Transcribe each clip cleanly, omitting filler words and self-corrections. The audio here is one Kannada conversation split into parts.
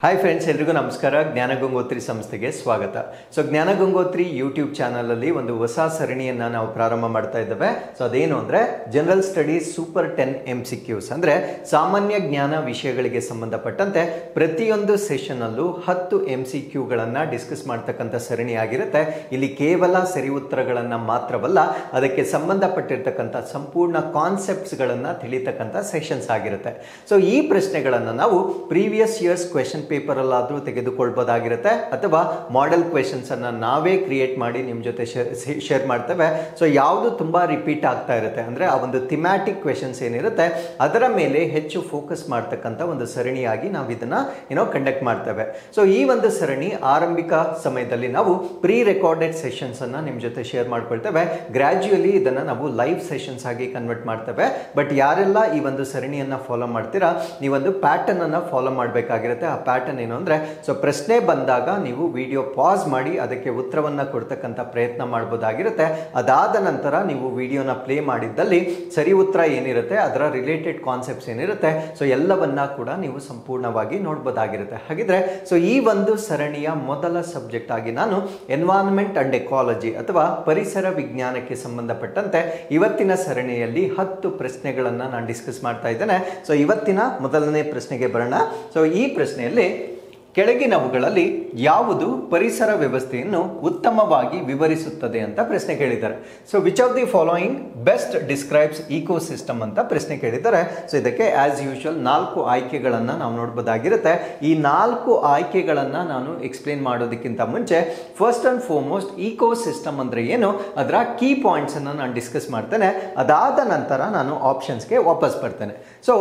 ಹಾಯ್ ಫ್ರೆಂಡ್ಸ್, ಎಲ್ರಿಗೂ ನಮಸ್ಕಾರ. ಜ್ಞಾನಗಂಗೋತ್ರಿ ಸಂಸ್ಥೆಗೆ ಸ್ವಾಗತ. ಸೊ ಜ್ಞಾನಗಂಗೋತ್ರಿ ಯೂಟ್ಯೂಬ್ ಚಾನಲಲ್ಲಿ ಒಂದು ಹೊಸ ಸರಣಿಯನ್ನು ನಾವು ಪ್ರಾರಂಭ ಮಾಡ್ತಾ ಇದ್ದೇವೆ. ಸೊ ಅದೇನು ಅಂದರೆ ಜನರಲ್ ಸ್ಟಡೀಸ್ ಸೂಪರ್ 10 MCQs ಅಂದರೆ ಸಾಮಾನ್ಯ ಜ್ಞಾನ ವಿಷಯಗಳಿಗೆ ಸಂಬಂಧಪಟ್ಟಂತೆ ಪ್ರತಿಯೊಂದು ಸೆಷನ್ನಲ್ಲೂ 10 MCQಗಳನ್ನು ಡಿಸ್ಕಸ್ ಮಾಡ್ತಕ್ಕಂಥ ಸರಣಿ ಆಗಿರುತ್ತೆ. ಇಲ್ಲಿ ಕೇವಲ ಸರಿ ಉತ್ತರಗಳನ್ನು ಮಾತ್ರವಲ್ಲ, ಅದಕ್ಕೆ ಸಂಬಂಧಪಟ್ಟಿರ್ತಕ್ಕಂಥ ಸಂಪೂರ್ಣ ಕಾನ್ಸೆಪ್ಟ್ಸ್ಗಳನ್ನು ತಿಳಿತಕ್ಕಂಥ ಸೆಷನ್ಸ್ ಆಗಿರುತ್ತೆ. ಸೊ ಈ ಪ್ರಶ್ನೆಗಳನ್ನು ನಾವು ಪ್ರೀವಿಯಸ್ ಇಯರ್ಸ್ ಕ್ವೆಶನ್ ಪೇಪರ್ ಅಲ್ಲಾದರೂ ತೆಗೆದುಕೊಳ್ಬೋದಾಗಿರುತ್ತೆ, ಅಥವಾ ಮಾಡೆಲ್ ಕ್ವೆಶನ್ಸ್ ಅನ್ನ ನಾವೇ ಕ್ರಿಯೇಟ್ ಮಾಡಿ ನಿಮ್ಮ ಜೊತೆ ಶೇರ್ ಮಾಡ್ತೇವೆ. ಸೊ ಯಾವುದು ತುಂಬಾ ರಿಪೀಟ್ ಆಗ್ತಾ ಇರುತ್ತೆ ಅಂದ್ರೆ ಆ ಒಂದು ಥಿಮ್ಯಾಟಿಕ್ ಕ್ವೆಶನ್ಸ್ ಏನಿರುತ್ತೆ ಅದರ ಮೇಲೆ ಹೆಚ್ಚು ಫೋಕಸ್ ಮಾಡ್ತಕ್ಕಂಥ ಒಂದು ಸರಣಿಯಾಗಿ ನಾವು ಇದನ್ನ ಕಂಡಕ್ಟ್ ಮಾಡ್ತೇವೆ. ಸೊ ಈ ಒಂದು ಸರಣಿ ಆರಂಭಿಕ ಸಮಯದಲ್ಲಿ ನಾವು ಪ್ರೀ ರೆಕಾರ್ಡೆಡ್ ಸೆಷನ್ಸ್ ಅನ್ನ ನಿಮ್ಮ ಜೊತೆ ಶೇರ್ ಮಾಡ್ಕೊಳ್ತೇವೆ. ಗ್ರಾಜುಯಲಿ ಇದನ್ನ ನಾವು ಲೈವ್ ಸೆಷನ್ಸ್ ಆಗಿ ಕನ್ವರ್ಟ್ ಮಾಡ್ತೇವೆ. ಬಟ್ ಯಾರೆಲ್ಲ ಈ ಒಂದು ಸರಣಿಯನ್ನ ಫಾಲೋ ಮಾಡ್ತೀರಾ, ನೀವೊಂದು ಪ್ಯಾಟರ್ನ್ ಅನ್ನ ಫಾಲೋ ಮಾಡಬೇಕಾಗಿರುತ್ತೆ. ಆ ಪ್ಯಾಟರ್ನ್ ಏನು ಅಂದ್ರೆ, ಸೊ ಪ್ರಶ್ನೆ ಬಂದಾಗ ನೀವು ವಿಡಿಯೋ ಪಾಸ್ ಮಾಡಿ ಅದಕ್ಕೆ ಉತ್ತರವನ್ನ ಕೊಡ್ತಕ್ಕಂಥ ಪ್ರಯತ್ನ ಮಾಡಬಹುದಾಗಿರುತ್ತೆ. ಅದಾದ ನಂತರ ನೀವು ವಿಡಿಯೋನ ಪ್ಲೇ ಮಾಡಿದ್ದಲ್ಲಿ ಸರಿ ಉತ್ತರ ಏನಿರುತ್ತೆ ಅದರ ರಿಲೇಟೆಡ್ ಕಾನ್ಸೆಪ್ಟ್ಸ್ ಏನಿರುತ್ತೆ ಸೊ ಎಲ್ಲವನ್ನ ಕೂಡ ನೀವು ಸಂಪೂರ್ಣವಾಗಿ ನೋಡಬಹುದಾಗಿರುತ್ತೆ. ಹಾಗಿದ್ರೆ ಸೊ ಈ ಒಂದು ಸರಣಿಯ ಮೊದಲ ಸಬ್ಜೆಕ್ಟ್ ಆಗಿ ನಾನು ಎನ್ವೈರನ್ಮೆಂಟ್ ಅಂಡ್ ಎಕಾಲಜಿ ಅಥವಾ ಪರಿಸರ ವಿಜ್ಞಾನಕ್ಕೆ ಸಂಬಂಧಪಟ್ಟಂತೆ ಇವತ್ತಿನ ಸರಣಿಯಲ್ಲಿ 10 ಪ್ರಶ್ನೆಗಳನ್ನು ನಾನು ಡಿಸ್ಕಸ್ ಮಾಡ್ತಾ ಇದ್ದೇನೆ. ಸೊ ಇವತ್ತಿನ ಮೊದಲನೇ ಪ್ರಶ್ನೆಗೆ ಬರೋಣ. ಸೊ ಈ ಪ್ರಶ್ನೆಯಲ್ಲಿ ಕೆಳಗಿನವುಗಳಲ್ಲಿ ಯಾವುದು ಪರಿಸರ ವ್ಯವಸ್ಥೆಯನ್ನು ಉತ್ತಮವಾಗಿ ವಿವರಿಸುತ್ತದೆ ಅಂತ ಪ್ರಶ್ನೆ ಕೇಳಿದ್ದಾರೆ. So which of the following best describes ecosystem ಅಂತ ಪ್ರಶ್ನೆ ಕೇಳಿದ್ದಾರೆ. ಸೊ ಇದಕ್ಕೆ ಆಸ್ ಯೂಶುವಲ್ 4 ಆಯ್ಕೆಗಳನ್ನು ನಾವು ನೋಡಬಹುದಾಗಿರುತ್ತೆ. ಈ 4 ಆಯ್ಕೆಗಳನ್ನು ನಾನು ಎಕ್ಸ್ಪ್ಲೇನ್ ಮಾಡೋದಕ್ಕಿಂತ ಮುಂಚೆ ಫಸ್ಟ್ ಅಂಡ್ ಫಾರ್ಮೋಸ್ಟ್ ಇಕೋಸಿಸ್ಟಮ್ ಅಂದ್ರೆ ಏನು, ಅದರ ಕೀ ಪಾಯಿಂಟ್ಸ್ ಅನ್ನು ನಾನು ಡಿಸ್ಕಸ್ ಮಾಡ್ತೇನೆ. ಅದಾದ ನಂತರ ನಾನು ಆಪ್ಷನ್ಸ್ಗೆ ವಾಪಸ್ ಬರ್ತೇನೆ. So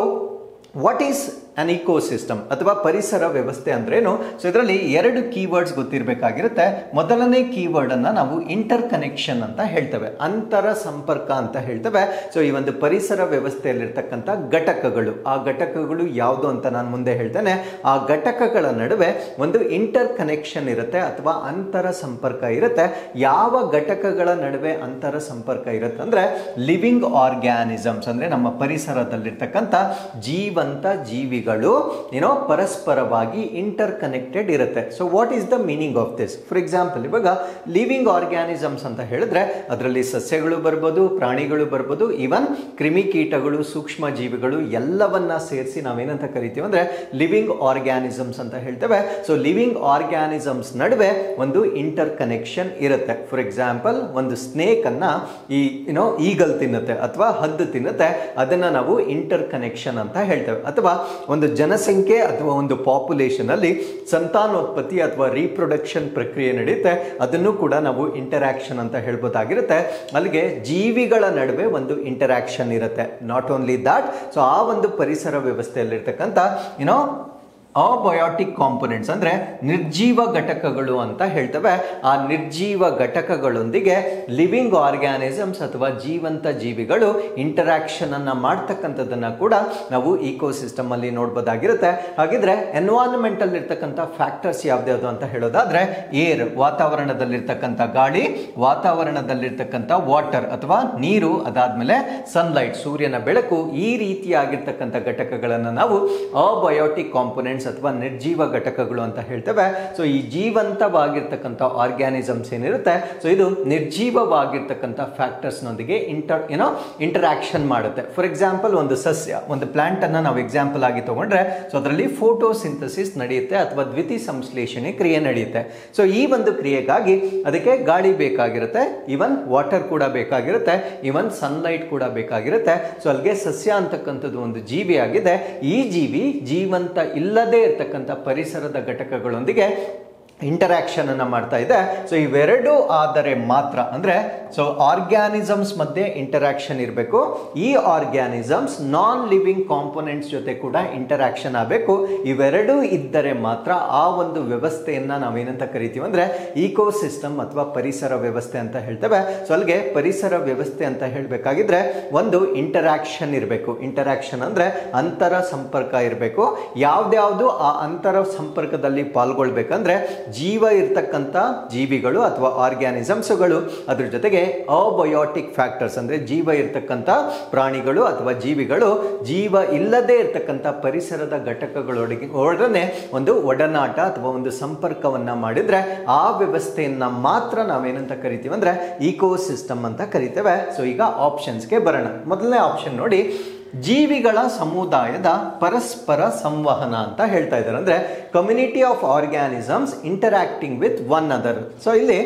what is an ecosystem ಅಥವಾ ಪರಿಸರ ವ್ಯವಸ್ಥೆ ಅಂದ್ರೇನು? ಸೊ ಇದರಲ್ಲಿ 2 ಕೀವರ್ಡ್ಸ್ ಗೊತ್ತಿರಬೇಕಾಗಿರುತ್ತೆ. ಮೊದಲನೇ ಕೀವರ್ಡ್ ಅನ್ನ ನಾವು ಇಂಟರ್ ಕನೆಕ್ಷನ್ ಅಂತ ಹೇಳ್ತೇವೆ, ಅಂತರ ಸಂಪರ್ಕ ಅಂತ ಹೇಳ್ತೇವೆ. ಸೊ ಈ ಒಂದು ಪರಿಸರ ವ್ಯವಸ್ಥೆಯಲ್ಲಿರ್ತಕ್ಕಂಥ ಘಟಕಗಳು, ಆ ಘಟಕಗಳು ಯಾವುದು ಅಂತ ನಾನು ಮುಂದೆ ಹೇಳ್ತೇನೆ. ಆ ಘಟಕಗಳ ನಡುವೆ ಒಂದು ಇಂಟರ್ ಕನೆಕ್ಷನ್ ಇರುತ್ತೆ ಅಥವಾ ಅಂತರ ಸಂಪರ್ಕ ಇರುತ್ತೆ. ಯಾವ ಘಟಕಗಳ ನಡುವೆ ಅಂತರ ಸಂಪರ್ಕ ಇರುತ್ತೆ ಅಂದ್ರೆ ಲಿವಿಂಗ್ ಆರ್ಗ್ಯಾನಿಸಮ್ಸ್ ಅಂದ್ರೆ ನಮ್ಮ ಪರಿಸರದಲ್ಲಿರ್ತಕ್ಕಂಥ ಜೀವಂತ ಜೀವಿಗಳು ಪರಸ್ಪರವಾಗಿ ಇಂಟರ್ ಕನೆಕ್ಟೆಡ್ ಇರುತ್ತೆ. So what is the meaning of this? For example, ಇವಾಗ ಲಿವಿಂಗ್ ಆರ್ಗ್ಯಾನಿಸಮ್ಸ್ ಅಂತ ಹೇಳಿದ್ರೆ ಅದರಲ್ಲಿ ಸಸ್ಯಗಳು ಬರ್ಬೋದು, ಪ್ರಾಣಿಗಳು ಬರ್ಬೋದು, ಈವನ್ ಕ್ರಿಮಿಕೀಟಗಳು, ಸೂಕ್ಷ್ಮ ಜೀವಿಗಳು ಎಲ್ಲವನ್ನ ಸೇರಿಸಿ ನಾವೇನಂತ ಕರಿತೀವಿ ಅಂದ್ರೆ ಲಿವಿಂಗ್ ಆರ್ಗ್ಯಾನಿಸಮ್ಸ್ ಅಂತ ಹೇಳ್ತೇವೆ. ಸೊ ಲಿವಿಂಗ್ ಆರ್ಗ್ಯಾನಿಸಮ್ಸ್ ನಡುವೆ ಒಂದು ಇಂಟರ್ ಕನೆಕ್ಷನ್ ಇರುತ್ತೆ. ಫಾರ್ ಎಕ್ಸಾಂಪಲ್, ಒಂದು ಸ್ನೇಕ್ ಅನ್ನ ಈಗಲ್ ತಿನ್ನುತ್ತೆ ಅಥವಾ ಹದ್ದು ತಿನ್ನುತ್ತೆ, ಅದನ್ನ ನಾವು ಇಂಟರ್ ಕನೆಕ್ಷನ್ ಅಂತ ಹೇಳ್ತೇವೆ. ಅಥವಾ ಒಂದು ಜನಸಂಖ್ಯೆ ಅಥವಾ ಒಂದು ಪಾಪ್ಯುಲೇಷನ್ ಅಲ್ಲಿ ಸಂತಾನೋತ್ಪತ್ತಿ ಅಥವಾ ರೀಪ್ರೊಡಕ್ಷನ್ ಪ್ರಕ್ರಿಯೆ ನಡೆಯುತ್ತೆ, ಅದನ್ನು ಕೂಡ ನಾವು ಇಂಟರಾಕ್ಷನ್ ಅಂತ ಹೇಳ್ಬೋದಾಗಿರುತ್ತೆ. ಅಲ್ಲಿಗೆ ಜೀವಿಗಳ ನಡುವೆ ಒಂದು ಇಂಟರಾಕ್ಷನ್ ಇರುತ್ತೆ. ನಾಟ್ ಓನ್ಲಿ ದಾಟ್, ಸೊ ಆ ಒಂದು ಪರಿಸರ ವ್ಯವಸ್ಥೆಯಲ್ಲಿರ್ತಕ್ಕಂಥ ಅಬಯೋಟಿಕ್ ಕಾಂಪೊನೆಂಟ್ಸ್ ಅಂದ್ರೆ ನಿರ್ಜೀವ ಘಟಕಗಳು ಅಂತ ಹೇಳ್ತೇವೆ. ಆ ನಿರ್ಜೀವ ಘಟಕಗಳೊಂದಿಗೆ ಲಿವಿಂಗ್ ಆರ್ಗ್ಯಾನಿಸಮ್ಸ್ ಅಥವಾ ಜೀವಂತ ಜೀವಿಗಳು ಇಂಟರಾಕ್ಷನ್ ಅನ್ನ ಮಾಡ್ತಕ್ಕಂಥದ್ದನ್ನ ಕೂಡ ನಾವು ಇಕೋಸಿಸ್ಟಮ್ ಅಲ್ಲಿ ನೋಡಬಹುದಾಗಿರುತ್ತೆ. ಹಾಗಿದ್ರೆ ಎನ್ವೈರನ್ಮೆಂಟ್ ಅಲ್ಲಿ ಇರ್ತಕ್ಕಂಥ ಫ್ಯಾಕ್ಟರ್ಸ್ ಯಾವ್ದು ಅಂತ ಹೇಳೋದಾದ್ರೆ ಏರ್, ವಾತಾವರಣದಲ್ಲಿರ್ತಕ್ಕಂಥ ಗಾಳಿ, ವಾತಾವರಣದಲ್ಲಿರ್ತಕ್ಕಂಥ ವಾಟರ್ ಅಥವಾ ನೀರು, ಅದಾದ್ಮೇಲೆ ಸನ್ಲೈಟ್, ಸೂರ್ಯನ ಬೆಳಕು, ಈ ರೀತಿಯಾಗಿರ್ತಕ್ಕಂಥ ಘಟಕಗಳನ್ನು ನಾವು ಅಬಯೋಟಿಕ್ ಕಾಂಪೊನೆಂಟ್ಸ್ ಅಥವಾ ನಿರ್ಜೀವ ಘಟಕಗಳು ಅಂತ ಹೇಳ್ತೇವೆ. ಸೊ ಈ ಜೀವಂತವಾಗಿರ್ತಕ್ಕಂಥ ಆರ್ಗ್ಯಾನಿಸಮ್ಸ್ ಏನಿರುತ್ತೆ ಸೊ ಇದು ನಿರ್ಜೀವವಾಗಿರ್ತಕ್ಕಂಥ ಫ್ಯಾಕ್ಟರ್ಸ್ ನೊಂದಿಗೆ ಇಂಟರಾಕ್ಷನ್ ಮಾಡುತ್ತೆ. ಫಾರ್ ಎಕ್ಸಾಂಪಲ್, ಒಂದು ಸಸ್ಯ, ಒಂದು ಪ್ಲಾಂಟ್ ಅನ್ನ ನಾವು ಎಕ್ಸಾಂಪಲ್ ಆಗಿ ತಗೊಂಡ್ರೆ ಸೊ ಅದರಲ್ಲಿ ಫೋಟೋಸಿಂಥಸಿಸ್ ನಡೆಯುತ್ತೆ ಅಥವಾ ದ್ವಿತಿ ಸಂಶ್ಲೇಷಣೆ ಕ್ರಿಯೆ ನಡೆಯುತ್ತೆ. ಸೊ ಈ ಒಂದು ಕ್ರಿಯೆಗಾಗಿ ಅದಕ್ಕೆ ಗಾಳಿ ಬೇಕಾಗಿರುತ್ತೆ, ಇವನ್ ವಾಟರ್ ಕೂಡ ಬೇಕಾಗಿರುತ್ತೆ, ಇವನ್ ಸನ್ಲೈಟ್ ಕೂಡ ಬೇಕಾಗಿರುತ್ತೆ. ಸೊ ಅಲ್ಲಿಗೆ ಸಸ್ಯ ಅಂತಕ್ಕಂಥದ್ದು ಒಂದು ಜೀವಿ ಆಗಿದೆ. ಈ ಜೀವಿ ಜೀವಂತ ಇಲ್ಲದೆ ಇರತಕ್ಕಂಥ ಪರಿಸರದ ಘಟಕಗಳೊಂದಿಗೆ ಇಂಟರಾಕ್ಷನ್ ಅನ್ನ ಮಾಡ್ತಾ ಇದೆ. ಸೊ ಇವೆರಡು ಆದರೆ ಮಾತ್ರ ಅಂದ್ರೆ ಸೊ ಆರ್ಗ್ಯಾನಿಸಮ್ಸ್ ಮಧ್ಯೆ ಇಂಟರಾಕ್ಷನ್ ಇರಬೇಕು. ಈ ಆರ್ಗ್ಯಾನಿಸಮ್ಸ್ ನಾನ್ ಲಿವಿಂಗ್ ಕಾಂಪೊನೆಂಟ್ಸ್ ಜೊತೆ ಕೂಡ ಇಂಟರಾಕ್ಷನ್ ಆಗಬೇಕು. ಇವೆರಡೂ ಇದ್ದರೆ ಮಾತ್ರ ಆ ಒಂದು ವ್ಯವಸ್ಥೆಯನ್ನ ನಾವೇನಂತ ಕರಿತೀವಿ ಅಂದ್ರೆ ಇಕೋಸಿಸ್ಟಮ್ ಅಥವಾ ಪರಿಸರ ವ್ಯವಸ್ಥೆ ಅಂತ ಹೇಳ್ತೇವೆ. ಸೊ ಅಲ್ಲಿಗೆ ಪರಿಸರ ವ್ಯವಸ್ಥೆ ಅಂತ ಹೇಳಬೇಕಾಗಿದ್ರೆ ಒಂದು ಇಂಟರಾಕ್ಷನ್ ಇರಬೇಕು. ಇಂಟರಾಕ್ಷನ್ ಅಂದ್ರೆ ಅಂತರ ಸಂಪರ್ಕ ಇರಬೇಕು. ಯಾವ್ದ್ಯಾವ್ದು ಆ ಅಂತರ ಸಂಪರ್ಕದಲ್ಲಿ ಪಾಲ್ಗೊಳ್ಬೇಕಂದ್ರೆ ಜೀವ ಇರ್ತಕ್ಕಂಥ ಜೀವಿಗಳು ಅಥವಾ ಆರ್ಗ್ಯಾನಿಸಮ್ಸ್ಗಳು, ಅದ್ರ ಜೊತೆಗೆ ಅಬಯೋಟಿಕ್ ಫ್ಯಾಕ್ಟರ್ಸ್ ಅಂದರೆ ಜೀವ ಇರ್ತಕ್ಕಂಥ ಪ್ರಾಣಿಗಳು ಅಥವಾ ಜೀವಿಗಳು, ಜೀವ ಇಲ್ಲದೆ ಇರ್ತಕ್ಕಂಥ ಪರಿಸರದ ಘಟಕಗಳೊಡನೆ ಒಂದು ಒಡನಾಟ ಅಥವಾ ಒಂದು ಸಂಪರ್ಕವನ್ನ ಮಾಡಿದ್ರೆ ಆ ವ್ಯವಸ್ಥೆಯನ್ನ ಮಾತ್ರ ನಾವೇನಂತ ಕರಿತೀವಿ ಅಂದ್ರೆ ಇಕೋಸಿಸ್ಟಮ್ ಅಂತ ಕರಿತೇವೆ. ಸೊ ಈಗ ಆಪ್ಷನ್ಸ್ಗೆ ಬರೋಣ. ಮೊದಲನೇ ಆಪ್ಷನ್ ನೋಡಿ, ಜೀವಿಗಳ ಸಮುದಾಯದ ಪರಸ್ಪರ ಸಂವಹನ ಅಂತ ಹೇಳ್ತಾ ಇದ್ದಾರೆ. ಅಂದ್ರೆ community of organisms interacting with one other. So ಇಲ್ಲಿ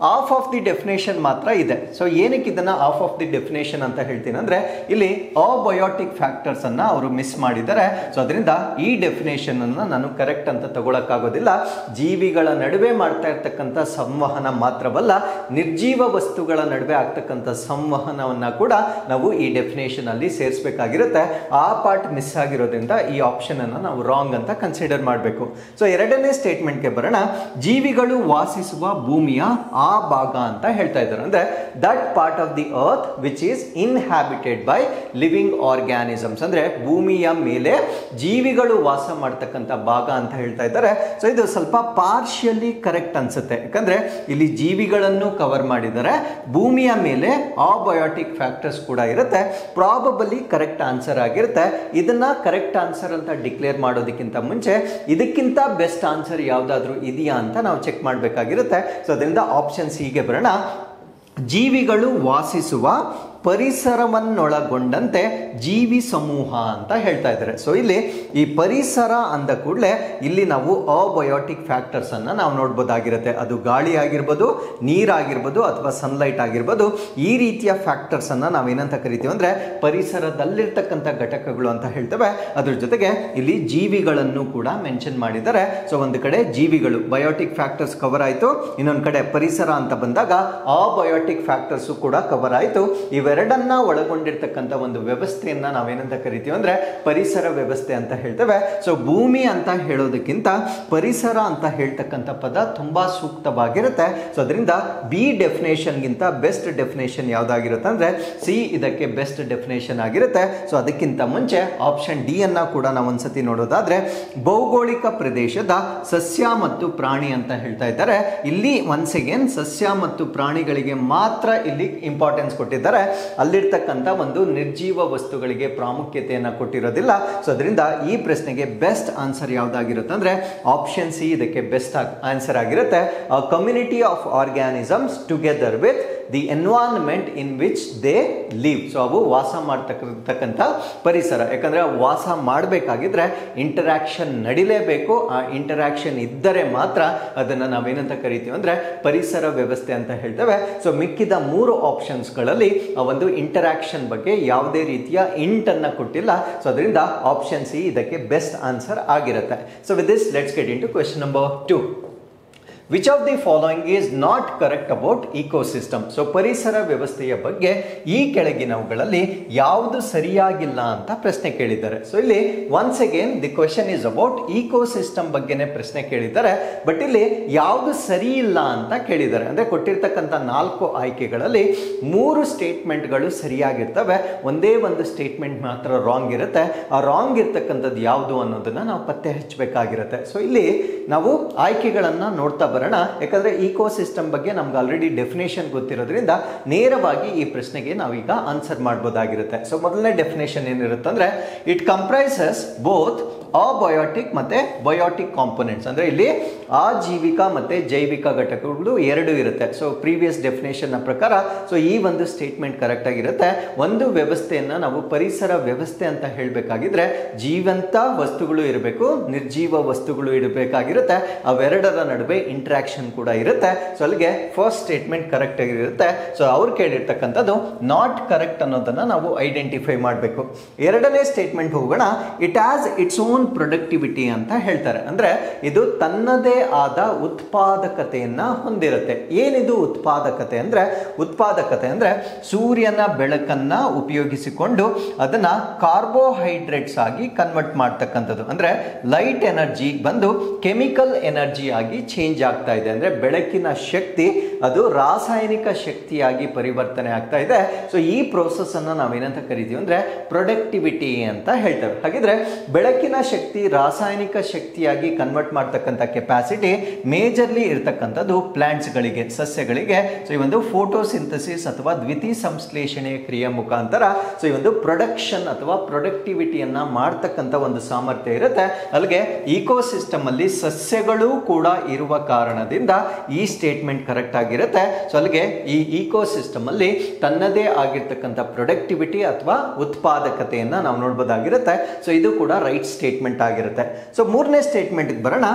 ಆಫ್ ಆಫ್ ದಿ ಡೆಫಿನೇಷನ್ ಮಾತ್ರ ಇದೆ. ಸೊ ಏನಕ್ಕೆ ಇದನ್ನ ಆಫ್ ಆಫ್ ದಿ ಡೆಫಿನೇಷನ್ ಅಂತ ಹೇಳ್ತೀನಿ ಅಂದ್ರೆ ಇಲ್ಲಿ ಅಬಯೋಟಿಕ್ ಫ್ಯಾಕ್ಟರ್ಸ್ ಅನ್ನ ಅವರು ಮಿಸ್ ಮಾಡಿದ್ದಾರೆ. ಸೊ ಅದರಿಂದ ಈ ಡೆಫಿನೇಷನ್ ಅನ್ನ ನಾನು ಕರೆಕ್ಟ್ ಅಂತ ತಗೊಳಕ್ಕಾಗೋದಿಲ್ಲ. ಜೀವಿಗಳ ನಡುವೆ ಮಾಡ್ತಾ ಇರ್ತಕ್ಕಂಥ ಸಂವಹನ ಮಾತ್ರವಲ್ಲ, ನಿರ್ಜೀವ ವಸ್ತುಗಳ ನಡುವೆ ಆಗ್ತಕ್ಕಂಥ ಸಂವಹನವನ್ನ ಕೂಡ ನಾವು ಈ ಡೆಫಿನೇಷನ್ ಅಲ್ಲಿ ಸೇರಿಸಬೇಕಾಗಿರುತ್ತೆ. ಆ ಪಾರ್ಟ್ ಮಿಸ್ ಆಗಿರೋದ್ರಿಂದ ಈ ಆಪ್ಷನ್ ಅನ್ನ ನಾವು ರಾಂಗ್ ಅಂತ ಕನ್ಸಿಡರ್ ಮಾಡಬೇಕು. ಸೊ ಎರಡನೇ ಸ್ಟೇಟ್ಮೆಂಟ್ಗೆ ಬರೋಣ. ಜೀವಿಗಳು ವಾಸಿಸುವ ಭೂಮಿಯ ಆ ಭಾಗ ಅಂತ ಹೇಳ್ತಾ ಇದ್ದಾರೆ. ಅಂದ್ರೆ that part of the earth which is inhabited by living organisms, ಅಂದ್ರೆ ಭೂಮಿಯ ಮೇಲೆ ಜೀವಿಗಳು ವಾಸ ಮಾಡ್ತಕ್ಕಂಥ ಭಾಗ ಅಂತ ಹೇಳ್ತಾ ಇದ್ದಾರೆ. ಸೊ ಇದು ಸ್ವಲ್ಪ ಪಾರ್ಷಿಯಲಿ ಕರೆಕ್ಟ್ ಅನ್ಸುತ್ತೆ, ಯಾಕಂದ್ರೆ ಇಲ್ಲಿ ಜೀವಿಗಳನ್ನು ಕವರ್ ಮಾಡಿದ್ದಾರೆ, ಭೂಮಿಯ ಮೇಲೆ ಅಬಯೋಟಿಕ್ ಫ್ಯಾಕ್ಟರ್ಸ್ ಕೂಡ ಇರುತ್ತೆ. ಪ್ರಾಬಬಲಿ ಕರೆಕ್ಟ್ ಆನ್ಸರ್ ಆಗಿರುತ್ತೆ. ಇದನ್ನ ಕರೆಕ್ಟ್ ಆನ್ಸರ್ ಅಂತ ಡಿಕ್ಲೇರ್ ಮಾಡೋದಕ್ಕಿಂತ ಮುಂಚೆ ಇದಕ್ಕಿಂತ ಬೆಸ್ಟ್ ಆನ್ಸರ್ ಯಾವ್ದಾದ್ರು ಇದೆಯಾ ಅಂತ ನಾವು ಚೆಕ್ ಮಾಡಬೇಕಾಗಿರುತ್ತೆ. ಸೊ ಅದರಿಂದ ಆಪ್ಷನ್ ಸಿಗೆ ಬರೋಣ. ಜೀವಿಗಳು ವಾಸಿಸುವ ಪರಿಸರವನ್ನೊಳಗೊಂಡಂತೆ ಜೀವಿ ಸಮೂಹ ಅಂತ ಹೇಳ್ತಾ ಇದ್ದಾರೆ. ಸೊ ಇಲ್ಲಿ ಈ ಪರಿಸರ ಅಂದ ಕೂಡಲೇ ಇಲ್ಲಿ ನಾವು ಅಬಯೋಟಿಕ್ ಫ್ಯಾಕ್ಟರ್ಸ್ ಅನ್ನ ನಾವು ನೋಡ್ಬೋದಾಗಿರುತ್ತೆ. ಅದು ಗಾಳಿ ಆಗಿರ್ಬೋದು, ನೀರಾಗಿರ್ಬೋದು ಅಥವಾ ಸನ್ಲೈಟ್ ಆಗಿರ್ಬೋದು. ಈ ರೀತಿಯ ಫ್ಯಾಕ್ಟರ್ಸ್ ಅನ್ನ ನಾವೇನಂತ ಕರಿತೀವಿ ಅಂದ್ರೆ ಪರಿಸರದಲ್ಲಿರ್ತಕ್ಕಂಥ ಘಟಕಗಳು ಅಂತ ಹೇಳ್ತೇವೆ. ಅದ್ರ ಜೊತೆಗೆ ಇಲ್ಲಿ ಜೀವಿಗಳನ್ನು ಕೂಡ ಮೆನ್ಷನ್ ಮಾಡಿದ್ದಾರೆ. ಸೊ ಒಂದು ಕಡೆ ಜೀವಿಗಳು ಬಯೋಟಿಕ್ ಫ್ಯಾಕ್ಟರ್ಸ್ ಕವರ್ ಆಯಿತು, ಇನ್ನೊಂದು ಕಡೆ ಪರಿಸರ ಅಂತ ಬಂದಾಗ ಅಬಯೋಟಿಕ್ ಫ್ಯಾಕ್ಟರ್ಸ್ ಕೂಡ ಕವರ್ ಆಯಿತು. ಇವೆರಡನ್ನ ಒಳಗೊಂಡಿರ್ತಕ್ಕಂಥ ಒಂದು ವ್ಯವಸ್ಥೆಯನ್ನ ನಾವೇನಂತ ಕರಿತೀವಿ ಅಂದ್ರೆ ಪರಿಸರ ವ್ಯವಸ್ಥೆ ಅಂತ ಹೇಳ್ತೇವೆ. ಸೊ ಭೂಮಿ ಅಂತ ಹೇಳೋದಕ್ಕಿಂತ ಪರಿಸರ ಅಂತ ಹೇಳ್ತಕ್ಕಂಥ ಪದ ತುಂಬಾ ಸೂಕ್ತವಾಗಿರುತ್ತೆ. ಸೊ ಅದರಿಂದ ಬಿ ಡೆಫಿನೇಷನ್ ಗಿಂತ ಬೆಸ್ಟ್ ಡೆಫಿನೇಷನ್ ಯಾವ್ದಾಗಿರುತ್ತೆ ಅಂದ್ರೆ ಸಿ ಇದಕ್ಕೆ ಬೆಸ್ಟ್ ಡೆಫಿನೇಷನ್ ಆಗಿರುತ್ತೆ. ಸೊ ಅದಕ್ಕಿಂತ ಮುಂಚೆ ಆಪ್ಷನ್ ಡಿ ಅನ್ನ ಕೂಡ ನಾವು ಒಂದ್ಸತಿ ನೋಡೋದಾದ್ರೆ ಭೌಗೋಳಿಕ ಪ್ರದೇಶದ ಸಸ್ಯ ಮತ್ತು ಪ್ರಾಣಿ ಅಂತ ಹೇಳ್ತಾ ಇದ್ದಾರೆ. ಇಲ್ಲಿ ಒನ್ಸ್ ಅಗೇನ್ ಸಸ್ಯ ಮತ್ತು ಪ್ರಾಣಿಗಳಿಗೆ ಮಾತ್ರ ಇಲ್ಲಿ ಇಂಪಾರ್ಟೆನ್ಸ್ ಕೊಟ್ಟಿದ್ದಾರೆ. ಅಲ್ಲಿರ್ತಕ್ಕಂಥ ಒಂದು ನಿರ್ಜೀವ ವಸ್ತುಗಳಿಗೆ ಪ್ರಾಮುಖ್ಯತೆಯನ್ನು ಕೊಟ್ಟಿರೋದಿಲ್ಲ. ಸೊ ಅದರಿಂದ ಈ ಪ್ರಶ್ನೆಗೆ ಬೆಸ್ಟ್ ಆನ್ಸರ್ ಯಾವ್ದಾಗಿರುತ್ತೆ ಅಂದ್ರೆ ಆಪ್ಷನ್ ಸಿ ಇದಕ್ಕೆ ಬೆಸ್ಟ್ ಆನ್ಸರ್ ಆಗಿರುತ್ತೆ. Community of organisms together with the environment in which they live. So ಅವು ವಾಸ ಮಾಡ್ತಕ್ಕಂಥ ಪರಿಸರ. ಯಾಕಂದ್ರೆ ವಾಸ ಮಾಡಬೇಕಾಗಿದ್ರೆ ಇಂಟರಾಕ್ಷನ್ ನಡಿಲೇಬೇಕು. ಆ ಇಂಟರಾಕ್ಷನ್ ಇದ್ದರೆ ಮಾತ್ರ ಅದನ್ನು ನಾವೇನಂತ ಕರಿತೀವಿ ಅಂದ್ರೆ ಪರಿಸರ ವ್ಯವಸ್ಥೆ ಅಂತ ಹೇಳ್ತೇವೆ. ಸೊ ಮಿಕ್ಕಿದ 3 ಆಪ್ಷನ್ಸ್ಗಳಲ್ಲಿ ಒಂದು ಇಂಟರಾಕ್ಷನ್ ಬಗ್ಗೆ ಯಾವುದೇ ರೀತಿಯ ಇಂಟ್ ಅನ್ನ ಕೊಟ್ಟಿಲ್ಲ. ಸೊ ಅದರಿಂದ ಆಪ್ಷನ್ ಸಿ ಇದಕ್ಕೆ ಬೆಸ್ಟ್ ಆನ್ಸರ್ ಆಗಿರುತ್ತೆ. So with this let's get into question number 2. Which of the following is not correct about ecosystem. So ಪರಿಸರ ವ್ಯವಸ್ಥೆಯ ಬಗ್ಗೆ ಈ ಕೆಳಗಿನವುಗಳಲ್ಲಿ ಯಾವುದು ಸರಿಯಾಗಿಲ್ಲ ಅಂತ ಪ್ರಶ್ನೆ ಕೇಳಿದ್ದಾರೆ. ಸೊ ಇಲ್ಲಿ once again the question is about ecosystem ಬಗ್ಗೆನೇ ಪ್ರಶ್ನೆ ಕೇಳಿದ್ದಾರೆ. ಬಟ್ ಇಲ್ಲಿ ಯಾವುದು ಸರಿ ಇಲ್ಲ ಅಂತ ಕೇಳಿದ್ದಾರೆ. ಅಂದ್ರೆ ಕೊಟ್ಟಿರ್ತಕ್ಕಂಥ 4 ಆಯ್ಕೆಗಳಲ್ಲಿ 3 ಸ್ಟೇಟ್ಮೆಂಟ್ಗಳು ಸರಿಯಾಗಿರ್ತವೆ, ಒಂದೇ ಒಂದು ಸ್ಟೇಟ್ಮೆಂಟ್ ಮಾತ್ರ ರಾಂಗ್ ಇರುತ್ತೆ. ಆ ರಾಂಗ್ ಇರ್ತಕ್ಕಂಥದ್ದು ಯಾವುದು ಅನ್ನೋದನ್ನ ನಾವು ಪತ್ತೆ ಹಚ್ಚಬೇಕಾಗಿರುತ್ತೆ. ಸೊ ಇಲ್ಲಿ ನಾವು ಆಯ್ಕೆಗಳನ್ನ ನೋಡ್ತಾ ಬರೋಣ. ಯಾಕಂದ್ರೆ ಇಕೋಸಿಸ್ಟಮ್ ಬಗ್ಗೆ ನಮ್ಗೆ ಆಲ್ರೆಡಿ ಡೆಫಿನೇಷನ್ ಗೊತ್ತಿರೋದ್ರಿಂದ ನೇರವಾಗಿ ಈ ಪ್ರಶ್ನೆಗೆ ನಾವೀಗ ಆನ್ಸರ್ ಮಾಡಬಹುದಾಗಿರುತ್ತೆ. ಸೊ ಮೊದಲನೇ ಡೆಫಿನೇಷನ್ ಏನಿರುತ್ತೆ ಅಂದ್ರೆ ಇಟ್ ಕಂಪ್ರೈಸಸ್ ಬೋತ್ ಅಬಯೋಟಿಕ್ ಮತ್ತೆ ಬಯೋಟಿಕ್ ಕಾಂಪೊನೆಂಟ್ಸ್. ಅಂದ್ರೆ ಇಲ್ಲಿ ಆಜೀವಿಕ ಮತ್ತೆ ಜೈವಿಕ ಘಟಕಗಳು 2 ಇರುತ್ತೆ. ಸೊ ಪ್ರೀವಿಯಸ್ ಡೆಫಿನೇಷನ್ ಪ್ರಕಾರ ಸೊ ಈ ಒಂದು ಸ್ಟೇಟ್ಮೆಂಟ್ ಕರೆಕ್ಟ್ ಆಗಿರುತ್ತೆ. ಒಂದು ವ್ಯವಸ್ಥೆಯನ್ನ ನಾವು ಪರಿಸರ ವ್ಯವಸ್ಥೆ ಅಂತ ಹೇಳಬೇಕಾಗಿದ್ರೆ ಜೀವಂತ ವಸ್ತುಗಳು ಇರಬೇಕು, ನಿರ್ಜೀವ ವಸ್ತುಗಳು ಇರಬೇಕಾಗಿರುತ್ತೆ. ಅವೆರಡರ ನಡುವೆ ಇಂಟ್ರಾಕ್ಷನ್ ಕೂಡ ಇರುತ್ತೆ. ಸೊ ಅಲ್ಲಿಗೆ ಫಸ್ಟ್ ಸ್ಟೇಟ್ಮೆಂಟ್ ಕರೆಕ್ಟ್ ಆಗಿರುತ್ತೆ. ಸೊ ಅವ್ರು ಕೇಳಿರ್ತಕ್ಕಂಥದ್ದು ನಾಟ್ ಕರೆಕ್ಟ್ ಅನ್ನೋದನ್ನ ನಾವು ಐಡೆಂಟಿಫೈ ಮಾಡಬೇಕು. ಎರಡನೇ ಸ್ಟೇಟ್ಮೆಂಟ್ ಹೋಗೋಣ. It has its own productivity ಅಂತ ಹೇಳ್ತಾರೆ. ಅಂದ್ರೆ ಇದು ತನ್ನದೇ ಆದ ಉತ್ಪಾದಕತೆಯನ್ನ ಹೊಂದಿರುತ್ತೆ. ಏನಿದು ಉತ್ಪಾದಕತೆ ಅಂದ್ರೆ? ಉತ್ಪಾದಕತೆ ಅಂದ್ರೆ ಸೂರ್ಯನ ಬೆಳಕನ್ನ ಉಪಯೋಗಿಸಿಕೊಂಡು ಅದನ್ನ ಕಾರ್ಬೋಹೈಡ್ರೇಟ್ಸ್ ಆಗಿ ಕನ್ವರ್ಟ್ ಮಾಡ್ತಕ್ಕಂಥದ್ದು. ಅಂದ್ರೆ ಲೈಟ್ ಎನರ್ಜಿ ಬಂದು ಕೆಮಿಕಲ್ ಎನರ್ಜಿ ಆಗಿ ಚೇಂಜ್ ಆಗ್ತಾ ಇದೆ. ಅಂದ್ರೆ ಬೆಳಕಿನ ಶಕ್ತಿ ಅದು ರಾಸಾಯನಿಕ ಶಕ್ತಿಯಾಗಿ ಪರಿವರ್ತನೆ ಆಗ್ತಾ ಇದೆ. ಸೊ ಈ ಪ್ರೋಸೆಸ್ ಅನ್ನ ನಾವೇನಂತ ಕರಿತೀವಿ ಅಂದ್ರೆ ಪ್ರೊಡಕ್ಟಿವಿಟಿ ಅಂತ ಹೇಳ್ತೇವೆ. ಹಾಗಿದ್ರೆ ಬೆಳಕಿನ ಶಕ್ತಿ ರಾಸಾಯನಿಕ ಶಕ್ತಿಯಾಗಿ ಕನ್ವರ್ಟ್ ಮಾಡ್ತಕ್ಕಂಥ ಕೆಪಾಸಿಟಿ ಮೇಜರ್ಲಿ ಇರತಕ್ಕಂಥದ್ದು ಪ್ಲಾಂಟ್ಸ್ಗಳಿಗೆ, ಸಸ್ಯಗಳಿಗೆ. ಸೊ ಈ ಒಂದು ಫೋಟೋಸಿಂಥಸಿಸ್ ಅಥವಾ ದ್ವಿತೀಯ ಸಂಶ್ಲೇಷಣೆಯ ಕ್ರಿಯೆ ಮುಖಾಂತರ ಸೊ ಈ ಒಂದು ಪ್ರೊಡಕ್ಷನ್ ಅಥವಾ ಪ್ರೊಡಕ್ಟಿವಿಟಿಯನ್ನ ಮಾಡ್ತಕ್ಕಂಥ ಒಂದು ಸಾಮರ್ಥ್ಯ ಇರುತ್ತೆ. ಅಲ್ಲಿಗೆ ಇಕೋಸಿಸ್ಟಮ್ ಅಲ್ಲಿ ಸಸ್ಯಗಳು ಕೂಡ ಇರುವ ಕಾರಣದಿಂದ ಈ ಸ್ಟೇಟ್ಮೆಂಟ್ ಕರೆಕ್ಟ್ ಆಗಿರುತ್ತೆ. ಸೊ ಅಲ್ಲಿಗೆ ಈ ಇಕೋಸಿಸ್ಟಮ್ ಅಲ್ಲಿ ತನ್ನದೇ ಆಗಿರ್ತಕ್ಕಂಥ ಪ್ರೊಡಕ್ಟಿವಿಟಿ ಅಥವಾ ಉತ್ಪಾದಕತೆಯನ್ನ ನಾವು ನೋಡಬಹುದಾಗಿರುತ್ತೆ. ಸೊ ಇದು ಕೂಡ ರೈಟ್ ಸ್ಟೇಟ್ಮೆಂಟ್ ಆಗಿರುತ್ತೆ. ಸೊ ಮೂರನೇ ಸ್ಟೇಟ್ಮೆಂಟ್ ಬರೋಣ.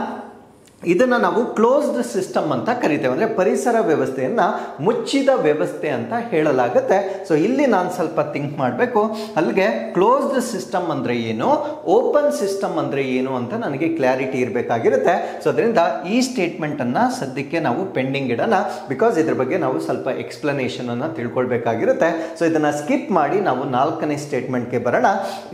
ಇದನ್ನ ನಾವು ಕ್ಲೋಸ್ಡ್ ಸಿಸ್ಟಮ್ ಅಂತ ಕರಿತೇವೆ, ಅಂದ್ರೆ ಪರಿಸರ ವ್ಯವಸ್ಥೆಯನ್ನ ಮುಚ್ಚಿದ ವ್ಯವಸ್ಥೆ ಅಂತ ಹೇಳಲಾಗುತ್ತೆ. ಸೊ ಇಲ್ಲಿ ನಾನು ಸ್ವಲ್ಪ ಥಿಂಕ್ ಮಾಡಬೇಕು. ಅಲ್ಲಿಗೆ ಕ್ಲೋಸ್ಡ್ ಸಿಸ್ಟಮ್ ಅಂದ್ರೆ ಏನು, ಓಪನ್ ಸಿಸ್ಟಮ್ ಅಂದ್ರೆ ಏನು ಅಂತ ನನಗೆ ಕ್ಲಾರಿಟಿ ಇರಬೇಕಾಗಿರುತ್ತೆ. ಸೊ ಅದರಿಂದ ಈ ಸ್ಟೇಟ್ಮೆಂಟ್ ಅನ್ನ ಸದ್ಯಕ್ಕೆ ನಾವು ಪೆಂಡಿಂಗ್ ಇಡೋಣ, ಬಿಕಾಸ್ ಇದ್ರ ಬಗ್ಗೆ ನಾವು ಸ್ವಲ್ಪ ಎಕ್ಸ್ಪ್ಲನೇಷನ್ ಅನ್ನ ತಿಳ್ಕೊಳ್ಬೇಕಾಗಿರುತ್ತೆ. ಸೊ ಇದನ್ನ ಸ್ಕಿಪ್ ಮಾಡಿ ನಾವು ನಾಲ್ಕನೇ ಸ್ಟೇಟ್ಮೆಂಟ್ಗೆ ಬರೋಣ.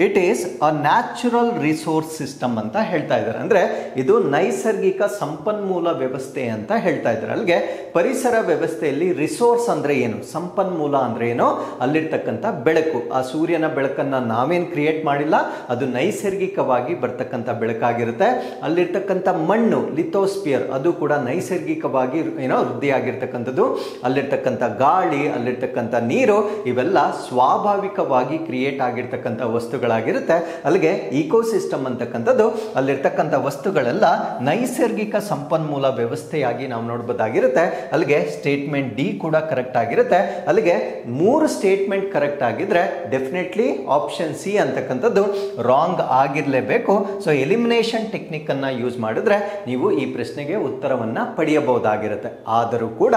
It is a natural resource system ಅಂತ ಹೇಳ್ತಾ ಇದ್ದಾರೆ. ಅಂದ್ರೆ ಇದು ನೈಸರ್ಗಿಕ ಸಂಪನ್ಮೂಲ ವ್ಯವಸ್ಥೆ ಅಂತ ಹೇಳ್ತಾ ಇದ್ದಾರೆ. ಅಲ್ಲಿಗೆ ಪರಿಸರ ವ್ಯವಸ್ಥೆಯಲ್ಲಿ ರಿಸೋರ್ಸ್ ಅಂದ್ರೆ ಏನು, ಸಂಪನ್ಮೂಲ ಅಂದ್ರೆ ಏನು, ಅಲ್ಲಿರ್ತಕ್ಕಂಥ ಬೆಳಕು, ಆ ಸೂರ್ಯನ ಬೆಳಕನ್ನ ನಾವೇನ್ ಕ್ರಿಯೇಟ್ ಮಾಡಿಲ್ಲ, ಅದು ನೈಸರ್ಗಿಕವಾಗಿ ಬರ್ತಕ್ಕಂಥ ಬೆಳಕಾಗಿರುತ್ತೆ. ಅಲ್ಲಿರ್ತಕ್ಕಂಥ ಮಣ್ಣು ಲಿಥೋಸ್ಪಿಯರ್, ಅದು ಕೂಡ ನೈಸರ್ಗಿಕವಾಗಿ ವೃದ್ಧಿಯಾಗಿರ್ತಕ್ಕಂಥದ್ದು. ಅಲ್ಲಿರ್ತಕ್ಕಂಥ ಗಾಳಿ, ಅಲ್ಲಿರ್ತಕ್ಕಂಥ ನೀರು, ಇವೆಲ್ಲ ಸ್ವಾಭಾವಿಕವಾಗಿ ಕ್ರಿಯೇಟ್ ಆಗಿರ್ತಕ್ಕಂಥ ವಸ್ತುಗಳಾಗಿರುತ್ತೆ. ಅಲ್ಲಿಗೆ ಇಕೋಸಿಸ್ಟಮ್ ಅಂತಕ್ಕಂಥದ್ದು ಅಲ್ಲಿರ್ತಕ್ಕಂಥ ವಸ್ತುಗಳೆಲ್ಲ ನೈಸರ್ಗಿಕ ಸಂಪನ್ಮೂಲ ವ್ಯವಸ್ಥೆಯಾಗಿ ನಾವು ನೋಡಬಹುದಾಗಿರುತ್ತೆ. ಅಲ್ಲಿಗೆ ಸ್ಟೇಟ್ಮೆಂಟ್ ಡಿ ಕೂಡ ಕರೆಕ್ಟ್ ಆಗಿರುತ್ತೆ. ಅಲ್ಲಿಗೆ 3 ಸ್ಟೇಟ್ಮೆಂಟ್ ಕರೆಕ್ಟ್ ಆಗಿದ್ರೆ ಡೆಫಿನೆಟ್ಲಿ ಆಪ್ಷನ್ ಸಿ ಅಂತಕ್ಕಂಥದ್ದು ರಾಂಗ್ ಆಗಿರಲೇಬೇಕು. ಸೊ ಎಲಿಮಿನೇಷನ್ ಟೆಕ್ನಿಕ್ ಅನ್ನ ಯೂಸ್ ಮಾಡಿದ್ರೆ ನೀವು ಈ ಪ್ರಶ್ನೆಗೆ ಉತ್ತರವನ್ನ ಪಡೆಯಬಹುದಾಗಿರುತ್ತೆ. ಆದರೂ ಕೂಡ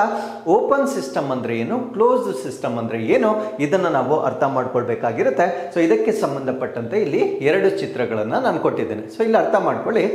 ಓಪನ್ ಸಿಸ್ಟಮ್ ಅಂದ್ರೆ ಏನು, ಕ್ಲೋಸ್ಡ್ ಸಿಸ್ಟಮ್ ಅಂದ್ರೆ ಏನು, ಇದನ್ನ ನಾವು ಅರ್ಥ ಮಾಡ್ಕೊಳ್ಬೇಕಾಗಿರುತ್ತೆ. ಸೊ ಇದಕ್ಕೆ ಸಂಬಂಧಪಟ್ಟಂತೆ ಇಲ್ಲಿ 2 ಚಿತ್ರಗಳನ್ನ ನಾನು ಕೊಟ್ಟಿದ್ದೇನೆ. ಸೊ ಇಲ್ಲಿ ಅರ್ಥ ಮಾಡ್ಕೊಳ್ಳಿ.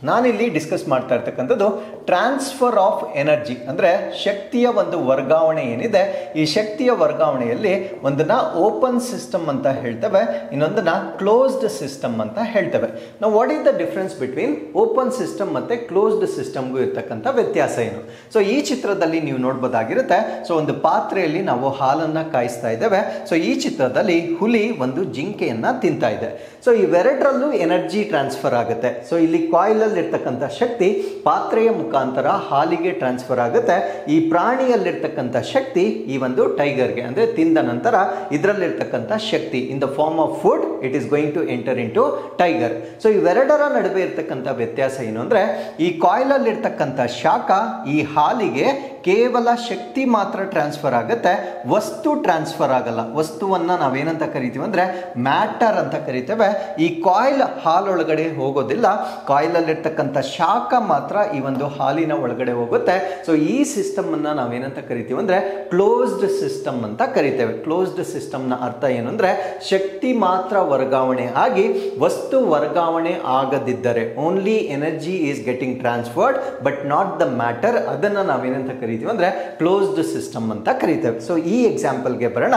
ನಾನಿಲ್ಲಿ ಡಿಸ್ಕಸ್ ಮಾಡ್ತಾ ಇರ್ತಕ್ಕಂಥದ್ದು ಟ್ರಾನ್ಸ್ಫರ್ ಆಫ್ ಎನರ್ಜಿ, ಅಂದ್ರೆ ಶಕ್ತಿಯ ಒಂದು ವರ್ಗಾವಣೆ ಏನಿದೆ, ಈ ಶಕ್ತಿಯ ವರ್ಗಾವಣೆಯಲ್ಲಿ ಒಂದನ್ನ ಓಪನ್ ಸಿಸ್ಟಮ್ ಅಂತ ಹೇಳ್ತೇವೆ, ಇನ್ನೊಂದನ್ನ ಕ್ಲೋಸ್ಡ್ ಸಿಸ್ಟಮ್ ಅಂತ ಹೇಳ್ತೇವೆ. ನಾವು what is the difference between open system ಮತ್ತೆ ಕ್ಲೋಸ್ಡ್ ಸಿಸ್ಟಮ್ಗೂ ಇರ್ತಕ್ಕಂಥ ವ್ಯತ್ಯಾಸ ಏನು? ಸೊ ಈ ಚಿತ್ರದಲ್ಲಿ ನೀವು ನೋಡ್ಬೋದಾಗಿರುತ್ತೆ. ಸೊ ಒಂದು ಪಾತ್ರೆಯಲ್ಲಿ ನಾವು ಹಾಲನ್ನ ಕಾಯಿಸ್ತಾ ಇದ್ದೇವೆ. ಸೊ ಈ ಚಿತ್ರದಲ್ಲಿ ಹುಲಿ ಒಂದು ಜಿಂಕೆಯನ್ನ ತಿಂತಾ ಇದೆ. ಸೊ ಇವೆರಡರಲ್ಲೂ ಎನರ್ಜಿ ಟ್ರಾನ್ಸ್ಫರ್ ಆಗುತ್ತೆ. ಸೊ ಇಲ್ಲಿ ಕಾಯಿಲ್ ಇರ್ತಕ್ಕಂಥ ಶಕ್ತಿ ಪಾತ್ರೆಯ ಮುಖಾಂತರ ಹಾಲಿಗೆ ಟ್ರಾನ್ಸ್ಫರ್ ಆಗುತ್ತೆ. ಈ ಪ್ರಾಣಿಯಲ್ಲಿರ್ತಕ್ಕಂಥ ಶಕ್ತಿ ಈ ಒಂದು ಟೈಗರ್ಗೆ, ಅಂದ್ರೆ ತಿಂದ ನಂತರ ಇದರಲ್ಲಿರ್ತಕ್ಕಂಥ ಶಕ್ತಿ in the form of food it is going to enter into tiger. So ಇವೆರಡರ ನಡುವೆ ಇರ್ತಕ್ಕಂಥ ವ್ಯತ್ಯಾಸ ಏನು ಅಂದ್ರೆ, ಈ ಕಾಯಿಲ್ ಅಲ್ಲಿರ್ತಕ್ಕಂಥ ಶಾಖ ಈ ಹಾಲಿಗೆ ಕೇವಲ ಶಕ್ತಿ ಮಾತ್ರ ಟ್ರಾನ್ಸ್ಫರ್ ಆಗುತ್ತೆ, ವಸ್ತು ಟ್ರಾನ್ಸ್ಫರ್ ಆಗಲ್ಲ. ವಸ್ತುವನ್ನ ನಾವೇನಂತ ಕರಿತೀವಿ ಅಂದ್ರೆ ಮ್ಯಾಟರ್ ಅಂತ ಕರಿತೇವೆ. ಈ ಕಾಯಿಲ್ ಹಾಲೊಳಗಡೆ ಹೋಗೋದಿಲ್ಲ, ಕಾಯಿಲ್ ಅಲ್ಲಿರ್ತಕ್ಕಂಥ ಶಾಖ ಮಾತ್ರ ಈ ಒಂದು ಹಾಲಿನ ಒಳಗಡೆ ಹೋಗುತ್ತೆ. ಸೊ ಈ ಸಿಸ್ಟಮ್ ಅನ್ನ ನಾವೇನಂತ ಕರಿತೀವಿ ಅಂದ್ರೆ ಕ್ಲೋಸ್ಡ್ ಸಿಸ್ಟಮ್ ಅಂತ ಕರಿತೇವೆ. ಕ್ಲೋಸ್ಡ್ ಸಿಸ್ಟಮ್ ನ ಅರ್ಥ ಏನು ಅಂದ್ರೆ ಶಕ್ತಿ ಮಾತ್ರ ವರ್ಗಾವಣೆ ಆಗಿ ವಸ್ತು ವರ್ಗಾವಣೆ ಆಗದಿದ್ದರೆ, only energy is getting transferred but not the matter, ಅದನ್ನ ನಾವೇನಂತ ಕರಿತೀವಿ ಅಂದ್ರೆ ಕ್ಲೋಸ್ಡ್ ಸಿಸ್ಟಮ್ ಅಂತ ಕರೀತೇವೆ. ಸೊ ಈ ಎಕ್ಸಾಂಪಲ್ಗೆ ಬರೋಣ.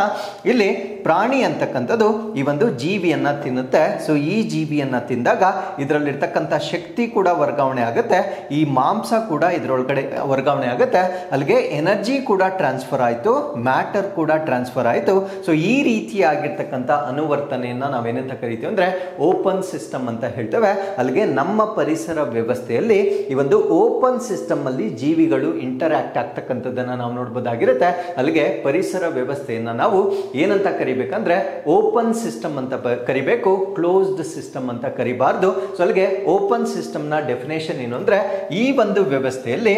ಇಲ್ಲಿ ಪ್ರಾಣಿ ಅಂತಕ್ಕಂಥದ್ದು ಈ ಒಂದು ಜೀವಿಯನ್ನ ತಿನ್ನುತ್ತೆ. ಸೊ ಈ ಜೀವಿಯನ್ನ ತಿಂದಾಗ ಇದರಲ್ಲಿರ್ತಕ್ಕಂಥ ಶಕ್ತಿ ಕೂಡ ವರ್ಗಾವಣೆ ಆಗುತ್ತೆ, ಈ ಮಾಂಸ ಕೂಡ ಇದರೊಳಗಡೆ ವರ್ಗಾವಣೆ ಆಗುತ್ತೆ, ಅಲ್ಲಿಗೆ ಎನರ್ಜಿ ಕೂಡ ಟ್ರಾನ್ಸ್ಫರ್ ಆಯಿತು, ಮ್ಯಾಟರ್ ಕೂಡ ಟ್ರಾನ್ಸ್ಫರ್ ಆಯಿತು. ಸೊ ಈ ರೀತಿಯಾಗಿರ್ತಕ್ಕಂಥ ಅನುವರ್ತನೆಯನ್ನ ನಾವೇನಂತ ಕರಿತೀವಿ ಅಂದ್ರೆ ಓಪನ್ ಸಿಸ್ಟಮ್ ಅಂತ ಹೇಳ್ತೇವೆ. ಅಲ್ಲಿಗೆ ನಮ್ಮ ಪರಿಸರ ವ್ಯವಸ್ಥೆಯಲ್ಲಿ ಈ ಒಂದು ಓಪನ್ ಸಿಸ್ಟಮ್ ಅಲ್ಲಿ ಜೀವಿಗಳು ಇಂಟರಾಕ್ಟ್ ಆಗ್ತಕ್ಕಂಥದ್ದನ್ನ ನಾವು ನೋಡಬಹುದಾಗಿರುತ್ತೆ. ಅಲ್ಲಿಗೆ ಪರಿಸರ ವ್ಯವಸ್ಥೆಯನ್ನ ನಾವು ಏನಂತ ಕರಿಬೇಕಂದ್ರೆ ಓಪನ್ ಸಿಸ್ಟಮ್ ಅಂತ ಕರಿಬೇಕು, ಕ್ಲೋಸ್ಡ್ ಸಿಸ್ಟಮ್ ಅಂತ ಕರಿಬಾರ್ದು. ಸೊ ಅಲ್ಲಿಗೆ ಓಪನ್ ಸಿಸ್ಟಮ್ ನ ಡೆಫಿನೇಷನ್ ಏನು ಅಂದ್ರೆ, ಈ ಒಂದು ವ್ಯವಸ್ಥೆಯಲ್ಲಿ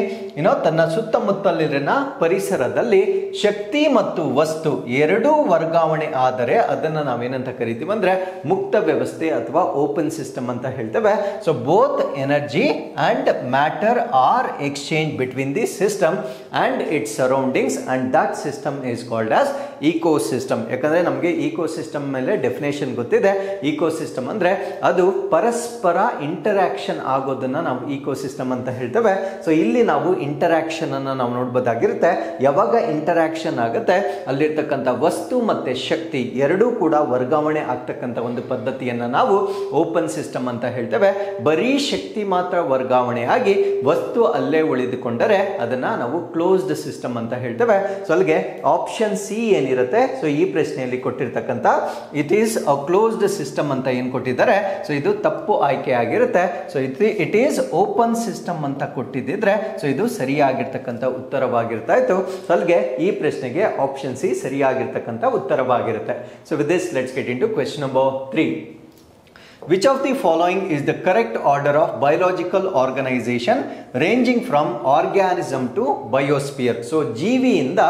ತನ್ನ ಸುತ್ತಮುತ್ತಲಿನ ಪರಿಸರದಲ್ಲಿ ಶಕ್ತಿ ಮತ್ತು ವಸ್ತು ಎರಡೂ ವರ್ಗಾವಣೆ ಆದರೆ ಅದನ್ನ ನಾವೇನಂತ ಕರಿತೀವಿ ಅಂದ್ರೆ ಮುಕ್ತ ವ್ಯವಸ್ಥೆ ಅಥವಾ ಓಪನ್ ಸಿಸ್ಟಮ್ ಅಂತ ಹೇಳ್ತೇವೆ. So both energy and matter are exchange between the system and its surroundings and that system is called as ecosystem. ಯಾಕಂದ್ರೆ ನಮಗೆ ಇಕೋಸಿಸ್ಟಮ್ ಮೇಲೆ ಡೆಫಿನೇಷನ್ ಗೊತ್ತಿದೆ. ಇಕೋಸಿಸ್ಟಮ್ ಅಂದ್ರೆ ಅದು ಪರಸ್ಪರ ಇಂಟರಾಕ್ಷನ್ ಆಗೋದನ್ನ ನಾವು ಇಕೋಸಿಸ್ಟಮ್ ಅಂತ ಹೇಳ್ತೇವೆ. ಸೊ ಇಲ್ಲಿ ನಾವು ಇಂಟರಾಕ್ಷನ್ ಅನ್ನ ನಾವು ನೋಡಬಹುದಾಗಿರುತ್ತೆ. ಯಾವಾಗ ಇಂಟರಾಕ್ಷನ್ ಆಗುತ್ತೆ ಅಲ್ಲಿರ್ತಕ್ಕಂಥ ವಸ್ತು ಮತ್ತೆ ಶಕ್ತಿ ಎರಡೂ ಕೂಡ ವರ್ಗಾವಣೆ ಆಗ್ತಕ್ಕಂಥ ಒಂದು ಪದ್ಧತಿಯನ್ನ ನಾವು ಓಪನ್ ಸಿಸ್ಟಮ್ ಅಂತ ಹೇಳ್ತೇವೆ. ಬರೀ ಶಕ್ತಿ ಮಾತ್ರ ವರ್ಗಾವಣೆ ಆಗಿ ವಸ್ತು ಅಲ್ಲೇ ಉಳಿದುಕೊಂಡರೆ ಅದನ್ನ ನಾವು ಕ್ಲೋಸ್ಡ್ ಸಿಸ್ಟಮ್ ಅಂತ ಹೇಳ್ತೇವೆ. ಸೊ ಅಲ್ಲಿಗೆ ಆಪ್ಷನ್ ಸಿ ಏನಿರುತ್ತೆ, ಸೊ ಈ ಪ್ರಶ್ನೆಯಲ್ಲಿ ಪ್ರಶ್ನೆಯಲ್ಲಿ ಕೊಟ್ಟಿರ್ತಕ್ಕಂಥ it is a closed system ಅಂತ ಏನು ಕೊಟ್ಟಿದ್ದಾರೆ, ಸೊ ಇದು ತಪ್ಪು ಆಯ್ಕೆ ಆಗಿರುತ್ತೆ. So it is open system ಅಂತ ಕೊಟ್ಟಿದ್ದಿದ್ರೆ ಸೊ ಇದು ಸರಿಯಾಗಿರ್ತಕ್ಕಂಥ ಉತ್ತರವಾಗಿರ್ತಾ ಇತ್ತು. ಸೊ ಅಲ್ಲಿಗೆ ಈ ಪ್ರಶ್ನೆಗೆ ಆಪ್ಷನ್ ಸಿ ಸರಿಯಾಗಿರ್ತಕ್ಕಂಥ ಉತ್ತರವಾಗಿರುತ್ತೆ. So with this let's get into question number 3. Which of the following is the correct order of biological organization ranging from organism to biosphere? So ಜೀವಿಯಿಂದ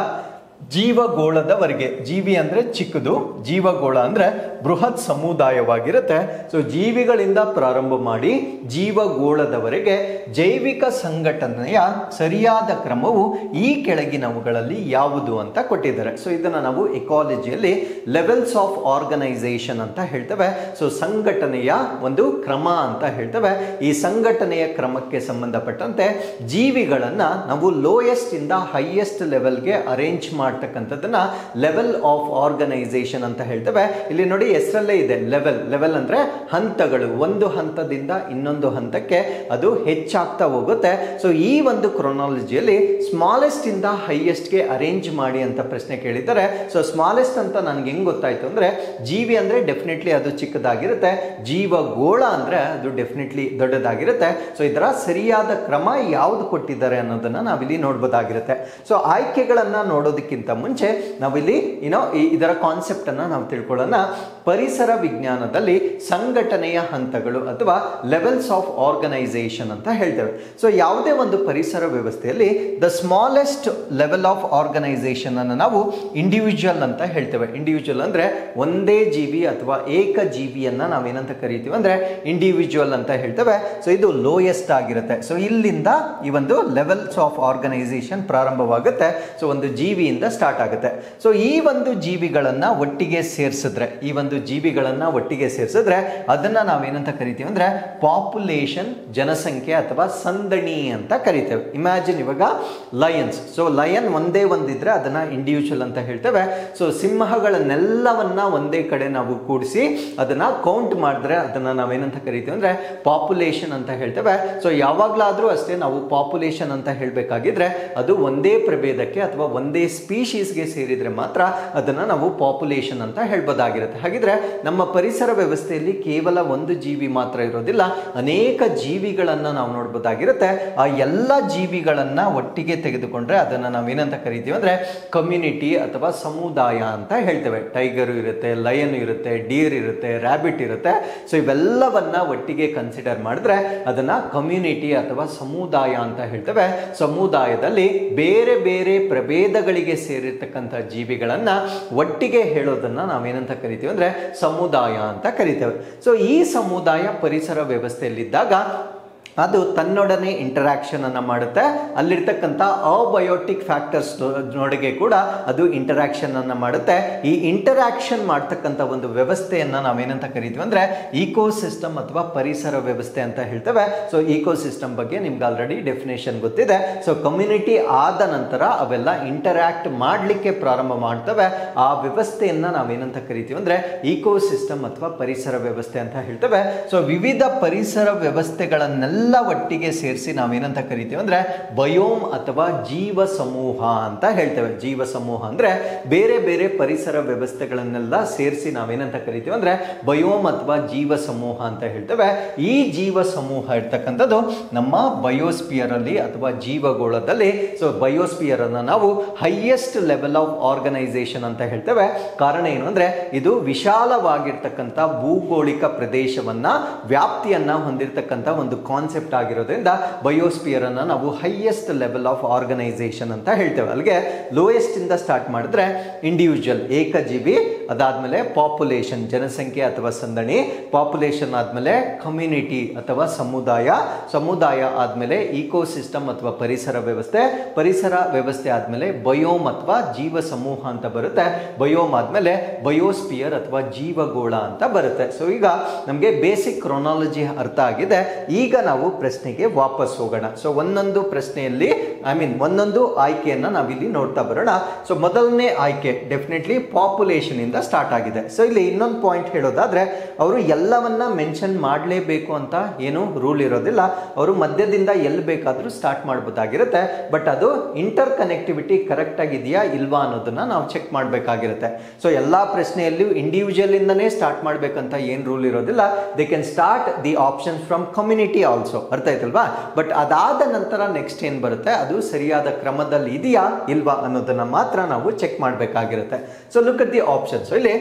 ಜೀವಗೋಳದವರೆಗೆ, ಜೀವಿ ಅಂದರೆ ಚಿಕ್ಕದು, ಜೀವಗೋಳ ಅಂದರೆ ಬೃಹತ್ ಸಮುದಾಯವಾಗಿರುತ್ತೆ. ಸೊ ಜೀವಿಗಳಿಂದ ಪ್ರಾರಂಭ ಮಾಡಿ ಜೀವಗೋಳದವರೆಗೆ ಜೈವಿಕ ಸಂಘಟನೆಯ ಸರಿಯಾದ ಕ್ರಮವು ಈ ಕೆಳಗಿನವುಗಳಲ್ಲಿ ಯಾವುದು ಅಂತ ಕೊಟ್ಟಿದ್ದಾರೆ. ಸೊ ಇದನ್ನು ನಾವು ಎಕಾಲಜಿಯಲ್ಲಿ ಲೆವೆಲ್ಸ್ ಆಫ್ ಆರ್ಗನೈಸೇಷನ್ ಅಂತ ಹೇಳ್ತೇವೆ. ಸೊ ಸಂಘಟನೆಯ ಒಂದು ಕ್ರಮ ಅಂತ ಹೇಳ್ತೇವೆ. ಈ ಸಂಘಟನೆಯ ಕ್ರಮಕ್ಕೆ ಸಂಬಂಧಪಟ್ಟಂತೆ ಜೀವಿಗಳನ್ನು ನಾವು ಲೋಯೆಸ್ಟ್ ಇಂದ ಹೈಯೆಸ್ಟ್ ಲೆವೆಲ್ಗೆ ಅರೇಂಜ್ ಮಾಡ್ತಕ್ಕಂಥದ್ದನ್ನ ಲೆವೆಲ್ ಆಫ್ ಆರ್ಗನೈಸೇಷನ್ ಅಂತ ಹೇಳ್ತೇವೆ. ಇಲ್ಲಿ ನೋಡಿ ಹೆಸರಲ್ಲೇ ಇದೆ ಲೆವೆಲ್. ಲೆವೆಲ್ ಅಂದ್ರೆ ಹಂತಗಳು, ಒಂದು ಹಂತದಿಂದ ಇನ್ನೊಂದು ಹಂತಕ್ಕೆ ಅದು ಹೆಚ್ಚಾಗ್ತಾ ಹೋಗುತ್ತೆ. ಸೊ ಈ ಒಂದು ಕ್ರೊನಾಲಜಿಯಲ್ಲಿ ಸ್ಮಾಲೆಸ್ಟ್ ಇಂದ ಹೈಯೆಸ್ಟ್ ಗೆ ಅರೇಂಜ್ ಮಾಡಿ ಅಂತ ಪ್ರಶ್ನೆ ಕೇಳಿದ್ದಾರೆ. ಸೊ ಸ್ಮಾಲೆಸ್ಟ್ ಅಂತ ನನ್ಗೆ ಹೆಂಗ್ ಗೊತ್ತಾಯ್ತು ಅಂದ್ರೆ ಜೀವಿ ಅಂದ್ರೆ ಡೆಫಿನೆಟ್ಲಿ ಅದು ಚಿಕ್ಕದಾಗಿರುತ್ತೆ, ಜೀವಗೋಳ ಅಂದ್ರೆ ಅದು ಡೆಫಿನೆಟ್ಲಿ ದೊಡ್ಡದಾಗಿರುತ್ತೆ. ಸೊ ಇದರ ಸರಿಯಾದ ಕ್ರಮ ಯಾವ್ದು ಕೊಟ್ಟಿದ್ದಾರೆ ಅನ್ನೋದನ್ನ ನಾವಿಲ್ಲಿ ನೋಡ್ಬೋದಾಗಿರುತ್ತೆ. ಸೊ ಆಯ್ಕೆಗಳನ್ನ ನೋಡೋದಕ್ಕಿಂತ ಮುಂಚೆ ನಾವಿಲ್ಲಿ ಇದರ ಕಾನ್ಸೆಪ್ಟ್ ಅನ್ನ ನಾವು ತಿಳ್ಕೊಳ್ಳೋಣ. ಪರಿಸರ ವಿಜ್ಞಾನದಲ್ಲಿ ಸಂಘಟನೆಯ ಹಂತಗಳು ಅಥವಾ ಲೆವೆಲ್ಸ್ ಆಫ್ ಆರ್ಗನೈಸೇಷನ್ ಅಂತ ಹೇಳ್ತೇವೆ. ಸೊ ಯಾವುದೇ ಒಂದು ಪರಿಸರ ವ್ಯವಸ್ಥೆಯಲ್ಲಿ the smallest level of organisation ಅನ್ನು ನಾವು ಇಂಡಿವಿಜುವಲ್ ಅಂತ ಹೇಳ್ತೇವೆ. ಇಂಡಿವಿಜುವಲ್ ಅಂದ್ರೆ ಒಂದೇ ಜೀವಿ ಅಥವಾ ಏಕ ಜೀವಿಯನ್ನ ನಾವೇನಂತ ಕರಿತೀವಿ ಅಂದ್ರೆ ಇಂಡಿವಿಜುವಲ್ ಅಂತ ಹೇಳ್ತೇವೆ. ಸೊ ಇದು ಲೋಯೆಸ್ಟ್ ಆಗಿರುತ್ತೆ. ಸೊ ಇಲ್ಲಿಂದ ಈ ಒಂದು ಲೆವೆಲ್ಸ್ ಆಫ್ ಆರ್ಗನೈಸೇಷನ್ ಪ್ರಾರಂಭವಾಗುತ್ತೆ. ಸೊ ಒಂದು ಜೀವಿಯಿಂದ ಸ್ಟಾರ್ಟ್ ಆಗುತ್ತೆ. ಸೊ ಈ ಒಂದು ಜೀವಿಗಳನ್ನ ಒಟ್ಟಿಗೆ ಸೇರಿಸಿದ್ರೆ ಅದನ್ನ ನಾವೇನಂತ ಕರಿತೀವಿ ಅಂದ್ರೆ ಪಾಪ್ಯುಲೇಷನ್, ಜನಸಂಖ್ಯೆ ಅಥವಾ ಸಂದಣಿ ಅಂತ ಕರಿತೇವೆ. ಇಮ್ಯಾಜಿನ್ ಇವಾಗ ಲಯನ್ಸ್. ಸೊ ಲಯನ್ ಒಂದೇ ಒಂದಿದ್ರೆ ಅದನ್ನ ಇಂಡಿವಿಜುವಲ್ ಅಂತ ಹೇಳ್ತೇವೆ. ಸೊ ಸಿಂಹಗಳನ್ನೆಲ್ಲವನ್ನ ಒಂದೇ ಕಡೆ ನಾವು ಕೂಡಿಸಿ ಅದನ್ನ ಕೌಂಟ್ ಮಾಡಿದ್ರೆ ಅದನ್ನ ನಾವೇನಂತ ಕರಿತೀವಿ ಅಂದ್ರೆ ಪಾಪ್ಯುಲೇಷನ್ ಅಂತ ಹೇಳ್ತೇವೆ. ಸೊ ಯಾವಾಗ್ಲಾದ್ರೂ ಅಷ್ಟೇ ನಾವು ಪಾಪ್ಯುಲೇಷನ್ ಅಂತ ಹೇಳ್ಬೇಕಾಗಿದ್ರೆ ಅದು ಒಂದೇ ಪ್ರಭೇದಕ್ಕೆ ಅಥವಾ ಒಂದೇ ಸ್ಪೀಶೀಸ್ಗೆ ಸೇರಿದ್ರೆ ಮಾತ್ರ ಅದನ್ನ ನಾವು ಪಾಪ್ಯುಲೇಷನ್ ಅಂತ ಹೇಳ್ಬೋದಾಗಿರುತ್ತೆ. ಹಾಗಿದ್ರೆ ನಮ್ಮ ಪರಿಸರ ವ್ಯವಸ್ಥೆಯಲ್ಲಿ ಕೇವಲ ಒಂದು ಜೀವಿ ಮಾತ್ರ ಇರೋದಿಲ್ಲ, ಅನೇಕ ಜೀವಿಗಳನ್ನ ನಾವು ನೋಡ್ಬೋದಾಗಿರುತ್ತೆ. ಆ ಎಲ್ಲ ಜೀವಿಗಳನ್ನ ಒಟ್ಟಿಗೆ ತೆಗೆದುಕೊಂಡ್ರೆ ಅದನ್ನ ನಾವೇನಂತ ಕರಿತೀವಿ ಅಂದ್ರೆ ಕಮ್ಯುನಿಟಿ ಅಥವಾ ಸಮುದಾಯ ಅಂತ ಹೇಳ್ತೇವೆ. ಟೈಗರ್ ಇರುತ್ತೆ, ಲಯನ್ ಇರುತ್ತೆ, ಡೀರ್ ಇರುತ್ತೆ, ರ್ಯಾಬಿಟ್ ಇರುತ್ತೆ. ಸೊ ಇವೆಲ್ಲವನ್ನ ಒಟ್ಟಿಗೆ ಕನ್ಸಿಡರ್ ಮಾಡಿದ್ರೆ ಅದನ್ನ ಕಮ್ಯುನಿಟಿ ಅಥವಾ ಸಮುದಾಯ ಅಂತ ಹೇಳ್ತೇವೆ. ಸಮುದಾಯದಲ್ಲಿ ಬೇರೆ ಬೇರೆ ಪ್ರಭೇದಗಳಿಗೆ ಸೇರಿರ್ತಕ್ಕಂಥ ಜೀವಿಗಳನ್ನ ಒಟ್ಟಿಗೆ ಹೇಳೋದನ್ನ ನಾವೇನಂತ ಕರಿತೀವಿ ಅಂದ್ರೆ ಸಮುದಾಯ ಅಂತ ಕರಿತೇವೆ. ಸೊ ಈ ಸಮುದಾಯ ಪರಿಸರ ವ್ಯವಸ್ಥೆಯಲ್ಲಿದ್ದಾಗ ಅದು ತನ್ನೊಡನೆ ಇಂಟರಾಕ್ಷನ್ ಅನ್ನ ಮಾಡುತ್ತೆ. ಅಲ್ಲಿರ್ತಕ್ಕಂಥ ಅಬಯೋಟಿಕ್ ಫ್ಯಾಕ್ಟರ್ಸ್ ನೊಳಗೆ ಕೂಡ ಅದು ಇಂಟರಾಕ್ಷನ್ ಅನ್ನ ಮಾಡುತ್ತೆ. ಈ ಇಂಟರಾಕ್ಷನ್ ಮಾಡ್ತಕ್ಕಂಥ ಒಂದು ವ್ಯವಸ್ಥೆಯನ್ನ ನಾವೇನಂತ ಕರಿತೀವಿ ಅಂದ್ರೆ ಈಕೋಸಿಸ್ಟಮ್ ಅಥವಾ ಪರಿಸರ ವ್ಯವಸ್ಥೆ ಅಂತ ಹೇಳ್ತೇವೆ. ಸೊ ಈಕೋಸಿಸ್ಟಮ್ ಬಗ್ಗೆ ನಿಮ್ಗೆ ಆಲ್ರೆಡಿ ಡೆಫಿನೇಷನ್ ಗೊತ್ತಿದೆ. ಸೊ ಕಮ್ಯುನಿಟಿ ಆದ ನಂತರ ಅವೆಲ್ಲ ಇಂಟರಾಕ್ಟ್ ಮಾಡ್ಲಿಕ್ಕೆ ಪ್ರಾರಂಭ ಮಾಡ್ತವೆ. ಆ ವ್ಯವಸ್ಥೆಯನ್ನ ನಾವೇನಂತ ಕರಿತೀವಿ ಅಂದ್ರೆ ಈಕೋಸಿಸ್ಟಮ್ ಅಥವಾ ಪರಿಸರ ವ್ಯವಸ್ಥೆ ಅಂತ ಹೇಳ್ತೇವೆ. ಸೊ ವಿವಿಧ ಪರಿಸರ ವ್ಯವಸ್ಥೆಗಳನ್ನೆಲ್ಲ ಒಟ್ಟಿಗೆ ಸೇರಿಸಿ ನಾವೇನಂತ ಕರಿತೀವಿ ಅಂದ್ರೆ ಬಯೋಮ್ ಅಥವಾ ಜೀವ ಸಮೂಹ ಅಂತ ಹೇಳ್ತೇವೆ. ಜೀವ ಸಮೂಹ ಅಂದ್ರೆ ಬೇರೆ ಬೇರೆ ಪರಿಸರ ವ್ಯವಸ್ಥೆಗಳನ್ನೆಲ್ಲ ಸೇರಿಸಿ ನಾವೇನಂತ ಕರಿತೀವಿ ಅಂದ್ರೆ ಬಯೋಮ್ ಅಥವಾ ಜೀವ ಸಮೂಹ ಅಂತ ಹೇಳ್ತೇವೆ. ಈ ಜೀವ ಸಮೂಹ ಇರ್ತಕ್ಕಂಥದ್ದು ನಮ್ಮ ಬಯೋಸ್ಪಿಯರ್ ಅಲ್ಲಿ ಅಥವಾ ಜೀವಗೋಳದಲ್ಲಿ. ಸೊ ಬಯೋಸ್ಪಿಯರ್ ಅನ್ನ ನಾವು ಹೈಯೆಸ್ಟ್ ಲೆವೆಲ್ ಆಫ್ ಆರ್ಗನೈಸೇಷನ್ ಅಂತ ಹೇಳ್ತೇವೆ. ಕಾರಣ ಏನು ಅಂದ್ರೆ ಇದು ವಿಶಾಲವಾಗಿರ್ತಕ್ಕಂಥ ಭೂಗೋಳಿಕ ಪ್ರದೇಶವನ್ನ ವ್ಯಾಪ್ತಿಯನ್ನ ಹೊಂದಿರತಕ್ಕಂಥ ಒಂದು ಕಾನ್ಸೆಪ್ಟ್ ಆಗಿರೋದ್ರಿಂದ ಬಯೋಸ್ಪಿಯರ್ ಅನ್ನ ನಾವು ಹೈಯೆಸ್ಟ್ ಲೆವೆಲ್ ಆಫ್ ಆರ್ಗನೈಸೇಷನ್ ಅಂತ ಹೇಳ್ತೇವೆ. ಅಲ್ಲಿಗೆ ಲೋಯೆಸ್ಟ್ ಇಂದ ಸ್ಟಾರ್ಟ್ ಮಾಡಿದ್ರೆ ಇಂಡಿವಿಜುವಲ್ ಏಕಜೀವಿ, ಅದಾದ್ಮೇಲೆ ಪಾಪ್ಯುಲೇಷನ್ ಜನಸಂಖ್ಯೆ ಅಥವಾ ಸಂದಣಿ, ಪಾಪ್ಯುಲೇಷನ್ ಆದ್ಮೇಲೆ ಕಮ್ಯುನಿಟಿ ಅಥವಾ ಸಮುದಾಯ, ಸಮುದಾಯ ಆದ್ಮೇಲೆ ಈಕೋಸಿಸ್ಟಮ್ ಅಥವಾ ಪರಿಸರ ವ್ಯವಸ್ಥೆ, ಪರಿಸರ ವ್ಯವಸ್ಥೆ ಆದ್ಮೇಲೆ ಬಯೋಮ್ ಅಥವಾ ಜೀವ ಸಮೂಹ ಅಂತ ಬರುತ್ತೆ. ಬಯೋಮ್ ಆದ್ಮೇಲೆ ಬಯೋಸ್ಪಿಯರ್ ಅಥವಾ ಜೀವಗೋಳ ಅಂತ ಬರುತ್ತೆ. ಸೊ ಈಗ ನಮಗೆ ಬೇಸಿಕ್ ಕ್ರೊನಾಲಜಿ ಅರ್ಥ ಆಗಿದೆ. ಈಗ ನಾವು ನಾವು ಪ್ರಶ್ನೆಗೆ ವಾಪಸ್ ಹೋಗೋಣ. ಸೊ ಒಂದೊಂದು ಪ್ರಶ್ನೆಯಲ್ಲಿ ಒಂದೊಂದು ಆಯ್ಕೆಯನ್ನ ನಾವಿಲ್ಲಿ ನೋಡ್ತಾ ಬರೋಣ. ಸೊ ಮೊದಲನೇ ಆಯ್ಕೆ ಡೆಫಿನೆಟ್ಲಿ ಪಾಪ್ಯುಲೇಷನ್ ಇಂದ ಸ್ಟಾರ್ಟ್ ಆಗಿದೆ. ಸೊ ಇಲ್ಲಿ ಇನ್ನೊಂದು ಪಾಯಿಂಟ್ ಹೇಳೋದಾದ್ರೆ ಅವರು ಎಲ್ಲವನ್ನ ಮೆನ್ಷನ್ ಮಾಡಲೇಬೇಕು ಅಂತ ಏನು ರೂಲ್ ಇರೋದಿಲ್ಲ. ಅವರು ಮಧ್ಯದಿಂದ ಎಲ್ಲಿ ಬೇಕಾದ್ರೂ ಸ್ಟಾರ್ಟ್ ಮಾಡಬಹುದಾಗಿರುತ್ತೆ. ಬಟ್ ಅದು ಇಂಟರ್ ಕನೆಕ್ಟಿವಿಟಿ ಕರೆಕ್ಟ್ ಆಗಿದೆಯಾ ಇಲ್ವಾ ಅನ್ನೋದನ್ನ ನಾವು ಚೆಕ್ ಮಾಡಬೇಕಾಗಿರುತ್ತೆ. ಸೊ ಎಲ್ಲಾ ಪ್ರಶ್ನೆಯಲ್ಲೂ ಇಂಡಿವಿಜುವಲ್ ಇಂದನೇ ಸ್ಟಾರ್ಟ್ ಮಾಡ್ಬೇಕಂತ ಏನ್ ರೂಲ್ ಇರೋದಿಲ್ಲ. They can start the option from community also. ಅರ್ಥ ಆಯ್ತಲ್ವಾ? ಬಟ್ ಅದಾದ ನಂತರ ನೆಕ್ಸ್ಟ್ ಏನ್ ಬರುತ್ತೆ ಅದು ಸರಿಯಾದ ಕ್ರಮದಲ್ಲಿ ಇದೆಯಾ ಇಲ್ವಾ ಅನ್ನೋದನ್ನ ಮಾತ್ರ ನಾವು ಚೆಕ್ ಮಾಡಬೇಕಾಗಿರುತ್ತೆ. So look at the option. So ಇಲ್ಲಿ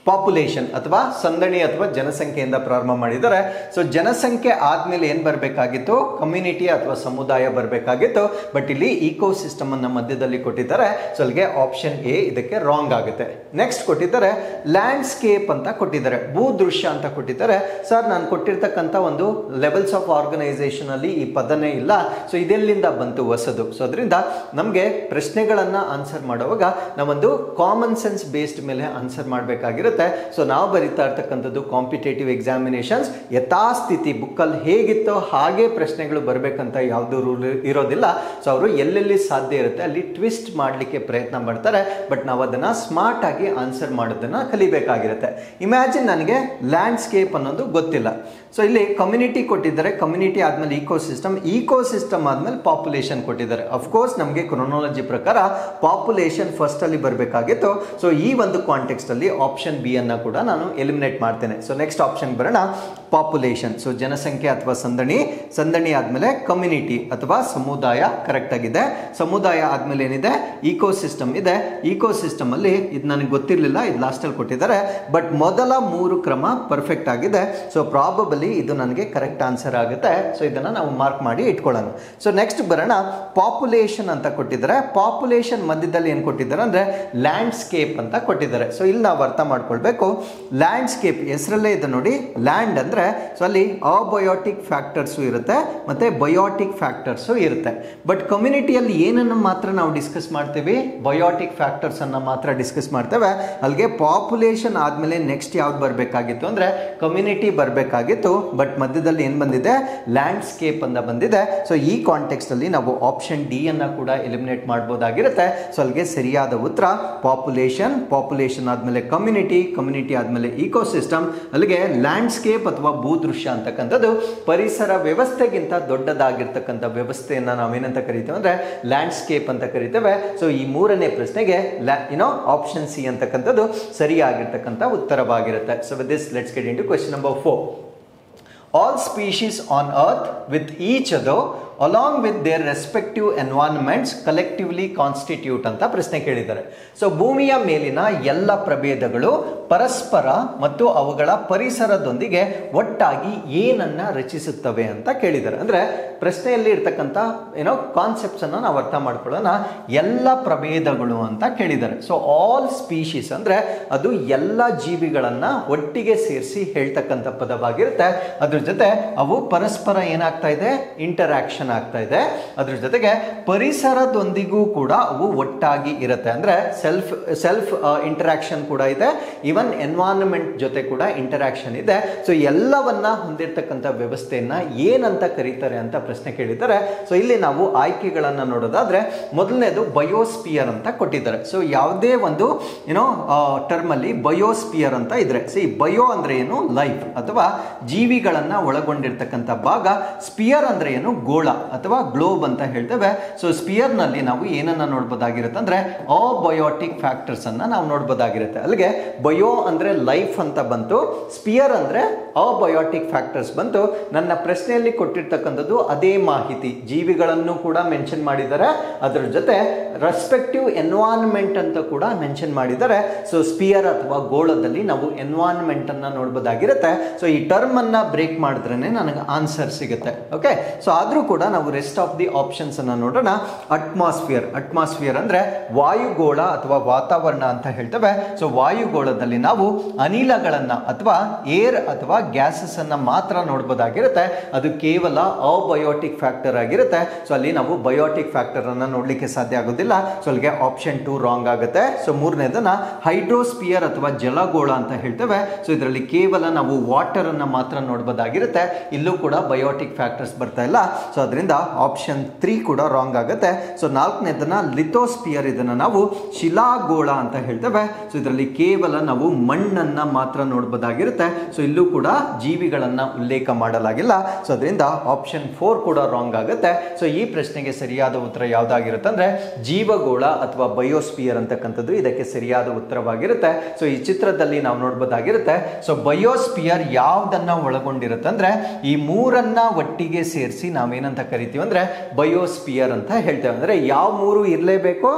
ಪಾಪ್ಯುಲೇಷನ್ ಅಥವಾ ಸಂದಣಿ ಅಥವಾ ಜನಸಂಖ್ಯೆಯಿಂದ ಪ್ರಾರಂಭ ಮಾಡಿದ್ದಾರೆ. ಸೊ ಜನಸಂಖ್ಯೆ ಆದ್ಮೇಲೆ ಏನ್ ಬರಬೇಕಾಗಿತ್ತು? ಕಮ್ಯುನಿಟಿ ಅಥವಾ ಸಮುದಾಯ ಬರಬೇಕಾಗಿತ್ತು. ಬಟ್ ಇಲ್ಲಿ ಈಕೋ ಸಿಸ್ಟಮ್ ಅನ್ನ ಮಧ್ಯದಲ್ಲಿ ಕೊಟ್ಟಿದ್ದಾರೆ. ಸೊ ಅಲ್ಲಿಗೆ ಆಪ್ಷನ್ ಎ ಇದಕ್ಕೆ ರಾಂಗ್ ಆಗುತ್ತೆ. ನೆಕ್ಸ್ಟ್ ಕೊಟ್ಟಿದ್ದಾರೆ ಲ್ಯಾಂಡ್ಸ್ಕೇಪ್ ಅಂತ ಕೊಟ್ಟಿದ್ದಾರೆ, ಭೂದೃಶ್ಯ ಅಂತ ಕೊಟ್ಟಿದ್ದಾರೆ. ಸರ್ ನಾನು ಕೊಟ್ಟಿರ್ತಕ್ಕಂಥ ಒಂದು ಲೆವೆಲ್ಸ್ ಆಫ್ ಆರ್ಗನೈಸೇಷನ್ ಅಲ್ಲಿ ಈ ಪದನೇ ಇಲ್ಲ. ಸೊ ಇದೆಲ್ಲಿಂದ ಬಂತು ಹೊಸದು? ಸೊ ಅದರಿಂದ ನಮಗೆ ಪ್ರಶ್ನೆಗಳನ್ನ ಆನ್ಸರ್ ಮಾಡುವಾಗ ನಾವೊಂದು ಕಾಮನ್ ಸೆನ್ಸ್ ಬೇಸ್ಡ್ ಮೇಲೆ ಆನ್ಸರ್ ಮಾಡಬೇಕಾಗಿರುತ್ತೆ. ಸೊ ನಾವು ಬರೀತಾ ಇರ್ತಕ್ಕಂಥದ್ದು ಕಾಂಪಿಟೇಟಿವ್ ಎಕ್ಸಾಮಿನೇಷನ್ಸ್ ಯಥಾಸ್ಥಿತಿ ಬುಕ್ಕಲ್ಲಿ ಹೇಗಿತ್ತೋ ಹಾಗೆ ಪ್ರಶ್ನೆಗಳು ಬರಬೇಕಂತ ಯಾವುದು ರೂಲ್ ಇರೋದಿಲ್ಲ. ಸೊ ಅವರು ಎಲ್ಲೆಲ್ಲಿ ಸಾಧ್ಯ ಇರುತ್ತೆ ಅಲ್ಲಿ ಟ್ವಿಸ್ಟ್ ಮಾಡಲಿಕ್ಕೆ ಪ್ರಯತ್ನ ಮಾಡ್ತಾರೆ. ಬಟ್ ನಾವು ಅದನ್ನ ಸ್ಮಾರ್ಟ್ ಆಗಿ ಆನ್ಸರ್ ಮಾಡೋದನ್ನ ಕಲಿಬೇಕಾಗಿರುತ್ತೆ. ಇಮ್ಯಾಜಿನ್ ನನಗೆ ಲ್ಯಾಂಡ್ಸ್ಕೇಪ್ ಅನ್ನೋದು ಗೊತ್ತಿಲ್ಲ. ಸೊ ಇಲ್ಲಿ ಕಮ್ಯುನಿಟಿ ಕೊಟ್ಟಿದ್ದಾರೆ, ಕಮ್ಯುನಿಟಿ ಆದ್ಮೇಲೆ ಈಕೋ ಸಿಸ್ಟಮ್ ಆದ್ಮೇಲೆ ಪಾಪ್ಯುಲೇಷನ್ ಕೊಟ್ಟಿದ್ದಾರೆ. ಅಫ್ಕೋರ್ಸ್ ನಮಗೆ ಕ್ರೊನಾಲಜಿ ಪ್ರಕಾರ ಪಾಪ್ಯುಲೇಷನ್ ಫಸ್ಟ್ ಅಲ್ಲಿ ಬರಬೇಕಾಗಿತ್ತು. ಸೊ ಈ ಒಂದು ಕಾಂಟೆಕ್ಸ್ಟ್ ಅಲ್ಲಿ ಆಪ್ಷನ್ ಬಿ ಅನ್ನ ಕೂಡ ನಾನು ಎಲಿಮಿನೇಟ್ ಮಾಡ್ತೇನೆ. ಸೊ ನೆಕ್ಸ್ಟ್ ಆಪ್ಷನ್ ಬರೋಣ ಪಾಪ್ಯುಲೇಷನ್. ಸೊ ಜನಸಂಖ್ಯೆ ಅಥವಾ ಸಂದಣಿ ಆದ್ಮೇಲೆ ಕಮ್ಯುನಿಟಿ ಅಥವಾ ಸಮುದಾಯ ಕರೆಕ್ಟ್ ಆಗಿದೆ. ಸಮುದಾಯ ಆದ್ಮೇಲೆ ಏನಿದೆ? ಈಕೋ ಸಿಸ್ಟಮ್ ಇದೆ. ಈಕೋ ಸಿಸ್ಟಮ್ ಅಲ್ಲಿ ಇದು ನನಗೆ ಗೊತ್ತಿರಲಿಲ್ಲ, ಇದು ಲಾಸ್ಟ್ ಅಲ್ಲಿ ಕೊಟ್ಟಿದ್ದಾರೆ. ಬಟ್ ಮೊದಲ 3 ಕ್ರಮ ಪರ್ಫೆಕ್ಟ್ ಆಗಿದೆ. ಸೊ ಪ್ರಾಬಬಲಿ ಇದು ನನಗೆ ಕರೆಕ್ಟ್ ಆನ್ಸರ್ ಆಗುತ್ತೆ. ಸೊ ಇದನ್ನ ನಾವು ಮಾರ್ಕ್ ಮಾಡಿ ಇಟ್ಕೊಳ್ಳೋಣ. ಸೊ ನೆಕ್ಸ್ಟ್ ಬರೋಣ ಪಾಪ್ಯುಲೇಷನ್ ಅಂತ ಕೊಟ್ಟಿದ್ದಾರೆ. ಪಾಪ್ಯುಲೇಷನ್ ಮಧ್ಯದಲ್ಲಿ ಏನ್ ಕೊಟ್ಟಿದ್ದಾರೆ ಅಂದ್ರೆ ಲ್ಯಾಂಡ್ಸ್ಕೇಪ್ ಅಂತ ಕೊಟ್ಟಿದ್ದಾರೆ. ಸೊ ಇಲ್ಲಿ ನಾವು ಅರ್ಥ ಮಾಡ್ಕೊಳ್ಬೇಕು, ಲ್ಯಾಂಡ್ಸ್ಕೇಪ್ ಹೆಸರಲ್ಲೇ ಇದೆ ನೋಡಿ. ಲ್ಯಾಂಡ್ ಅಂದ್ರೆ ಸೊ ಅಲ್ಲಿ ಅಬಯೋಟಿಕ್ ಫ್ಯಾಕ್ಟರ್ಸ್ ಇರುತ್ತೆ ಮತ್ತೆ ಬಯೋಟಿಕ್ ಫ್ಯಾಕ್ಟರ್ಸ್ ಇರುತ್ತೆ. ಬಟ್ ಕಮ್ಯುನಿಟಿಯಲ್ಲಿ ಏನನ್ನು ಮಾತ್ರ ನಾವು ಡಿಸ್ಕಸ್ ಮಾಡ್ತೀವಿ? ಬಯೋಟಿಕ್ ಫ್ಯಾಕ್ಟರ್ಸ್ ಅನ್ನ ಮಾತ್ರ ಡಿಸ್ಕಸ್ ಮಾಡ್ತೇವೆ. ಅಲ್ಲಿಗೆ ಪಾಪ್ಯುಲೇಷನ್ ಆದ್ಮೇಲೆ ನೆಕ್ಸ್ಟ್ ಯಾವ್ದು ಬರಬೇಕಾಗಿತ್ತು ಅಂದ್ರೆ ಕಮ್ಯುನಿಟಿ ಬರಬೇಕಾಗಿತ್ತು. ಬಟ್ ಮಧ್ಯದಲ್ಲಿ ಏನ್ ಬಂದಿದೆ? ಲ್ಯಾಂಡ್ಸ್ಕೇಪ್ ಅಂತ ಬಂದಿದೆ. ಸೊ ಈ ಕಾಂಟೆಕ್ಸ್ಟ್ ಅಲ್ಲಿ ನಾವು ಆಪ್ಷನ್ ಡಿ ಅನ್ನ ಕೂಡ ಎಲಿಮಿನೇಟ್ ಮಾಡಬಹುದಾಗಿರುತ್ತೆ. ಸೊ ಅಲ್ಲಿಗೆ ಸರಿಯಾದ ಉತ್ತರ ಪಾಪ್ಯುಲೇಷನ್ ಆದ್ಮೇಲೆ ಕಮ್ಯುನಿಟಿ ಆದ್ಮೇಲೆ ಈಕೋಸಿಸ್ಟಮ್. ಅಲ್ಲಿಗೆ ಲ್ಯಾಂಡ್ಸ್ಕೇಪ್ ಅಥವಾ ಭೂದೃಶ್ಯ ಅಂತಕ್ಕಂಥದ್ದು ಪರಿಸರ ವ್ಯವಸ್ಥೆಗಿಂತ ದೊಡ್ಡದಾಗಿರ್ತಕ್ಕಂಥ ವ್ಯವಸ್ಥೆಯನ್ನ ನಾವೇನಂತ ಕರಿತೇವೆ ಅಂದ್ರೆ ಲ್ಯಾಂಡ್ಸ್ಕೇಪ್ ಅಂತ ಕರಿತೇವೆ. ಸೊ ಈ 3ನೇ ಪ್ರಶ್ನೆಗೆ ಆಪ್ಷನ್ ಸಿ ಅಂತಕ್ಕಂಥದ್ದು ಸರಿಯಾಗಿರ್ತಕ್ಕಂಥ ಉತ್ತರವಾಗಿರುತ್ತೆ. So with this let's get into question number 4. All species on earth with each other along with their respective environments collectively constitute ಅಂತ ಪ್ರಶ್ನೆ ಕೇಳಿದ್ದಾರೆ. ಸೊ ಭೂಮಿಯ ಮೇಲಿನ ಎಲ್ಲ ಪ್ರಭೇದಗಳು ಪರಸ್ಪರ ಮತ್ತು ಅವುಗಳ ಪರಿಸರದೊಂದಿಗೆ ಒಟ್ಟಾಗಿ ಏನನ್ನ ರಚಿಸುತ್ತವೆ ಅಂತ ಕೇಳಿದ್ದಾರೆ. ಅಂದ್ರೆ ಪ್ರಶ್ನೆಯಲ್ಲಿ ಇರ್ತಕ್ಕಂಥ ಕಾನ್ಸೆಪ್ಟ್ಸ್ ಅನ್ನ ನಾವು ಅರ್ಥ ಮಾಡ್ಕೊಳ್ಳೋಣ. ಎಲ್ಲ ಪ್ರಭೇದಗಳು ಅಂತ ಕೇಳಿದ್ದಾರೆ. ಸೊ ಆಲ್ ಸ್ಪೀಶೀಸ್ ಅಂದ್ರೆ ಅದು ಎಲ್ಲ ಜೀವಿಗಳನ್ನ ಒಟ್ಟಿಗೆ ಸೇರಿಸಿ ಹೇಳ್ತಕ್ಕಂಥ ಪದವಾಗಿರುತ್ತೆ. ಅದ್ರ ಜೊತೆ ಅವು ಪರಸ್ಪರ ಏನಾಗ್ತಾ ಇದೆ? ಇಂಟರಾಕ್ಷನ್ ಆಗ್ತಾ ಇದೆ. ಅದ್ರ ಜೊತೆಗೆ ಪರಿಸರದೊಂದಿಗೂ ಕೂಡ ಅವು ಒಟ್ಟಾಗಿ ಇರುತ್ತೆ. ಅಂದ್ರೆ ಸೆಲ್ಫ್ ಇಂಟರಾಕ್ಷನ್ ಕೂಡ ಇದೆ. ಈವನ್ ಎನ್ವೈರನ್ಮೆಂಟ್ ಜೊತೆ ಕೂಡ ಇಂಟರಾಕ್ಷನ್ ಇದೆ. ಸೊ ಎಲ್ಲವನ್ನ ಹೊಂದಿರತಕ್ಕಂಥ ವ್ಯವಸ್ಥೆಯನ್ನ ಏನಂತ ಕರೀತಾರೆ ಅಂತ ಪ್ರಶ್ನೆ ಕೇಳಿದ್ದಾರೆ. ಸೊ ಇಲ್ಲಿ ನಾವು ಆಯ್ಕೆಗಳನ್ನ ನೋಡೋದಾದ್ರೆ ಮೊದಲನೇದು ಬಯೋಸ್ಪಿಯರ್ ಅಂತ ಕೊಟ್ಟಿದ್ದಾರೆ. ಸೊ ಯಾವುದೇ ಒಂದು ಟರ್ಮ್ ಅಲ್ಲಿ ಬಯೋಸ್ಪಿಯರ್ ಅಂತ ಇದ್ರೆ, ಬಯೋ ಅಂದ್ರೆ ಏನು? ಲೈಫ್ ಅಥವಾ ಜೀವಿಗಳನ್ನ ಒಳಗೊಂಡಿರ್ತಕ್ಕಂಥ ಭಾಗ. ಸ್ಪಿಯರ್ ಅಂದ್ರೆ ಏನು? ಗೋಳ ಅಥವಾ ಗ್ಲೋಬ್ ಅಂತ ಹೇಳ್ತೇವೆ. ಸೊ ಸ್ಪಿಯರ್ ನಲ್ಲಿ ನಾವು ಏನನ್ನ ನೋಡಬಹುದಾಗಿರುತ್ತೆ ಅಂದ್ರೆ ಅಬಯೋಟಿಕ್ ಫ್ಯಾಕ್ಟರ್ಸ್ ಅನ್ನ ನಾವು ನೋಡಬಹುದಾಗಿರುತ್ತೆ. ಅಲ್ಲಿಗೆ ಬಯೋ ಅಂದ್ರೆ ಲೈಫ್ ಅಂತ ಬಂತು, ಸ್ಪಿಯರ್ ಅಂದ್ರೆ ಅಬಯೋಟಿಕ್ ಫ್ಯಾಕ್ಟರ್ಸ್ ಬಂತು. ನನ್ನ ಪ್ರಶ್ನೆಯಲ್ಲಿ ಕೊಟ್ಟಿರ್ತಕ್ಕಂಥದ್ದು ಅದೇ ಮಾಹಿತಿ, ಜೀವಿಗಳನ್ನು ಕೂಡ ಮೆನ್ಷನ್ ಮಾಡಿದ್ದಾರೆ. ಅದರ ಜೊತೆ ರೆಸ್ಪೆಕ್ಟಿವ್ ಎನ್ವೈರನ್ಮೆಂಟ್ ಅಂತ ಕೂಡ ಮೆನ್ಷನ್ ಮಾಡಿದ್ದಾರೆ. ಸೊ ಸ್ಪಿಯರ್ ಅಥವಾ ಗೋಳದಲ್ಲಿ ನಾವು ಎನ್ವೈರನ್ಮೆಂಟ್ ಅನ್ನ ನೋಡಬಹುದಾಗಿರುತ್ತೆ. ಸೊ ಈ ಟರ್ಮ್ ಅನ್ನ ಬ್ರೇಕ್ ಮಾಡಿದ್ರೇನೆ ನನಗೆ ಆನ್ಸರ್ ಸಿಗುತ್ತೆ. ಓಕೆ, ಸೊ ಆದ್ರೂ ಕೂಡ ನಾವು ರೆಸ್ಟ್ ಆಫ್ ದಿ ಆಪ್ಷನ್ಸ್ ಅನ್ನ ನೋಡೋಣ. ಅಟ್ಮಾಸ್ಫಿಯರ್ ಅಂದ್ರೆ ವಾಯುಗೋಳ ಅಥವಾ ವಾತಾವರಣ ಅಂತ ಹೇಳ್ತೇವೆ. ಸೊ ವಾಯುಗೋಳದಲ್ಲಿ ನಾವು ಅನಿಲಗಳನ್ನ ಅಥವಾ ಏರ್ ಅಥವಾ ಗ್ಯಾಸಸ್ ಅನ್ನ ಮಾತ್ರ ನೋಡ್ಬೋದಾಗಿರುತ್ತೆ, ಅದು ಕೇವಲ ಅಬಯೋಟಿಕ್ ಫ್ಯಾಕ್ಟರ್ ಆಗಿರುತ್ತೆ. ಸೊ ಅಲ್ಲಿ ನಾವು ಬಯೋಟಿಕ್ ಫ್ಯಾಕ್ಟರ್ ಅನ್ನ ನೋಡ್ಲಿಕ್ಕೆ ಸಾಧ್ಯ ಆಗೋದಿಲ್ಲ. ಸೊ ಅಲ್ಲಿಗೆ ಆಪ್ಷನ್ 2 ರಾಂಗ್ ಆಗುತ್ತೆ. ಸೊ ಮೂರನೇದನ್ನ ಹೈಡ್ರೋಸ್ಪಿಯರ್ ಅಥವಾ ಜಲಗೋಳ ಅಂತ ಹೇಳ್ತೇವೆ. ಸೊ ಇದರಲ್ಲಿ ಕೇವಲ ನಾವು ವಾಟರ್ ಅನ್ನ ಮಾತ್ರ ನೋಡ್ಬೋದಾಗಿರುತ್ತೆ, ಇಲ್ಲೂ ಕೂಡ ಬಯೋಟಿಕ್ ಫ್ಯಾಕ್ಟರ್ಸ್ ಬರ್ತಾ ಇಲ್ಲ. ಸೊ ಅದರಿಂದ ಆಪ್ಷನ್ 3 ಕೂಡ ರಾಂಗ್ ಆಗುತ್ತೆ. ಸೊ ನಾಲ್ಕನೇದನ್ನ ಲಿಥೋಸ್ಪಿಯರ್, ಇದನ್ನ ನಾವು ಶಿಲಾಗೋಳ ಅಂತ ಹೇಳ್ತೇವೆ. ಸೊ ಇದರಲ್ಲಿ ಕೇವಲ ನಾವು ಮಣ್ಣನ್ನ ಮಾತ್ರ ನೋಡ್ಬೋದಾಗಿರುತ್ತೆ. ಸೊ ಇಲ್ಲೂ ಕೂಡ ಜೀವಿಗಳನ್ನ ಉಲ್ಲೇಖ ಮಾಡಲಾಗಿಲ್ಲ. ಸೊ ಅದರಿಂದ ಆಪ್ಷನ್ 4 ಕೂಡ ರಾಂಗ್ ಆಗುತ್ತೆ. ಸೊ ಈ ಪ್ರಶ್ನೆಗೆ ಸರಿಯಾದ ಉತ್ತರ ಯಾವ್ದಾಗಿರುತ್ತೆ ಅಂದ್ರೆ ಜೀವಗೋಳ ಅಥವಾ ಬಯೋಸ್ಪಿಯರ್ ಅಂತಕ್ಕಂಥದ್ದು ಇದಕ್ಕೆ ಸರಿಯಾದ ಉತ್ತರವಾಗಿರುತ್ತೆ. ಸೊ ಈ ಚಿತ್ರದಲ್ಲಿ ನಾವು ನೋಡ್ಬೋದಾಗಿರುತ್ತೆ. ಸೊ ಬಯೋಸ್ಪಿಯರ್ ಯಾವ್ದನ್ನ ಒಳಗೊಂಡಿರುತ್ತೆ ಅಂದ್ರೆ ಈ ಮೂರನ್ನ ಒಟ್ಟಿಗೆ ಸೇರಿಸಿ ನಾವೇನಂತ ಕರಿತೀವಿ ಅಂದ್ರೆ ಬಯೋಸ್ಪಿಯರ್ ಅಂತ ಹೇಳ್ತೇವೆ. ಅಂದ್ರೆ ಯಾವ ಮೂರು ಇರಲೇಬೇಕು,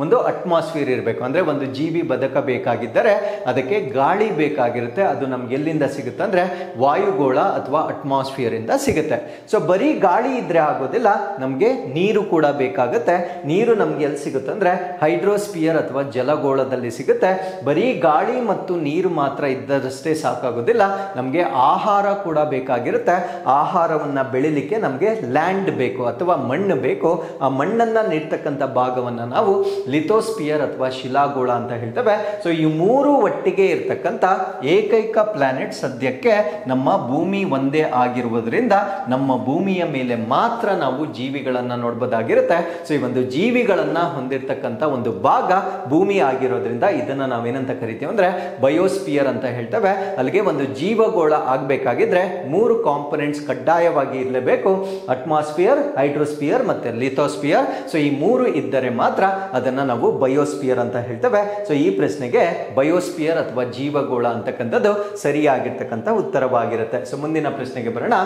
ಒಂದು ಅಟ್ಮಾಸ್ಫಿಯರ್ ಇರಬೇಕು, ಅಂದ್ರೆ ಒಂದು ಜೀವಿ ಬದುಕಬೇಕಾಗಿದ್ದರೆ ಅದಕ್ಕೆ ಗಾಳಿ ಬೇಕಾಗಿರುತ್ತೆ. ಅದು ನಮ್ಗೆ ಎಲ್ಲಿಂದ ಸಿಗುತ್ತೆ ಅಂದ್ರೆ ವಾಯುಗೋಳ ಅಥವಾ ಅಟ್ಮಾಸ್ಫಿಯರ್ ಇಂದ ಸಿಗುತ್ತೆ. ಸೊ ಬರೀ ಗಾಳಿ ಇದ್ರೆ ಆಗೋದಿಲ್ಲ, ನಮ್ಗೆ ನೀರು ಕೂಡ ಬೇಕಾಗುತ್ತೆ. ನೀರು ನಮ್ಗೆ ಎಲ್ಲಿ ಸಿಗುತ್ತೆ ಅಂದ್ರೆ ಹೈಡ್ರೋಸ್ಪಿಯರ್ ಅಥವಾ ಜಲಗೋಳದಲ್ಲಿ ಸಿಗುತ್ತೆ. ಬರೀ ಗಾಳಿ ಮತ್ತು ನೀರು ಮಾತ್ರ ಇದ್ದಷ್ಟೇ ಸಾಕಾಗೋದಿಲ್ಲ, ನಮ್ಗೆ ಆಹಾರ ಕೂಡ ಬೇಕಾಗಿರುತ್ತೆ. ಆಹಾರವನ್ನ ಬೆಳಿಲಿಕ್ಕೆ ನಮ್ಗೆ ಲ್ಯಾಂಡ್ ಬೇಕು ಅಥವಾ ಮಣ್ಣು ಬೇಕು. ಆ ಮಣ್ಣನ್ನ ನೀಡ್ತಕ್ಕಂಥ ಭಾಗವನ್ನ ನಾವು ಲಿಥೋಸ್ಪಿಯರ್ ಅಥವಾ ಶಿಲಾಗೋಳ ಅಂತ ಹೇಳ್ತೇವೆ. ಸೊ ಈ ಮೂರು ಒಟ್ಟಿಗೆ ಇರ್ತಕ್ಕಂಥ ಏಕೈಕ ಪ್ಲಾನೆಟ್ ಸದ್ಯಕ್ಕೆ ನಮ್ಮ ಭೂಮಿ ಒಂದೇ ಆಗಿರುವುದರಿಂದ ನಮ್ಮ ಭೂಮಿಯ ಮೇಲೆ ಮಾತ್ರ ನಾವು ಜೀವಿಗಳನ್ನ ನೋಡ್ಬೋದಾಗಿರುತ್ತೆ. ಸೊ ಈ ಒಂದು ಜೀವಿಗಳನ್ನ ಹೊಂದಿರತಕ್ಕಂಥ ಒಂದು ಭಾಗ ಭೂಮಿ ಆಗಿರೋದ್ರಿಂದ ಇದನ್ನ ನಾವೇನಂತ ಕರಿತೀವಿ ಅಂದ್ರೆ ಬಯೋಸ್ಪಿಯರ್ ಅಂತ ಹೇಳ್ತೇವೆ. ಅಲ್ಲಿಗೆ ಒಂದು ಜೀವಗೋಳ ಆಗ್ಬೇಕಾಗಿದ್ರೆ 3 ಕಾಂಪೊನೆಂಟ್ಸ್ ಕಡ್ಡಾಯವಾಗಿ ಇರಲೇಬೇಕು, ಅಟ್ಮಾಸ್ಫಿಯರ್, ಹೈಡ್ರೋಸ್ಪಿಯರ್ ಮತ್ತೆ ಲಿಥೋಸ್ಪಿಯರ್. ಸೊ ಈ 3 ಇದ್ದರೆ ಮಾತ್ರ ಅದನ್ನ ನಾವು ಬಯೋಸ್ಪಿಯರ್ ಅಂತ ಹೇಳ್ತೇವೆ. ಸೊ ಈ ಪ್ರಶ್ನೆಗೆ ಬಯೋಸ್ಪಿಯರ್ ಅಥವಾ ಜೀವಗೋಳ ಅಂತಕ್ಕಂಥದ್ದು ಸರಿಯಾಗಿರ್ತಕ್ಕಂಥ ಉತ್ತರವಾಗಿರುತ್ತೆ. ಸೊ ಮುಂದಿನ ಪ್ರಶ್ನೆಗೆ ಬರೋಣ.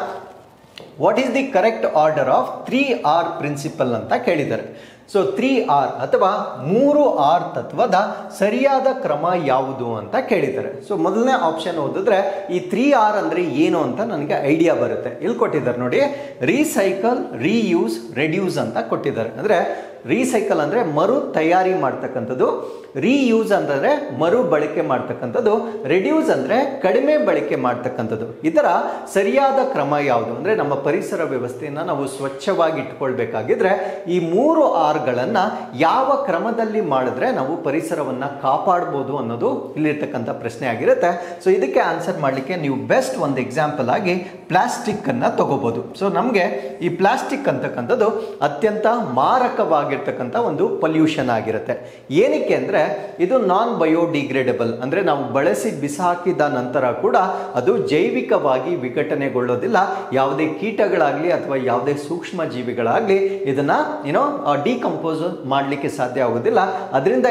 What is the correct order of 3R principle ಅಂತ ಕೇಳಿದ್ದಾರೆ. ಸೊ 3R ಅಥವಾ 3R ತತ್ವದ ಸರಿಯಾದ ಕ್ರಮ ಯಾವುದು ಅಂತ ಕೇಳಿದ್ದಾರೆ. ಸೊ ಮೊದಲನೇ ಆಪ್ಷನ್ ಓದಿದ್ರೆ ಈ 3R ಅಂದ್ರೆ ಏನು ಅಂತ ನನಗೆ ಐಡಿಯಾ ಬರುತ್ತೆ. ಇಲ್ಲಿ ಕೊಟ್ಟಿದ್ದಾರೆ ನೋಡಿ, ರೀಸೈಕಲ್, ರೀಯೂಸ್, ರೆಡ್ಯೂಸ್ ಅಂತ ಕೊಟ್ಟಿದ್ದಾರೆ. ಅಂದ್ರೆ ರೀಸೈಕಲ್ ಅಂದ್ರೆ ಮರು ತಯಾರಿ ಮಾಡ್ತಕ್ಕಂಥದ್ದು, ರೀಯೂಸ್ ಅಂತಂದ್ರೆ ಮರು ಬಳಕೆ ಮಾಡ್ತಕ್ಕಂಥದ್ದು, ರೆಡ್ಯೂಸ್ ಅಂದ್ರೆ ಕಡಿಮೆ ಬಳಕೆ ಮಾಡ್ತಕ್ಕಂಥದ್ದು. ಇದರ ಸರಿಯಾದ ಕ್ರಮ ಯಾವುದು ಅಂದ್ರೆ ನಮ್ಮ ಪರಿಸರ ವ್ಯವಸ್ಥೆಯನ್ನ ನಾವು ಸ್ವಚ್ಛವಾಗಿ ಇಟ್ಕೊಳ್ಬೇಕಾಗಿದ್ರೆ ಈ 3Rಗಳನ್ನ ಯಾವ ಕ್ರಮದಲ್ಲಿ ಮಾಡಿದ್ರೆ ನಾವು ಪರಿಸರವನ್ನ ಕಾಪಾಡಬಹುದು ಅನ್ನೋದು ಇಲ್ಲಿರ್ತಕ್ಕಂಥ ಪ್ರಶ್ನೆ ಆಗಿರುತ್ತೆ. ಸೊ ಇದಕ್ಕೆ ಆನ್ಸರ್ ಮಾಡಲಿಕ್ಕೆ ನೀವು ಬೆಸ್ಟ್ ಒಂದು ಎಕ್ಸಾಂಪಲ್ ಆಗಿ ಪ್ಲಾಸ್ಟಿಕ್ ಅನ್ನ ತಗೋಬಹುದು. ಸೊ ನಮ್ಗೆ ಈ ಪ್ಲಾಸ್ಟಿಕ್ ಅಂತಕ್ಕಂಥದ್ದು ಅತ್ಯಂತ ಮಾರಕವಾಗಿರ್ತಕ್ಕಂಥ ಒಂದು ಪೊಲ್ಯೂಷನ್ ಆಗಿರುತ್ತೆ. ಏನಕ್ಕೆ ಅಂದ್ರೆ ಇದು ನಾನ್ ಬಯೋಡಿಗ್ರೇಡಬಲ್, ಅಂದ್ರೆ ನಾವು ಬಳಸಿ ಬಿಸಾಕಿದ ನಂತರ ಕೂಡ ಅದು ಜೈವಿಕವಾಗಿ ವಿಘಟನೆಗೊಳ್ಳೋದಿಲ್ಲ. ಯಾವುದೇ ಕೀಟಗಳಾಗ್ಲಿ ಅಥವಾ ಯಾವುದೇ ಸೂಕ್ಷ್ಮ ಜೀವಿಗಳಾಗ್ಲಿ ಇದನ್ನ ಡಿಕಂಪೋಸ್ ಮಾಡ್ಲಿಕ್ಕೆ ಸಾಧ್ಯ ಆಗೋದಿಲ್ಲ. ಅದರಿಂದ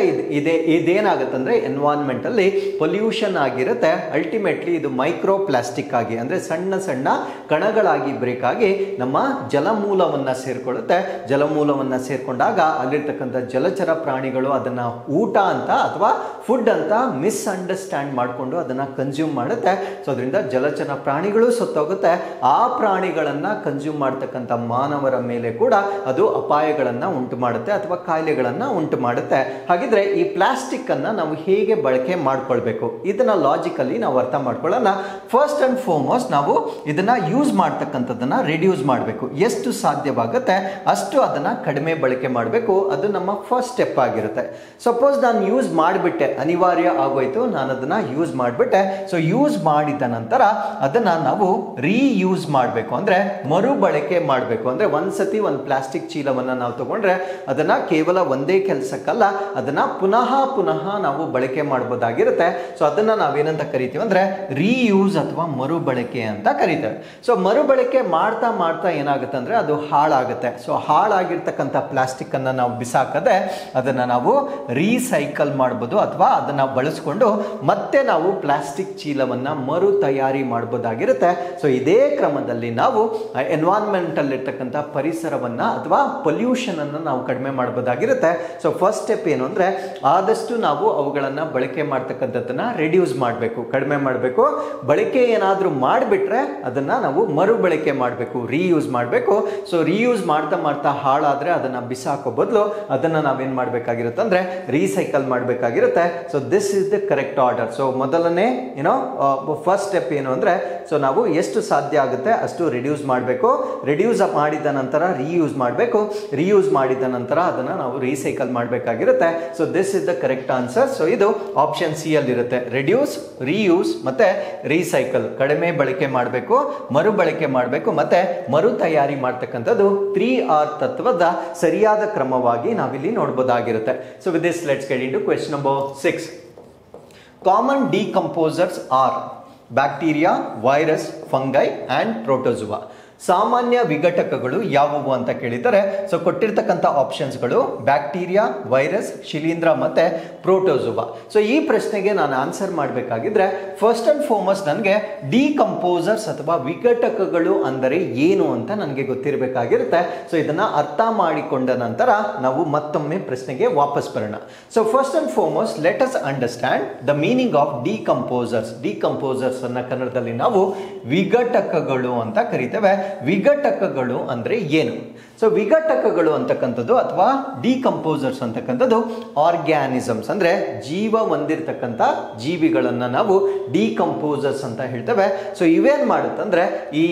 ಇದೇನಾಗುತ್ತಂದ್ರೆ ಎನ್ವೈರನ್ಮೆಂಟ್ ಅಲ್ಲಿ ಪೊಲ್ಯೂಷನ್ ಆಗಿರುತ್ತೆ. ಅಲ್ಟಿಮೇಟ್ಲಿ ಇದು ಮೈಕ್ರೋ ಪ್ಲಾಸ್ಟಿಕ್ ಆಗಿ ಅಂದ್ರೆ ಸಣ್ಣ ಸಣ್ಣ ಕಣಗಳಾಗಿ ಬ್ರೇಕ್ ಆಗಿ ನಮ್ಮ ಜಲಮೂಲವನ್ನ ಸೇರ್ಕೊಳ್ಳುತ್ತೆ. ಜಲಮೂಲವನ್ನ ಸೇರ್ಕೊಂಡಾಗ ಅಲ್ಲಿರ್ತಕ್ಕಂಥ ಜಲಚರ ಪ್ರಾಣಿಗಳು ಅದನ್ನ ಊಟ ಅಂತ ಅಥವಾ ಫುಡ್ ಅಂತ ಮಿಸ್ಅಂಡರ್ಸ್ಟ್ಯಾಂಡ್ ಮಾಡಿಕೊಂಡು ಅದನ್ನ ಕನ್ಸ್ಯೂಮ್ ಮಾಡುತ್ತೆ. ಸೊ ಅದರಿಂದ ಜಲಚರ ಪ್ರಾಣಿಗಳು ಸತ್ತೋಗುತ್ತೆ. ಆ ಪ್ರಾಣಿಗಳನ್ನ ಕನ್ಸ್ಯೂಮ್ ಮಾಡ್ತಕ್ಕಂಥ ಮಾನವರ ಮೇಲೆ ಕೂಡ ಅದು ಅಪಾಯಗಳನ್ನ ಉಂಟು ಮಾಡುತ್ತೆ ಅಥವಾ ಕಾಯಿಲೆಗಳನ್ನ ಉಂಟು ಮಾಡುತ್ತೆ. ಹಾಗಿದ್ರೆ ಈ ಪ್ಲಾಸ್ಟಿಕ್ ಅನ್ನ ನಾವು ಹೇಗೆ ಬಳಕೆ ಮಾಡ್ಕೊಳ್ಬೇಕು ಇದನ್ನ ಲಾಜಿಕಲಿ ನಾವು ಅರ್ಥ ಮಾಡ್ಕೊಳ್ಳೋಣ. ಫಸ್ಟ್ ಅಂಡ್ ಫಾರ್ಮೋಸ್ಟ್ ನಾವು ಇದನ್ನ ಯೂಸ್ ಮಾಡ್ತಕ್ಕಂಥದ್ದನ್ನ ರಿಡ್ಯೂಸ್ ಮಾಡಬೇಕು. ಎಷ್ಟು ಸಾಧ್ಯವಾಗುತ್ತೆ ಅಷ್ಟು ಅದನ್ನ ಕಡಿಮೆ ಬಳಕೆ ಮಾಡಬೇಕು. ಅದು ನಮ್ಮ ಫಸ್ಟ್ ಸ್ಟೆಪ್ ಆಗಿರುತ್ತೆ. ಸಪೋಸ್ ನಾನು ಯೂಸ್ ಮಾಡಿಬಿಟ್ಟೆ, ಅನಿವಾರ್ಯ ಆಗೋಯ್ತು, ನಾನು ಅದನ್ನ ಯೂಸ್ ಮಾಡಿಬಿಟ್ಟೆ. ಸೊ ಯೂಸ್ ಮಾಡಿದ ನಂತರ ಅದನ್ನ ನಾವು ರೀಯೂಸ್ ಮಾಡಬೇಕು, ಅಂದ್ರೆ ಮರುಬಳಕೆ ಮಾಡಬೇಕು. ಅಂದ್ರೆ ಒಂದ್ಸತಿ ಒಂದು ಪ್ಲಾಸ್ಟಿಕ್ ಚೀಲವನ್ನ ನಾವು ತಗೊಂಡ್ರೆ ಅದನ್ನ ಕೇವಲ ಒಂದೇ ಕೆಲಸಕ್ಕಲ್ಲ, ಅದನ್ನ ಪುನಃ ನಾವು ಬಳಕೆ ಮಾಡಬಹುದಾಗಿರುತ್ತೆ. ಸೊ ಅದನ್ನ ನಾವೇನಂತ ಕರಿತೀವಿ ಅಂದ್ರೆ ರೀಯೂಸ್ ಅಥವಾ ಮರುಬಳಕೆ ಅಂತ ಕರೀತೇವೆ. ಸೊ ಮರುಬಳಕೆ ಮಾಡ್ತಾ ಮಾಡ್ತಾ ಏನಾಗುತ್ತೆ ಅಂದ್ರೆ ಅದು ಹಾಳಾಗುತ್ತೆ. ಸೊ ಹಾಳಾಗಿರ್ತಕ್ಕಂಥ ಪ್ಲಾಸ್ಟಿಕ್ ಅನ್ನ ನಾವು ಬಿಸಾಕದೆ ಅದನ್ನ ನಾವು ರೀಸೈಕಲ್ ಮಾಡಬಹುದು ಅಥವಾ ಅದನ್ನ ಬಳಸ್ಕೊಂಡು ಮತ್ತೆ ನಾವು ಪ್ಲಾಸ್ಟಿಕ್ ಚೀಲವನ್ನ ಮರು ತಯಾರಿ ಮಾಡಬಹುದಾಗಿರುತ್ತೆ. ಸೊ ಇದೇ ಕ್ರಮದಲ್ಲಿ ನಾವು ಎನ್ವೈರನ್ಮೆಂಟ್ ಅಲ್ಲಿ ಇರ್ತಕ್ಕಂಥ ಪರಿಸರವನ್ನ ಅಥವಾ ಪೊಲ್ಯೂಷನ್ ಅನ್ನು ನಾವು ಕಡಿಮೆ ಮಾಡಬಹುದಾಗಿರುತ್ತೆ. ಸೊ ಫಸ್ಟ್ ಸ್ಟೆಪ್ ಏನು ಅಂದ್ರೆ ಆದಷ್ಟು ನಾವು ಅವುಗಳನ್ನ ಬಳಕೆ ಮಾಡ್ತಕ್ಕಂಥದ್ದನ್ನ ರಿಡ್ಯೂಸ್ ಮಾಡಬೇಕು, ಕಡಿಮೆ ಮಾಡಬೇಕು. ಬಳಕೆ ಏನಾದರೂ ಮಾಡಿಬಿಟ್ರೆ ಅದನ್ನ ನಾವು ಮರುಬಳಕೆ ಮಾಡಬೇಕು, ರೀಯೂಸ್ ಮಾಡಬೇಕು. ಸೊ ರೀಯೂಸ್ ಮಾಡ್ತಾ ಮಾಡ್ತಾ ಹಾಳಾದ್ರೆ ಅದನ್ನ ಬಿಸಾಕೋ ಬದಲು ಅದನ್ನ ನಾವೇನ್ ಮಾಡಬೇಕಾಗಿರುತ್ತೆ ಅಂದ್ರೆ ರೀಸೈಕಲ್ ಮಾಡಬೇಕಾಗಿರುತ್ತೆ. So this is the correct order. So ಮೊದಲನೇ ಫಸ್ಟ್ ಸ್ಟೆಪ್ ಏನು ಅಂದ್ರೆ ಸೊ ನಾವು ಎಷ್ಟು ಸಾಧ್ಯ ಆಗುತ್ತೆ ಅಷ್ಟು ರಿಡ್ಯೂಸ್ ಮಾಡಬೇಕು. ರಿಡ್ಯೂಸ್ ಮಾಡಿದ ನಂತರ ರೀಯೂಸ್ ಮಾಡಬೇಕು. ರೀಯೂಸ್ ಮಾಡಿದ ನಂತರ ಅದನ್ನ ನಾವು ರೀಸೈಕಲ್ ಮಾಡಬೇಕಾಗಿರುತ್ತೆ. So this is the correct answer. So ಇದು ಆಪ್ಷನ್ ಸಿ ಅಲ್ಲಿ ಇರುತ್ತೆ. ರಿಡ್ಯೂಸ್, ರೀಯೂಸ್ ಮತ್ತೆ ರೀಸೈಕಲ್. ಕಡಿಮೆ ಬಳಕೆ ಮಾಡಬೇಕು, ಮರುಬಳಕೆ ಮಾಡಬೇಕು ಮತ್ತೆ ಮರು ತಯಾರಿ ಮಾಡ್ತಕ್ಕಂಥದ್ದು 3R ತತ್ವದ ಸರಿಯಾದ ಕ್ರಮವಾಗಿ ನಾವಿಲ್ಲಿ ನೋಡಬಹುದಾಗಿರುತ್ತೆ. So with this let's get into question number 6. Common decomposers are bacteria, virus, fungi and protozoa. ಸಾಮಾನ್ಯ ವಿಘಟಕಗಳು ಯಾವುವು ಅಂತ ಕೇಳಿದರೆ ಸೊ ಕೊಟ್ಟಿರ್ತಕ್ಕಂಥ ಆಪ್ಷನ್ಸ್ಗಳು ಬ್ಯಾಕ್ಟೀರಿಯಾ, ವೈರಸ್, ಶಿಲೀಂಧ್ರ ಮತ್ತೆ ಪ್ರೋಟೋಜೋವಾ. ಸೊ ಈ ಪ್ರಶ್ನೆಗೆ ನಾನು ಆನ್ಸರ್ ಮಾಡಬೇಕಾಗಿದ್ರೆ ಫಸ್ಟ್ ಅಂಡ್ ಫಾರ್ಮೋಸ್ಟ್ ನನಗೆ ಡಿಕಂಪೋಸರ್ಸ್ ಅಥವಾ ವಿಘಟಕಗಳು ಅಂದರೆ ಏನು ಅಂತ ನನಗೆ ಗೊತ್ತಿರಬೇಕಾಗಿರುತ್ತೆ. ಸೊ ಇದನ್ನ ಅರ್ಥ ಮಾಡಿಕೊಂಡ ನಂತರ ನಾವು ಮತ್ತೊಮ್ಮೆ ಪ್ರಶ್ನೆಗೆ ವಾಪಸ್ ಬರೋಣ. So first and foremost let us understand the meaning of decomposers. Decomposers ಅನ್ನ ಕನ್ನಡದಲ್ಲಿ ನಾವು ವಿಘಟಕಗಳು ಅಂತ ಕರಿತೇವೆ. ವಿಘಟಕಗಳು ಅಂದ್ರೆ ಏನು? ಸೊ ವಿಘಟಕಗಳು ಅಂತಕ್ಕಂಥದ್ದು ಅಥವಾ ಡಿಕಂಪೋಸರ್ಸ್ ಅಂತಕ್ಕಂಥದ್ದು ಆರ್ಗ್ಯಾನಿಸಮ್ಸ್ ಅಂದ್ರೆ ಜೀವ ಹೊಂದಿರತಕ್ಕಂಥ ಜೀವಿಗಳನ್ನ ನಾವು ಡಿಕಂಪೋಸರ್ಸ್ ಅಂತ ಹೇಳ್ತೇವೆ. ಸೊ ಇವೇನ್ ಮಾಡುತ್ತಂದ್ರೆ ಈ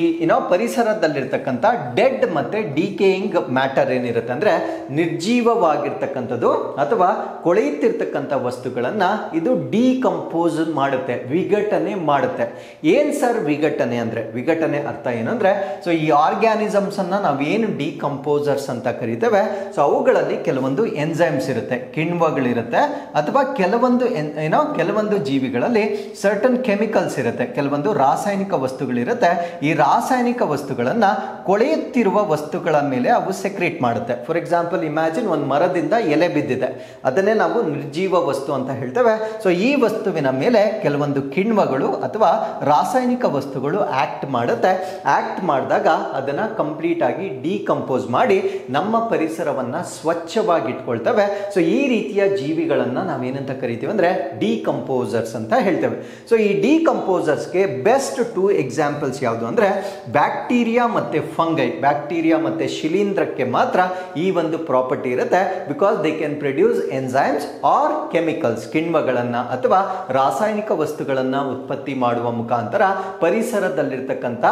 ಪರಿಸರದಲ್ಲಿರ್ತಕ್ಕಂಥ ಡೆಡ್ ಮತ್ತೆ ಡಿಕೇಯಿಂಗ್ ಮ್ಯಾಟರ್ ಏನಿರುತ್ತೆ ಅಂದ್ರೆ ನಿರ್ಜೀವವಾಗಿರ್ತಕ್ಕಂಥದ್ದು ಅಥವಾ ಕೊಳೆಯುತ್ತಿರ್ತಕ್ಕಂಥ ವಸ್ತುಗಳನ್ನ ಇದು ಡಿಕಂಪೋಸ್ ಮಾಡುತ್ತೆ, ವಿಘಟನೆ ಮಾಡುತ್ತೆ. ಏನ್ ಸರ್ ವಿಘಟನೆ ಅಂದ್ರೆ? ವಿಘಟನೆ ಅರ್ಥ ಏನಂದ್ರೆ ಸೊ ಈ ಆರ್ಗ್ಯಾನಿಸಮ್ಸ್ ಅನ್ನ ನಾವೇನು ಡಿಕಂಪೋಸರ್ಸ್ ಅಂತ ಕರಿತೇವೆ ಸೊ ಅವುಗಳಲ್ಲಿ ಕೆಲವೊಂದು ಎನ್ಸೈಮ್ಸ್ ಇರುತ್ತೆ, ಕಿಣ್ವಗಳಿರುತ್ತೆ ಅಥವಾ ಕೆಲವೊಂದು ಜೀವಿಗಳಲ್ಲಿ ಸರ್ಟನ್ ಕೆಮಿಕಲ್ಸ್ ಇರುತ್ತೆ, ಕೆಲವೊಂದು ರಾಸಾಯನಿಕ ವಸ್ತುಗಳಿರುತ್ತೆ. ಈ ರಾಸಾಯನಿಕ ವಸ್ತುಗಳನ್ನ ಕೊಳೆಯುತ್ತಿರುವ ವಸ್ತುಗಳ ಮೇಲೆ ಅವು ಸೆಕ್ರೇಟ್ ಮಾಡುತ್ತೆ. ಫಾರ್ ಎಕ್ಸಾಂಪಲ್ ಇಮ್ಯಾಜಿನ್ ಒಂದು ಮರದಿಂದ ಎಲೆ ಬಿದ್ದಿದೆ, ಅದನ್ನೇ ನಾವು ನಿರ್ಜೀವ ವಸ್ತು ಅಂತ ಹೇಳ್ತೇವೆ. ಸೊ ಈ ವಸ್ತುವಿನ ಮೇಲೆ ಕೆಲವೊಂದು ಕಿಣ್ವಗಳು ಅಥವಾ ರಾಸಾಯನಿಕ ವಸ್ತುಗಳು ಆಕ್ಟ್ ಮಾಡುತ್ತೆ. ಆಕ್ಟ್ ಮಾಡಿದಾಗ ಅದನ್ನ ಕಂಪ್ಲೀಟ್ ಆಗಿ ಡಿಕಂಪೋಸ್ ಮಾಡಿ ನಮ್ಮ ಪರಿಸರವನ್ನ ಸ್ವಚ್ಛವಾಗಿ ಇಟ್ಕೊಳ್ತವೆ. ಸೊ ಈ ರೀತಿಯ ಜೀವಿಗಳನ್ನ ನಾವೇನಂತ ಕರಿತೀವಿ ಅಂದ್ರೆ ಡಿಕಂಪೋಸರ್ಸ್ ಅಂತ ಹೇಳ್ತೇವೆ. ಸೊ ಈ ಡಿಕಂಪೋಸರ್ಸ್ಗೆ ಬೆಸ್ಟ್ 2 ಎಕ್ಸಾಂಪಲ್ಸ್ ಯಾವುದು ಅಂದ್ರೆ ಬ್ಯಾಕ್ಟೀರಿಯಾ ಮತ್ತೆ ಫಂಗೈ. ಬ್ಯಾಕ್ಟೀರಿಯಾ ಮತ್ತೆ ಶಿಲೀಂಧ್ರಕ್ಕೆ ಮಾತ್ರ ಈ ಒಂದು ಪ್ರಾಪರ್ಟಿ ಇರುತ್ತೆ. Because they can produce enzymes or chemicals, ಕಿಣ್ವಗಳನ್ನ ಅಥವಾ ರಾಸಾಯನಿಕ ವಸ್ತುಗಳನ್ನ ಉತ್ಪತ್ತಿ ಮಾಡುವ ಮುಖಾಂತರ ಪರಿಸರದಲ್ಲಿರ್ತಕ್ಕಂಥ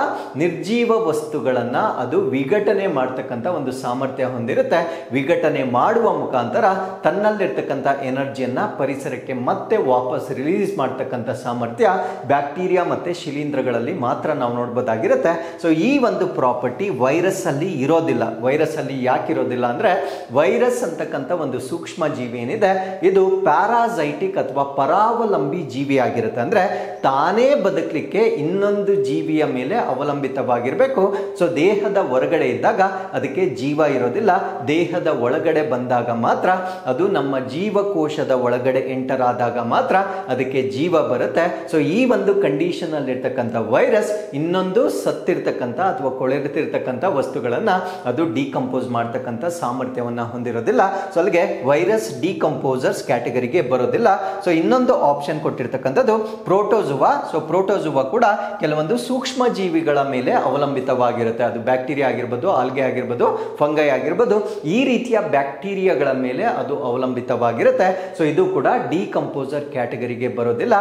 ನಿರ್ಜೀವ ವಸ್ತುಗಳನ್ನ ಅದು ವಿಘಟನೆ ಮಾಡ್ತಕ್ಕಂಥ ಒಂದು ಸಾಮರ್ಥ್ಯ ಹೊಂದಿರುತ್ತೆ. ವಿಘಟನೆ ಮಾಡುವ ಮುಖಾಂತರ ತನ್ನಲ್ಲಿರ್ತಕ್ಕಂಥ ಎನರ್ಜಿಯನ್ನ ಪರಿಸರಕ್ಕೆ ಮತ್ತೆ ವಾಪಸ್ ರಿಲೀಸ್ ಮಾಡ್ತಕ್ಕಂಥ ಸಾಮರ್ಥ್ಯ ಬ್ಯಾಕ್ಟೀರಿಯಾ ಮತ್ತೆ ಶಿಲೀಂಧ್ರಗಳಲ್ಲಿ ಮಾತ್ರ ನಾವು ನೋಡಬಹುದಾಗಿರುತ್ತೆ. ಸೊ ಈ ಒಂದು ಪ್ರಾಪರ್ಟಿ ವೈರಸ್ ಅಲ್ಲಿ ಇರೋದಿಲ್ಲ. ವೈರಸ್ ಅಲ್ಲಿ ಯಾಕೆ ಇರೋದಿಲ್ಲ ಅಂದ್ರೆ ವೈರಸ್ ಅಂತಕ್ಕಂಥ ಒಂದು ಸೂಕ್ಷ್ಮ ಜೀವಿ ಏನಿದೆ ಇದು ಪ್ಯಾರಾಸೈಟಿಕ್ ಅಥವಾ ಪರಾವಲಂಬಿ ಜೀವಿ ಆಗಿರುತ್ತೆ. ಅಂದ್ರೆ ತಾನೇ ಬದುಕಲಿಕ್ಕೆ ಇನ್ನೊಂದು ಜೀವಿಯ ಮೇಲೆ ಅವಲಂಬಿತವಾಗಿರಬೇಕು. ಸೊ ದೇಹದ ಹೊರಗಡೆ ಇದ್ದಾಗ ಅದಕ್ಕೆ ಜೀವ ಇರೋದಿಲ್ಲ. ದೇಹದ ಒಳಗಡೆ ಬಂದಾಗ ಮಾತ್ರ ಅದು ನಮ್ಮ ಜೀವಕೋಶದ ಒಳಗಡೆ ಎಂಟರ್ ಆದಾಗ ಮಾತ್ರ ಅದಕ್ಕೆ ಜೀವ ಬರುತ್ತೆ. ಸೊ ಈ ಒಂದು ಕಂಡೀಷನ್ ಅಲ್ಲಿ ಇರ್ತಕ್ಕಂಥ ವೈರಸ್ ಇನ್ನೊಂದು ಸತ್ತಿರ್ತಕ್ಕಂಥ ಅಥವಾ ಕೊಳೆತಿರ್ತಕ್ಕಂಥ ವಸ್ತುಗಳನ್ನ ಅದು ಡಿಕಂಪೋಸ್ ಮಾಡ್ತಕ್ಕಂಥ ಸಾಮರ್ಥ್ಯವನ್ನ ಹೊಂದಿರೋದಿಲ್ಲ. ಸೊ ಅಲ್ಲಿಗೆ ವೈರಸ್ ಡಿಕಂಪೋಸರ್ಸ್ ಕ್ಯಾಟಗರಿಗೆ ಬರೋದಿಲ್ಲ. ಸೊ ಇನ್ನೊಂದು ಆಪ್ಷನ್ ಕೊಟ್ಟಿರ್ತಕ್ಕಂಥದ್ದು ಪ್ರೋಟೋಜುವಾ. ಸೊ ಪ್ರೋಟೋಜುವಾ ಕೂಡ ಕೆಲವೊಂದು ಸೂಕ್ಷ್ಮ ಜೀವಿಗಳ ಮೇಲೆ ಅವಲಂಬಿತವಾಗಿರುತ್ತೆ. ಅದು ಬ್ಯಾಕ್ಟೀರಿಯಾ ಆಗಿರ್ಬೋದು, ಆಲ್ಗೆ ಆಗಿರ್ಬೋದು, ಫಂಗೈ ಆಗಿರ್ಬೋದು, ಈ ರೀತಿಯ ಬ್ಯಾಕ್ಟೀರಿಯಾಗಳ ಮೇಲೆ ಅದು ಅವಲಂಬಿತವಾಗಿರುತ್ತೆ. ಸೊ ಇದು ಕೂಡ ಡಿಕಂಪೋಸರ್ ಕ್ಯಾಟಗರಿಗೆ ಬರೋದಿಲ್ಲ.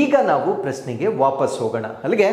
ಈಗ ನಾವು ಪ್ರಶ್ನೆಗೆ ವಾಪಸ್ ಹೋಗೋಣ. ಅಲ್ಲಿಗೆ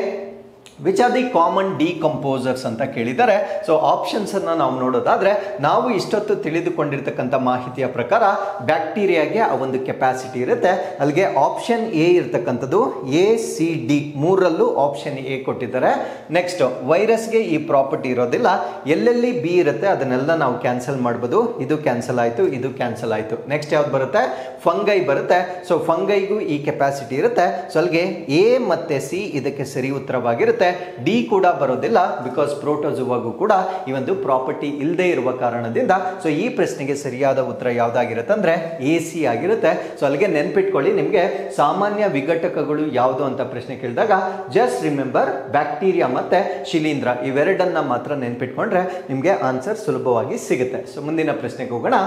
which are the common decomposers ಅಂತ ಕೇಳಿದ್ದಾರೆ. ಸೊ ಆಪ್ಷನ್ಸ್ ಅನ್ನ ನಾವು ನೋಡೋದಾದ್ರೆ ನಾವು ಇಷ್ಟೊತ್ತು ತಿಳಿದುಕೊಂಡಿರ್ತಕ್ಕಂಥ ಮಾಹಿತಿಯ ಪ್ರಕಾರ ಬ್ಯಾಕ್ಟೀರಿಯಾಗೆ ಆ ಒಂದು ಕೆಪಾಸಿಟಿ ಇರುತ್ತೆ. ಅಲ್ಲಿಗೆ ಆಪ್ಷನ್ ಎ ಇರ್ತಕ್ಕಂಥದ್ದು ACD ಮೂರಲ್ಲೂ ಆಪ್ಷನ್ ಎ ಕೊಟ್ಟಿದ್ದಾರೆ. ನೆಕ್ಸ್ಟ್ ವೈರಸ್ಗೆ ಈ ಪ್ರಾಪರ್ಟಿ ಇರೋದಿಲ್ಲ. ಎಲ್ಲೆಲ್ಲಿ ಬಿ ಇರುತ್ತೆ ಅದನ್ನೆಲ್ಲ ನಾವು ಕ್ಯಾನ್ಸಲ್ ಮಾಡ್ಬೋದು. ಇದು ಕ್ಯಾನ್ಸಲ್ ಆಯ್ತು, ಇದು ಕ್ಯಾನ್ಸಲ್ ಆಯ್ತು. ನೆಕ್ಸ್ಟ್ ಯಾವ್ದು ಬರುತ್ತೆ? ಫಂಗೈ ಬರುತ್ತೆ. ಸೊ ಫಂಗೈಗೂ ಈ ಕೆಪಾಸಿಟಿ ಇರುತ್ತೆ. ಸೊ ಅಲ್ಲಿಗೆ ಎ ಮತ್ತೆ ಸಿ ಇದಕ್ಕೆ ಸರಿ ಉತ್ತರವಾಗಿರುತ್ತೆ. ಡಿ ಕೂಡ ಬರೋದಿಲ್ಲ, ಬಿಕಾಸ್ ಪ್ರೋಟೋಜುವಾಗೂ ಕೂಡ ಈ ಒಂದು ಪ್ರಾಪರ್ಟಿ ಇಲ್ಲದೆ ಇರುವ ಕಾರಣದಿಂದ ಸೊ ಈ ಪ್ರಶ್ನೆಗೆ ಸರಿಯಾದ ಉತ್ತರ ಯಾವ್ದಾಗಿರುತ್ತೆ ಅಂದ್ರೆ ಎ ಸಿ ಆಗಿರುತ್ತೆ. ಸೊ ಅಲ್ಲಿಗೆ ನೆನ್ಪಿಟ್ಕೊಳ್ಳಿ, ನಿಮಗೆ ಸಾಮಾನ್ಯ ವಿಘಟಕಗಳು ಯಾವುದು ಅಂತ ಪ್ರಶ್ನೆ ಕೇಳಿದಾಗ ಜಸ್ಟ್ ರಿಮೆಂಬರ್ ಬ್ಯಾಕ್ಟೀರಿಯಾ ಮತ್ತೆ ಶಿಲೀಂಧ್ರ ಇವೆರಡನ್ನ ಮಾತ್ರ ನೆನ್ಪಿಟ್ಕೊಂಡ್ರೆ ನಿಮಗೆ ಆನ್ಸರ್ ಸುಲಭವಾಗಿ ಸಿಗುತ್ತೆ. ಸೊ ಮುಂದಿನ ಪ್ರಶ್ನೆಗೆ ಹೋಗೋಣ.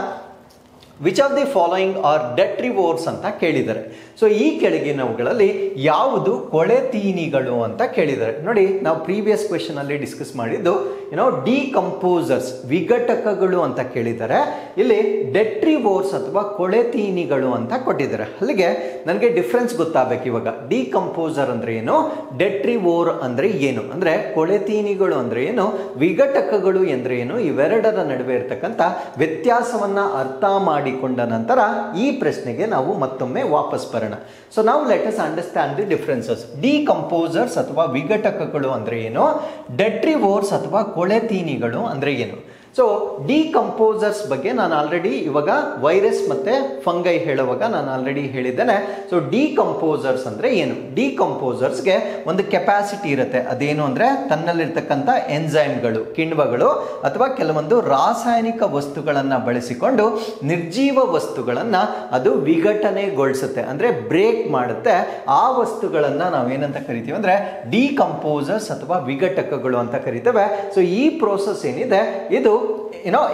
Which of the following are detritivores ಅಂತ ಕೇಳಿದ್ದಾರೆ. ಸೊ ಈ ಕೆಳಗಿನವುಗಳಲ್ಲಿ ಯಾವುದು ಕೊಳೆತೀನಿಗಳು ಅಂತ ಕೇಳಿದ್ದಾರೆ. ನೋಡಿ, ನಾವು ಪ್ರೀವಿಯಸ್ ಕ್ವೆಶನ್ ಅಲ್ಲಿ ಡಿಸ್ಕಸ್ ಮಾಡಿದ್ದು ಡಿಕಂಪೋಸರ್ಸ್ ವಿಘಟಕಗಳು ಅಂತ ಕೇಳಿದ್ದಾರೆ. ಇಲ್ಲಿ ಡೆಟ್ರಿವೋರ್ಸ್ ಅಥವಾ ಕೊಳೆತೀನಿಗಳು ಅಂತ ಕೊಟ್ಟಿದ್ದಾರೆ. ಅಲ್ಲಿಗೆ ನನಗೆ ಡಿಫ್ರೆನ್ಸ್ ಗೊತ್ತಾಗಬೇಕು ಇವಾಗ. ಡಿಕಂಪೋಸರ್ ಅಂದ್ರೆ ಏನು, ಡೆಟ್ರಿವೋರ್ ಅಂದ್ರೆ ಏನು, ಅಂದ್ರೆ ಕೊಳೆತೀನಿಗಳು ಅಂದ್ರೆ ಏನು, ವಿಘಟಕಗಳು ಅಂದ್ರೆ ಏನು, ಇವೆರಡರ ನಡುವೆ ಇರತಕ್ಕಂಥ ವ್ಯತ್ಯಾಸವನ್ನ ಅರ್ಥ ಮಾಡಿಕೊಂಡ ನಂತರ ಈ ಪ್ರಶ್ನೆಗೆ ನಾವು ಮತ್ತೊಮ್ಮೆ ವಾಪಸ್ ಬರೋಣ. ಸೊ ನಾವು let us understand the differences. Decomposers ಅಥವಾ ವಿಘಟಕಗಳು ಅಂದ್ರೆ ಏನು, ಡೆಟ್ರಿವೋರ್ಸ್ ಅಥವಾ ಕೊಳೆತೀನಿಗಳು ಅಂದ್ರೆ ಏನು. ಸೊ ಡಿಕಂಪೋಸರ್ಸ್ ಬಗ್ಗೆ ನಾನು ಆಲ್ರೆಡಿ ಇವಾಗ ವೈರಸ್ ಮತ್ತೆ ಫಂಗೈ ಹೇಳುವಾಗ ನಾನು ಆಲ್ರೆಡಿ ಹೇಳಿದ್ದೇನೆ. ಸೊ ಡಿಕಂಪೋಸರ್ಸ್ ಅಂದ್ರೆ ಏನು, ಡಿಕಂಪೋಸರ್ಸ್ಗೆ ಒಂದು ಕೆಪಾಸಿಟಿ ಇರುತ್ತೆ. ಅದೇನು ಅಂದ್ರೆ ತನ್ನಲ್ಲಿರ್ತಕ್ಕಂಥ ಎನ್ಸೈಮ್ಗಳು, ಕಿಣ್ವಗಳು ಅಥವಾ ಕೆಲವೊಂದು ರಾಸಾಯನಿಕ ವಸ್ತುಗಳನ್ನ ಬಳಸಿಕೊಂಡು ನಿರ್ಜೀವ ವಸ್ತುಗಳನ್ನ ಅದು ವಿಘಟನೆಗೊಳಿಸುತ್ತೆ, ಅಂದ್ರೆ ಬ್ರೇಕ್ ಮಾಡುತ್ತೆ. ಆ ವಸ್ತುಗಳನ್ನ ನಾವೇನಂತ ಕರಿತೀವಿ ಅಂದ್ರೆ ಡಿಕಂಪೋಸರ್ಸ್ ಅಥವಾ ವಿಘಟಕಗಳು ಅಂತ ಕರಿತೇವೆ. ಸೊ ಈ ಪ್ರೋಸೆಸ್ ಏನಿದೆ ಇದು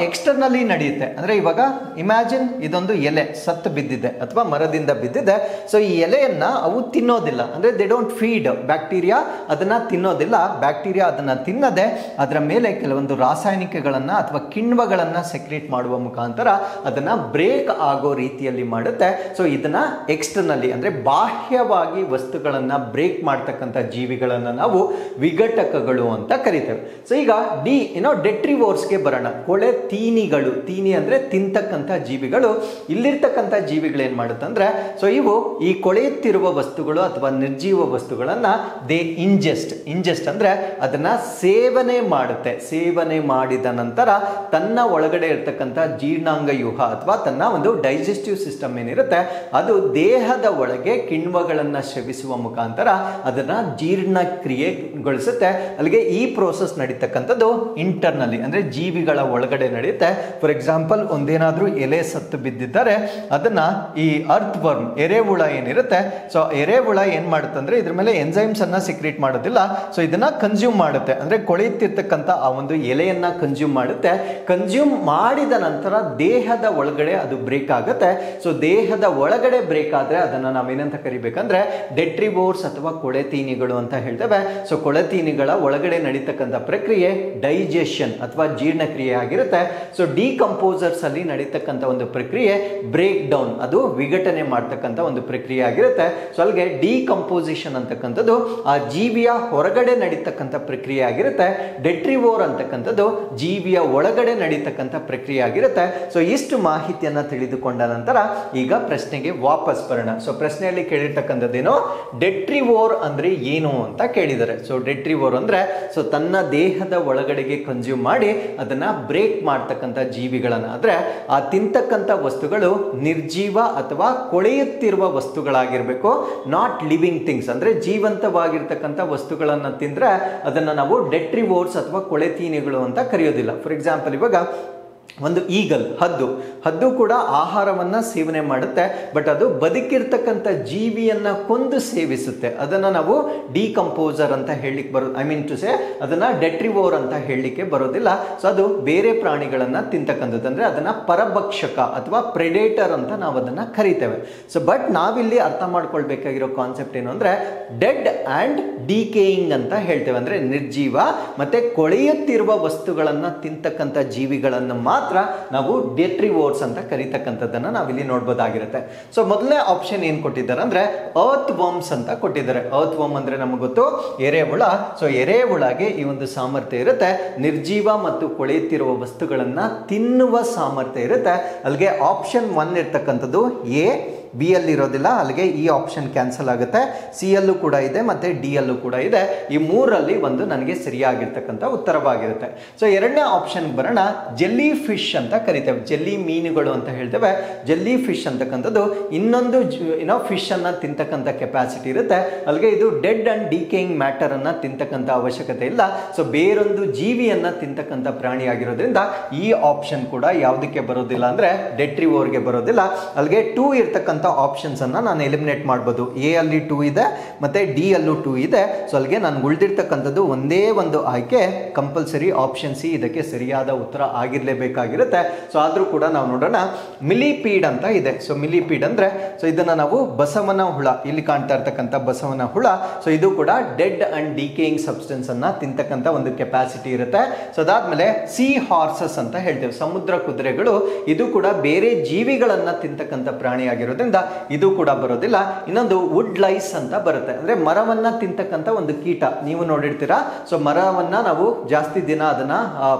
ಎಕ್ಸ್ಟರ್ನಲಿ ನಡೆಯುತ್ತೆ. ಅಂದ್ರೆ ಇವಾಗ ಇಮ್ಯಾಜಿನ್ ಇದೊಂದು ಎಲೆ ಸತ್ತು ಬಿದ್ದಿದೆ ಅಥವಾ ಮರದಿಂದ ಬಿದ್ದಿದೆ. ಸೊ ಈ ಎಲೆಯನ್ನ ಅವು ತಿನ್ನೋದಿಲ್ಲ, ಅಂದ್ರೆ ದೇ ಡೋಂಟ್ ಫೀಡ್. ಬ್ಯಾಕ್ಟೀರಿಯಾ ಅದನ್ನ ತಿನ್ನೋದಿಲ್ಲ. ಬ್ಯಾಕ್ಟೀರಿಯಾ ಅದನ್ನ ತಿನ್ನದೆ ಅದರ ಮೇಲೆ ಕೆಲವೊಂದು ರಾಸಾಯನಿಕಗಳನ್ನ ಅಥವಾ ಕಿಣ್ವಗಳನ್ನ ಸೆಕ್ರೇಟ್ ಮಾಡುವ ಮುಖಾಂತರ ಅದನ್ನ ಬ್ರೇಕ್ ಆಗೋ ರೀತಿಯಲ್ಲಿ ಮಾಡುತ್ತೆ. ಸೊ ಇದನ್ನ ಎಕ್ಸ್ಟರ್ನಲಿ ಅಂದ್ರೆ ಬಾಹ್ಯವಾಗಿ ವಸ್ತುಗಳನ್ನ ಬ್ರೇಕ್ ಮಾಡ್ತಕ್ಕಂಥ ಜೀವಿಗಳನ್ನ ನಾವು ವಿಘಟಕಗಳು ಅಂತ ಕರಿತೇವೆ. ಸೊ ಈಗ ಡೆಟ್ರಿವೋರ್ಸ್ಗೆ ಬರೋಣ. ಕೊಳೆತೀನಿಗಳು, ತೀನಿ ಅಂದ್ರೆ ತಿಂತಕ್ಕಂಥ ಜೀವಿಗಳು. ಇಲ್ಲಿರ್ತಕ್ಕಂಥ ಜೀವಿಗಳು ಏನ್ ಮಾಡುತ್ತಂದ್ರೆ ಸೊ ಇವು ಈ ಕೊಳೆಯುತ್ತಿರುವ ವಸ್ತುಗಳು ಅಥವಾ ನಿರ್ಜೀವ ವಸ್ತುಗಳನ್ನ ದೇ ಇಂಜೆಸ್ಟ್ ಅಂದ್ರೆ ಅದನ್ನ ಸೇವನೆ ಮಾಡುತ್ತೆ. ಸೇವನೆ ಮಾಡಿದ ನಂತರ ತನ್ನ ಒಳಗಡೆ ಇರ್ತಕ್ಕಂಥ ಜೀರ್ಣಾಂಗ ವ್ಯೂಹ ಅಥವಾ ತನ್ನ ಒಂದು ಡೈಜೆಸ್ಟಿವ್ ಸಿಸ್ಟಮ್ ಏನಿರುತ್ತೆ ಅದು ದೇಹದ ಒಳಗೆ ಕಿಣ್ವಗಳನ್ನ ಶ್ರವಿಸುವ ಮುಖಾಂತರ ಅದನ್ನ ಜೀರ್ಣಕ್ರಿಯೆಗೊಳಿಸುತ್ತೆ. ಅಲ್ಲಿಗೆ ಈ ಪ್ರೋಸೆಸ್ ನಡೀತಕ್ಕಂಥದ್ದು ಇಂಟರ್ನಲಿ ಅಂದ್ರೆ ಜೀವಿಗಳ ಒಳಗಡೆ ನಡೆಯುತ್ತೆ. ಫಾರ್ ಎಕ್ಸಾಂಪಲ್, ಒಂದೇನಾದ್ರೂ ಎಲೆ ಸತ್ತು ಬಿದ್ದಿದ್ದಾರೆ ಅದನ್ನ ಈ ಅರ್ತ್ ವರ್ಮ್ ಎರೆಹುಳ ಏನಿರುತ್ತೆ ಸೊ ಎರೆಹುಳ ಏನ್ ಮಾಡುತ್ತಂದ್ರೆ ಇದ್ರ ಮೇಲೆ ಎನ್ಸೈಮ್ಸ್ ಅನ್ನ ಸಿಕ್ರೀಟ್ ಮಾಡೋದಿಲ್ಲ. ಸೊ ಇದನ್ನ ಕನ್ಸ್ಯೂಮ್ ಮಾಡುತ್ತೆ, ಅಂದ್ರೆ ಕೊಳೆಯುತ್ತಿರ್ತಕ್ಕಂಥ ಆ ಒಂದು ಎಲೆಯನ್ನ ಕನ್ಸ್ಯೂಮ್ ಮಾಡುತ್ತೆ. ಕನ್ಸ್ಯೂಮ್ ಮಾಡಿದ ನಂತರ ದೇಹದ ಒಳಗಡೆ ಅದು ಬ್ರೇಕ್ ಆಗುತ್ತೆ. ಸೊ ದೇಹದ ಒಳಗಡೆ ಬ್ರೇಕ್ ಆದ್ರೆ ಅದನ್ನ ನಾವೇನಂತ ಕರಿಬೇಕಂದ್ರೆ ಡೆಟ್ರಿವೋರ್ಸ್ ಅಥವಾ ಕೊಳೆತೀನಿಗಳು ಅಂತ ಹೇಳ್ತೇವೆ. ಸೊ ಕೊಳೆತೀನಿಗಳ ಒಳಗಡೆ ನಡೀತಕ್ಕಂಥ ಪ್ರಕ್ರಿಯೆ ಡೈಜೆಷನ್ ಅಥವಾ ಜೀರ್ಣಕ್ರಿಯೆ ಆಗಿರುತ್ತೆ. ಸೊ ಡಿಕಂಪೋಸರ್ಸ್ ಅಲ್ಲಿ ನಡೀತಕ್ಕಂಥ ಒಂದು ಪ್ರಕ್ರಿಯೆ ಬ್ರೇಕ್ ಡೌನ್, ಅದು ವಿಘಟನೆ ಮಾಡ್ತಕ್ಕಂಥ ಒಂದು ಪ್ರಕ್ರಿಯೆ ಆಗಿರುತ್ತೆ. ಸೊ ಅಲ್ಲಿಗೆ ಡಿಕಂಪೋಸಿಷನ್ ಅಂತಕ್ಕಂಥದ್ದು ಆ ಜೀವಿಯ ಹೊರಗಡೆ ನಡೀತಕ್ಕಂಥ ಪ್ರಕ್ರಿಯೆ ಆಗಿರುತ್ತೆ. ಡೆಟ್ರಿವೋರ್ ಅಂತಕ್ಕಂಥದ್ದು ಜೀವಿಯ ಒಳಗಡೆ ನಡೀತಕ್ಕಂಥ ಪ್ರಕ್ರಿಯೆ ಆಗಿರುತ್ತೆ. ಸೊ ಇಷ್ಟು ಮಾಹಿತಿಯನ್ನ ತಿಳಿದುಕೊಂಡ ನಂತರ ಈಗ ಪ್ರಶ್ನೆಗೆ ವಾಪಸ್ ಬರೋಣ. ಸೊ ಪ್ರಶ್ನೆಯಲ್ಲಿ ಕೇಳಿರ್ತಕ್ಕಂಥದ್ದೇನು, ಡೆಟ್ರಿವೋರ್ ಅಂದ್ರೆ ಏನು ಅಂತ ಕೇಳಿದ್ದಾರೆ. ಸೊ ಡೆಟ್ರಿವೋರ್ ಅಂದ್ರೆ ಸೊ ತನ್ನ ದೇಹದ ಒಳಗಡೆಗೆ ಕನ್ಸ್ಯೂಮ್ ಮಾಡಿ ಅದನ್ನ ಬ್ರೇಕ್ ಮಾಡ್ತಕ್ಕಂಥ ಜೀವಿಗಳನ್ನ, ಅಂದ್ರೆ ಆ ತಿಂತಕ್ಕಂಥ ವಸ್ತುಗಳು ನಿರ್ಜೀವ ಅಥವಾ ಕೊಳೆಯುತ್ತಿರುವ ವಸ್ತುಗಳಾಗಿರ್ಬೇಕು, ನಾಟ್ ಲಿವಿಂಗ್ ಥಿಂಗ್ಸ್. ಅಂದ್ರೆ ಜೀವಂತವಾಗಿರ್ತಕ್ಕಂಥ ವಸ್ತುಗಳನ್ನ ತಿಂದ್ರೆ ಅದನ್ನ ನಾವು ಡೆಟ್ರಿವೋರ್ಸ್ ಅಥವಾ ಕೊಳೆತೀನಿಗಳು ಅಂತ ಕರೆಯೋದಿಲ್ಲ. ಫಾರ್ ಎಕ್ಸಾಂಪಲ್, ಇವಾಗ ಒಂದು ಈಗಲ್, ಹದ್ದು ಕೂಡ ಆಹಾರವನ್ನ ಸೇವನೆ ಮಾಡುತ್ತೆ, ಬಟ್ ಅದು ಬದುಕಿರ್ತಕ್ಕಂಥ ಜೀವಿಯನ್ನ ಕೊಂದು ಸೇವಿಸುತ್ತೆ. ಅದನ್ನ ನಾವು ಡಿಕಂಪೋಸರ್ ಅಂತ ಹೇಳಲಿಕ್ಕೆ ಬರೋ ಟು ಸೇ ಅದನ್ನ ಡೆಟ್ರಿವೋರ್ ಅಂತ ಹೇಳಲಿಕ್ಕೆ ಬರೋದಿಲ್ಲ. ಸೊ ಅದು ಬೇರೆ ಪ್ರಾಣಿಗಳನ್ನ ತಿಂತಕ್ಕಂಥದ್ದು, ಅಂದ್ರೆ ಅದನ್ನ ಪರಭಕ್ಷಕ ಅಥವಾ ಪ್ರೆಡೇಟರ್ ಅಂತ ನಾವು ಅದನ್ನ ಕರಿತೇವೆ. ಸೊ ಬಟ್ ನಾವಿಲ್ಲಿ ಅರ್ಥ ಮಾಡ್ಕೊಳ್ಬೇಕಾಗಿರೋ ಕಾನ್ಸೆಪ್ಟ್ ಏನು ಅಂದ್ರೆ ಡೆಡ್ ಅಂಡ್ ಡಿಕೇಯಿಂಗ್ ಅಂತ ಹೇಳ್ತೇವೆ. ಅಂದ್ರೆ ನಿರ್ಜೀವ ಮತ್ತೆ ಕೊಳೆಯುತ್ತಿರುವ ವಸ್ತುಗಳನ್ನ ತಿಂತಕ್ಕಂಥ ಜೀವಿಗಳನ್ನು ಮಾತ್ರ ನಾವು ಡೆಟ್ರಿವೋರ್ಸ್ ಅಂತ ಕರೀತಕ್ಕಂಥದ್ದನ್ನ ನಾವಿಲ್ಲಿ ನೋಡ್ಬೋದಾಗಿರುತ್ತೆ. ಸೊ ಮೊದಲನೇ ಆಪ್ಷನ್ ಏನ್ ಕೊಟ್ಟಿದ್ದಾರೆ ಅಂದ್ರೆ ಅರ್ತ್ ವರ್ಮ್ಸ್ ಅಂತ ಕೊಟ್ಟಿದ್ದಾರೆ. ಅರ್ತ್ ವರ್ಮ್ ಅಂದ್ರೆ ನಮಗೆ ಗೊತ್ತು ಎರೆಹುಳ. ಸೊ ಎರೆಹುಳಗೆ ಈ ಒಂದು ಸಾಮರ್ಥ್ಯ ಇರುತ್ತೆ, ನಿರ್ಜೀವ ಮತ್ತು ಕೊಳೆಯುತ್ತಿರುವ ವಸ್ತುಗಳನ್ನ ತಿನ್ನುವ ಸಾಮರ್ಥ್ಯ ಇರುತ್ತೆ. ಅಲ್ಲಿಗೆ ಆಪ್ಷನ್ 1 ಇರ್ತಕ್ಕಂಥದ್ದು ಎ ಬಿ ಅಲ್ಲಿ ಇರೋದಿಲ್ಲ, ಅಲ್ಲಿಗೆ ಈ ಆಪ್ಷನ್ ಕ್ಯಾನ್ಸಲ್ ಆಗುತ್ತೆ. ಸಿ ಯಲ್ಲೂ ಕೂಡ ಇದೆ ಮತ್ತೆ ಡಿ ಯಲ್ಲೂ ಕೂಡ ಇದೆ. ಈ ಮೂರಲ್ಲಿ ಒಂದು ನನಗೆ ಸರಿಯಾಗಿರ್ತಕ್ಕಂಥ ಉತ್ತರವಾಗಿರುತ್ತೆ. ಸೊ ಎರಡನೇ ಆಪ್ಷನ್ ಬರೋಣ. ಜೆಲ್ಲಿ ಫಿಶ್ ಅಂತ ಕರಿತೇವೆ, ಜೆಲ್ಲಿ ಮೀನುಗಳು ಅಂತ ಹೇಳ್ತೇವೆ. ಜೆಲ್ಲಿ ಫಿಶ್ ಅಂತಕ್ಕಂಥದ್ದು ಇನ್ನೊಂದು ಫಿಶ್ ಅನ್ನ ತಿಂತಕ್ಕಂಥ ಕೆಪಾಸಿಟಿ ಇರುತ್ತೆ. ಅಲ್ಲಿಗೆ ಇದು ಡೆಡ್ ಅಂಡ್ ಡಿಕೇಯಿಂಗ್ ಮ್ಯಾಟರ್ ಅನ್ನ ತಿಂತಕ್ಕಂಥ ಅವಶ್ಯಕತೆ ಇಲ್ಲ. ಸೊ ಬೇರೊಂದು ಜೀವಿಯನ್ನ ತಿಂತಕ್ಕಂಥ ಪ್ರಾಣಿ ಆಗಿರೋದ್ರಿಂದ ಈ ಆಪ್ಷನ್ ಕೂಡ ಯಾವುದಕ್ಕೆ ಬರೋದಿಲ್ಲ ಅಂದ್ರೆ ಡೆಟ್ರಿವೋರ್ಗೆ ಬರೋದಿಲ್ಲ. ಅಲ್ಲಿಗೆ 2 ಇರ್ತಕ್ಕಂಥ ಆಪ್ಷನ್ಸ್ ಅನ್ನ ನಾನು ಎಲಿಮಿನೇಟ್ ಮಾಡ್ಬೋದು. ಎ ಅಲ್ಲಿ 2 ಇದೆ ಮತ್ತೆ ಡಿ ಅಲ್ಲೂ 2 ಇದೆ. ಸೊ ಅಲ್ಲಿಗೆ ನಾನು ಉಳಿದಿರ್ತಕ್ಕಂಥದ್ದು ಒಂದೇ ಒಂದು ಆಯ್ಕೆ, ಕಂಪಲ್ಸರಿ ಆಪ್ಷನ್ ಸಿ ಇದಕ್ಕೆ ಸರಿಯಾದ ಉತ್ತರ ಆಗಿರ್ಲೇಬೇಕಾಗಿರುತ್ತೆ. ಸೊ ಆದ್ರೂ ಕೂಡ ನಾವು ನೋಡೋಣ. ಮಿಲಿಪೀಡ್ ಅಂತ ಇದೆ. ಸೊ ಮಿಲಿಪೀಡ್ ಅಂದ್ರೆ ಸೊ ಇದನ್ನ ನಾವು ಬಸವನ ಹುಳ, ಇಲ್ಲಿ ಕಾಣ್ತಾ ಇರ್ತಕ್ಕಂಥ ಬಸವನ ಹುಳ. ಸೊ ಇದು ಕೂಡ ಡೆಡ್ ಅಂಡ್ ಡಿಕೇಯಿಂಗ್ ಸಬ್ಸ್ಟೆನ್ಸ್ ಅನ್ನ ತಿಂತಕ್ಕಂಥ ಒಂದು ಕೆಪಾಸಿಟಿ ಇರುತ್ತೆ. ಸೊ ಅದಾದ್ಮೇಲೆ ಸಿ ಹಾರ್ಸಸ್ ಅಂತ ಹೇಳ್ತೇವೆ, ಸಮುದ್ರ ಕುದುರೆಗಳು. ಇದು ಕೂಡ ಬೇರೆ ಜೀವಿಗಳನ್ನ ತಿಂತಕ್ಕಂಥ ಪ್ರಾಣಿ ಆಗಿರೋದ್ರಿಂದ ಇದು ಕೂಡ ಬರೋದಿಲ್ಲ. ಇನ್ನೊಂದು ವುಡ್ ಲೈಸ್ ಅಂತ ಬರುತ್ತೆ, ಅಂದ್ರೆ ಮರವನ್ನ ತಿಂತಕ್ಕಂಥ ಒಂದು ಕೀಟ. ನೀವು ನೋಡಿರ್ತೀರಾ. ಸೊ ಮರವನ್ನ ನಾವು ಜಾಸ್ತಿ ದಿನ ಅದನ್ನ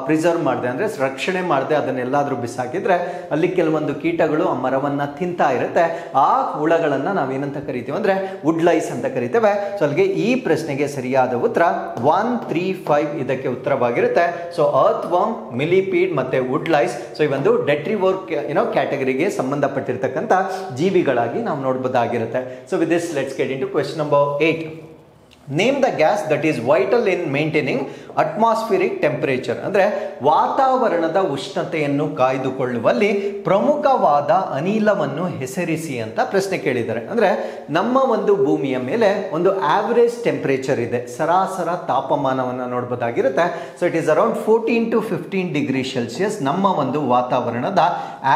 ಪ್ರಿಸರ್ವ್ ಮಾಡದೆ, ಅಂದ್ರೆ ರಕ್ಷಣೆ ಮಾಡದೆ ಅದನ್ನೆಲ್ಲಾದ್ರೂ ಬಿಸಾಕಿದ್ರೆ ಅಲ್ಲಿ ಕೆಲವೊಂದು ಕೀಟಗಳು ಆ ಮರವನ್ನ ತಿಂತಾ ಇರುತ್ತೆ. ಆ ಹುಳಗಳನ್ನ ನಾವೇನಂತ ಕರಿತೀವಿ ಅಂದ್ರೆ ವುಡ್ ಲೈಸ್ ಅಂತ ಕರಿತೇವೆ. ಸೊ ಅಲ್ಲಿಗೆ ಈ ಪ್ರಶ್ನೆಗೆ ಸರಿಯಾದ ಉತ್ತರ 1, 3, 5 ಇದಕ್ಕೆ ಉತ್ತರವಾಗಿರುತ್ತೆ. ಸೊ ಅರ್ತ್ ವರ್ಮ್, ಮಿಲಿಪೀಡ್ ಮತ್ತೆ ವುಡ್ ಲೈಸ್, ಸೊ ಈ ಒಂದು ಡೆಟ್ರಿವೋರ್ ಕ್ಯಾಟಗರಿಗೆ ಸಂಬಂಧಪಟ್ಟಿರ್ತಕ್ಕಂಥ ಜೀವಿಗಳಾಗಿ ನಾವು ನೋಡಬಹುದಾಗಿರುತ್ತೆ. So with this let's get into question number 8. Name the gas that is vital in maintaining atmospheric temperature. ಅಂದ್ರೆ ವಾತಾವರಣದ ಉಷ್ಣತೆಯನ್ನು ಕಾಯ್ದುಕೊಳ್ಳುವಲ್ಲಿ ಪ್ರಮುಖವಾದ ಅನಿಲವನ್ನು ಹೆಸರಿಸಿ ಅಂತ ಪ್ರಶ್ನೆ ಕೇಳಿದ್ದಾರೆ. ಅಂದ್ರೆ ನಮ್ಮ ಒಂದು ಭೂಮಿಯ ಮೇಲೆ ಒಂದು ಆವರೇಜ್ ಟೆಂಪರೇಚರ್ ಇದೆ, ಸರಾಸರ ತಾಪಮಾನವನ್ನು ನೋಡಬಹುದಾಗಿರುತ್ತೆ. So it is around 14 to 15 degree Celsius ನಮ್ಮ ಒಂದು ವಾತಾವರಣದ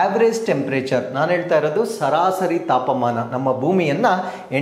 ಆವರೇಜ್ ಟೆಂಪರೇಚರ್. ನಾನು ಹೇಳ್ತಾ ಇರೋದು ಸರಾಸರಿ ತಾಪಮಾನ. ನಮ್ಮ ಭೂಮಿಯನ್ನ,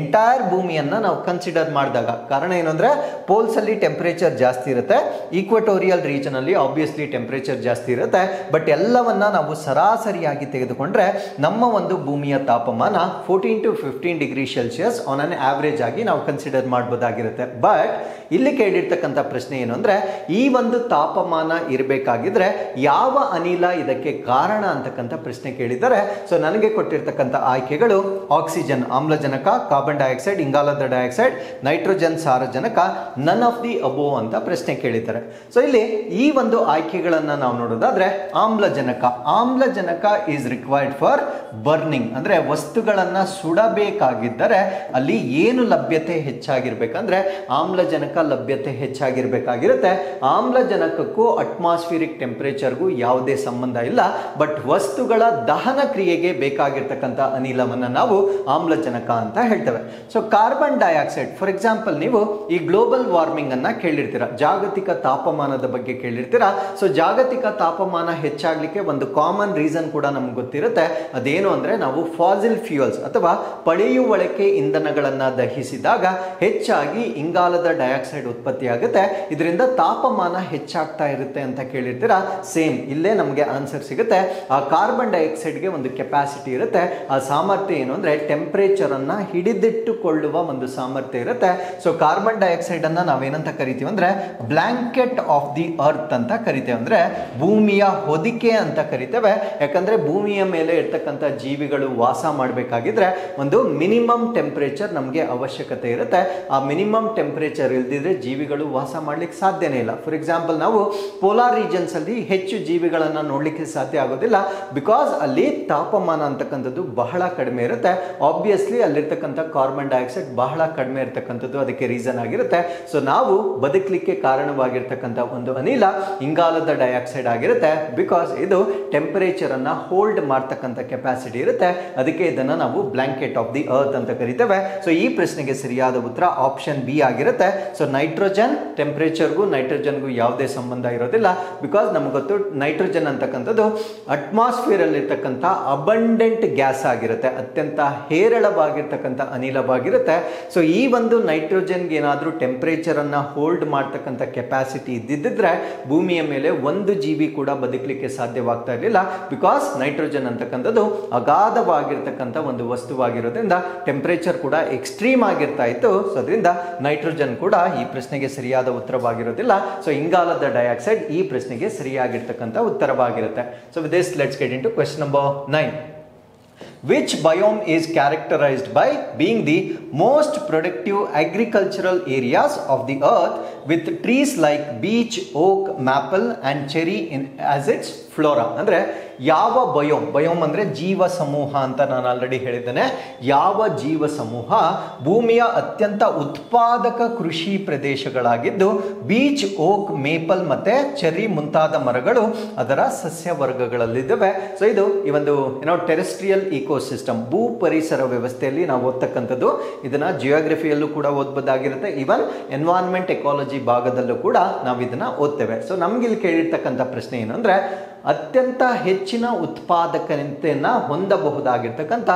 ಎಂಟೈರ್ ಭೂಮಿಯನ್ನ ನಾವು ಕನ್ಸಿಡರ್ ಮಾಡಿದಾಗ, ಕಾರಣ ಏನಂದ್ರೆ ಪೋಲ್ಸ್ ಅಲ್ಲಿ ಟೆಂಪರೇಚರ್ ಜಾಸ್ತಿ ಇರುತ್ತೆ, ಈಕ್ವಟೋರಿಯಲ್ ರೀಜನ್ ಅಲ್ಲಿ ಆಬ್ವಿಯಸ್ಲಿ ಟೆಂಪರೇಚರ್ ಜಾಸ್ತಿ ಇರುತ್ತೆ. ಬಟ್ ಎಲ್ಲವನ್ನ ನಾವು ಸರಾಸರಿಯಾಗಿ ತೆಗೆದುಕೊಂಡ್ರೆ ನಮ್ಮ ಒಂದು ಭೂಮಿಯ ತಾಪಮಾನ 14 to 15 degree Celsius on an average ಆಗಿ ನಾವು ಕನ್ಸಿಡರ್ ಮಾಡಬಹುದಾಗಿರುತ್ತೆ. ಬಟ್ ಇಲ್ಲಿ ಕೇಳಿರ್ತಕ್ಕಂಥ ಪ್ರಶ್ನೆ ಏನು ಅಂದ್ರೆ, ಈ ಒಂದು ತಾಪಮಾನ ಇರಬೇಕಾಗಿದ್ರೆ ಯಾವ ಅನಿಲ ಇದಕ್ಕೆ ಕಾರಣ ಅಂತಕ್ಕಂಥ ಪ್ರಶ್ನೆ ಕೇಳಿದ್ದಾರೆ. ಸೊ ನನಗೆ ಕೊಟ್ಟಿರ್ತಕ್ಕಂಥ ಆಯ್ಕೆಗಳು ಆಕ್ಸಿಜನ್, ಆಮ್ಲಜನಕ, ಕಾರ್ಬನ್ ಡೈಆಕ್ಸೈಡ್, ಇಂಗಾಲದ ಡೈಆಕ್ಸೈಡ್, ನೈಟ್ರೋಜನ್, ಸಾರಜನಕ, ನನ್ ಆಫ್ ದಿ ಅಬೋ ಅಂತ ಪ್ರಶ್ನೆ ಕೇಳಿದ್ದಾರೆ. ಸೊ ಇಲ್ಲಿ ಈ ಒಂದು ಆಯ್ಕೆಗಳನ್ನ ನಾವು ನೋಡೋದಾದ್ರೆ ಆಮ್ಲಜನಕ, ಆಮ್ಲಜನಕ ಈಸ್ ರಿಕ್ವೈರ್ಡ್ ಫಾರ್ ಬರ್ನಿಂಗ್. ಅಂದ್ರೆ ವಸ್ತುಗಳನ್ನ ಸುಡಬೇಕಾಗಿದ್ದರೆ ಅಲ್ಲಿ ಏನು ಲಭ್ಯತೆ ಹೆಚ್ಚಾಗಿರ್ಬೇಕಂದ್ರೆ ಆಮ್ಲಜನಕ ಲಭ್ಯತೆ ಹೆಚ್ಚಾಗಿರ್ಬೇಕಾಗಿರುತ್ತೆ. ಆಮ್ಲಜನಕಕ್ಕೂ ಅಟ್ಮಾಸ್ಫಿರಿಕ್ ಟೆಂಪರೇಚರ್ಗೂ ಯಾವುದೇ ಸಂಬಂಧ ಇಲ್ಲ. ಬಟ್ ವಸ್ತುಗಳ ದಹನ ಕ್ರಿಯೆಗೆ ಬೇಕಾಗಿರ್ತಕ್ಕಂಥ ಅನಿಲವನ್ನ ನಾವು ಆಮ್ಲಜನಕ ಅಂತ ಹೇಳ್ತೇವೆ. So carbon dioxide, for example ನೀವು ಈ ಗ್ಲೋಬಲ್ ವಾರ್ಮಿಂಗ್ ಅನ್ನ ಕೇಳಿರ್ತೀರಾ, ಜಾಗತಿಕ ತಾಪಮಾನದ ಬಗ್ಗೆ ಕೇಳಿರ್ತೀರಾ. ಸೊ ಜಾಗತಿಕ ತಾಪಮಾನ ಹೆಚ್ಚಾಗ್ಲಿಕ್ಕೆ ಒಂದು ಕಾಮನ್ ರೀಸನ್ ಕೂಡ ನಮ್ಗೆ ಗೊತ್ತಿರುತ್ತೆ. ಅದೇನು ಅಂದ್ರೆ ನಾವು ಫಾಸಿಲ್ ಫ್ಯೂಯಲ್ಸ್ ಅಥವಾ ಪಳೆಯುವಳಿಕೆ ಇಂಧನಗಳನ್ನ ದಹಿಸಿದಾಗ ಹೆಚ್ಚಾಗಿ ಇಂಗಾಲದ ಡೈಆಕ್ಸೈಡ್ ಉತ್ಪತ್ತಿ ಆಗುತ್ತೆ. ಇದರಿಂದ ತಾಪಮಾನ ಹೆಚ್ಚಾಗ್ತಾ ಇರುತ್ತೆ ಅಂತ ಕೇಳಿರ್ತೀರಾ. ಸೇಮ್ ಇಲ್ಲೇ ನಮಗೆ ಆನ್ಸರ್ ಸಿಗುತ್ತೆ. ಆ ಕಾರ್ಬನ್ ಡೈಆಕ್ಸೈಡ್ಗೆ ಒಂದು ಕೆಪಾಸಿಟಿ ಇರುತ್ತೆ. ಆ ಸಾಮರ್ಥ್ಯ ಏನು ಅಂದ್ರೆ ಟೆಂಪರೇಚರ್ ಅನ್ನ ಹಿಡಿದಿಟ್ಟುಕೊಳ್ಳುವ ಒಂದು ಸಾಮರ್ಥ್ಯ ಇರುತ್ತೆ. ಸೊ ಕಾರ್ಬನ್ ಡೈಆಕ್ಸೈಡ್ ಅನ್ನ ನಾವೇನಂತ ಕರಿತೀವಿ ಅಂದ್ರೆ ಬ್ಲಾಂಕೆಟ್ ಆಫ್ ದಿ ಅರ್ತ್ ಅಂತ ಕರಿತೇವೆ, ಅಂದ್ರೆ ಭೂಮಿಯ ಹೊದಿಕೆ ಅಂತ ಕರಿತೇವೆ. ಯಾಕಂದ್ರೆ ಭೂಮಿಯ ಮೇಲೆ ಇರ್ತಕ್ಕಂಥ ಜೀವಿಗಳು ವಾಸ ಮಾಡಬೇಕಾಗಿದ್ರೆ ಒಂದು ಮಿನಿಮಮ್ ಟೆಂಪರೇಚರ್ ನಮಗೆ ಅವಶ್ಯಕತೆ ಇರುತ್ತೆ. ಆ ಮಿನಿಮಮ್ ಟೆಂಪರೇಚರ್ ಇಲ್ದಿದ್ರೆ ಜೀವಿಗಳು ವಾಸ ಮಾಡ್ಲಿಕ್ಕೆ ಸಾಧ್ಯನೇ ಇಲ್ಲ. ಫಾರ್ ಎಕ್ಸಾಂಪಲ್ ನಾವು ಪೋಲಾರ್ ರೀಜನ್ಸ್ ಅಲ್ಲಿ ಹೆಚ್ಚು ಜೀವಿಗಳನ್ನ ನೋಡ್ಲಿಕ್ಕೆ ಸಾಧ್ಯ ಆಗೋದಿಲ್ಲ. ಬಿಕಾಸ್ ಅಲ್ಲಿ ತಾಪಮಾನ ಅಂತಕ್ಕಂಥದ್ದು ಬಹಳ ಕಡಿಮೆ ಇರುತ್ತೆ. ಆಬ್ವಿಯಸ್ಲಿ ಅಲ್ಲಿರ್ತಕ್ಕಂಥ ಕಾರ್ಬನ್ ಡೈಆಕ್ಸೈಡ್ ಬಹಳ ಕಡಿಮೆ ಇರ್ತಕ್ಕಂಥದ್ದು ಅದಕ್ಕೆ ರೀಸನ್ ಆಗಿರುತ್ತೆ. ಸೊ ನಾವು ಬದುಕಲಿಕ್ಕೆ ಕಾರಣವಾಗಿರ್ತಕ್ಕಂಥ ಒಂದು ಅನಿಲ ಇಂಗಾಲದ ಡೈಆಕ್ಸೈಡ್ ಆಗಿರುತ್ತೆ. ಬಿಕಾಸ್ ಇದು ಟೆಂಪರೇಚರ್ ಅನ್ನ ಹೋಲ್ಡ್ ಮಾಡ್ತಕ್ಕಂಥ ಕೆಪಾಸಿಟಿ ಇರುತ್ತೆ. ಅದಕ್ಕೆ ಇದನ್ನ ನಾವು ಬ್ಲಾಂಕೆಟ್ ಆಫ್ ದಿ ಅರ್ತ್ ಅಂತ ಕರಿತೇವೆ. ಸೊ ಈ ಪ್ರಶ್ನೆಗೆ ಸರಿಯಾದ ಉತ್ತರ ಆಪ್ಷನ್ ಬಿ ಆಗಿರುತ್ತೆ. ಸೊ ನೈಟ್ರೋಜನ್, ಟೆಂಪರೇಚರ್ಗೂ ನೈಟ್ರೋಜನ್ಗೂ ಯಾವುದೇ ಸಂಬಂಧ ಇರೋದಿಲ್ಲ. ಬಿಕಾಸ್ ನಮ್ಗೆ ಗೊತ್ತು ನೈಟ್ರೋಜನ್ ಅಂತಕ್ಕಂಥದ್ದು ಅಟ್ಮಾಸ್ಫಿಯರ್ ಅಲ್ಲಿ ಇರ್ತಕ್ಕಂಥ ಅಬಂಡೆಂಟ್ ಗ್ಯಾಸ್ ಆಗಿರುತ್ತೆ, ಅತ್ಯಂತ ಹೇರಳವಾಗಿರ್ತಕ್ಕಂಥ ಅನಿಲವಾಗಿರುತ್ತೆ. ಸೊ ಈ ಒಂದು ನೈಟ್ರೋಜನ್ಗೆ ಏನಾದರೂ ಟೆಂಪರೇಚರ್ ಅನ್ನ ಹೋಲ್ಡ್ ಮಾಡ್ತಕ್ಕಂಥ ಕೆಪಾಸಿಟಿ ಇದ್ದಿದ್ರೆ ಭೂಮಿಯ ಮೇಲೆ ಒಂದು ಜೀವಿ ಕೂಡ ಬದುಕಲಿಕ್ಕೆ ಸಾಧ್ಯವಾಗ್ತಾ ಇರಲಿಲ್ಲ. ಬಿಕಾಸ್ ನೈಟ್ರೋಜನ್ ಅಂತಕ್ಕಂಥದ್ದು ಅಗಾಧವಾಗಿರ್ತಕ್ಕಂಥ ಒಂದು ವಸ್ತುವಾಗಿರೋದ್ರಿಂದ ಟೆಂಪರೇಚರ್ ಕೂಡ ಎಕ್ಸ್ಟ್ರೀಮ್ ಆಗಿರ್ತಾ ಇತ್ತು. ಸೊ ಅದರಿಂದ ನೈಟ್ರೋಜನ್ ಕೂಡ ಈ ಪ್ರಶ್ನೆಗೆ ಸರಿಯಾದ ಉತ್ತರವಾಗಿರೋದಿಲ್ಲ. ಸೊ ಇಂಗಾಲದ ಡೈಆಕ್ಸೈಡ್ ಈ ಪ್ರಶ್ನೆಗೆ ಸರಿಯಾಗಿರ್ತಕ್ಕಂಥ ಉತ್ತರವಾಗಿರುತ್ತೆ. So with this let's get into question number 9. Which biome is characterized by being the most productive agricultural areas of the earth with trees like beech, oak, maple and cherry as its flora? ಅಂದ್ರೆ ಯಾವ ಬಯೋಮ್ ಅಂದ್ರೆ ಜೀವ ಸಮೂಹ ಅಂತ ನಾನು ಆಲ್ರೆಡಿ ಹೇಳಿದ್ದೇನೆ. ಯಾವ ಜೀವ ಸಮೂಹ ಭೂಮಿಯ ಅತ್ಯಂತ ಉತ್ಪಾದಕ ಕೃಷಿ ಪ್ರದೇಶಗಳಾಗಿದ್ದು ಬೀಚ್, ಓಕ್, ಮೇಪಲ್ ಮತ್ತೆ ಚೆರ್ರಿ ಮುಂತಾದ ಮರಗಳು ಅದರ ಸಸ್ಯ ವರ್ಗಗಳಲ್ಲಿದ್ದಾವೆ. ಸೊ ಇದು ಈ ಒಂದು ಟೆರೆಸ್ಟ್ರಿಯಲ್ ಇಕೋಸಿಸ್ಟಮ್, ಭೂ ಪರಿಸರ ವ್ಯವಸ್ಥೆಯಲ್ಲಿ ನಾವು ಓದ್ತಕ್ಕಂಥದ್ದು. ಇದನ್ನ ಜಿಯೋಗ್ರಫಿಯಲ್ಲೂ ಕೂಡ ಓದ್ಬೋದಾಗಿರುತ್ತೆ, ಈವನ್ ಎನ್ವೈರನ್ಮೆಂಟ್ ಎಕಾಲಜಿ ಭಾಗದಲ್ಲೂ ಕೂಡ ನಾವು ಇದನ್ನ ಓದ್ತೇವೆ. ಸೊ ನಮ್ಗೆ ಇಲ್ಲಿ ಕೇಳಿರ್ತಕ್ಕಂಥ ಪ್ರಶ್ನೆ ಏನು ಅಂದ್ರೆ, ಅತ್ಯಂತ ಹೆಚ್ಚಿನ ಉತ್ಪಾದಕತೆಯನ್ನ ಹೊಂದಬಹುದಾಗಿರ್ತಕ್ಕಂಥ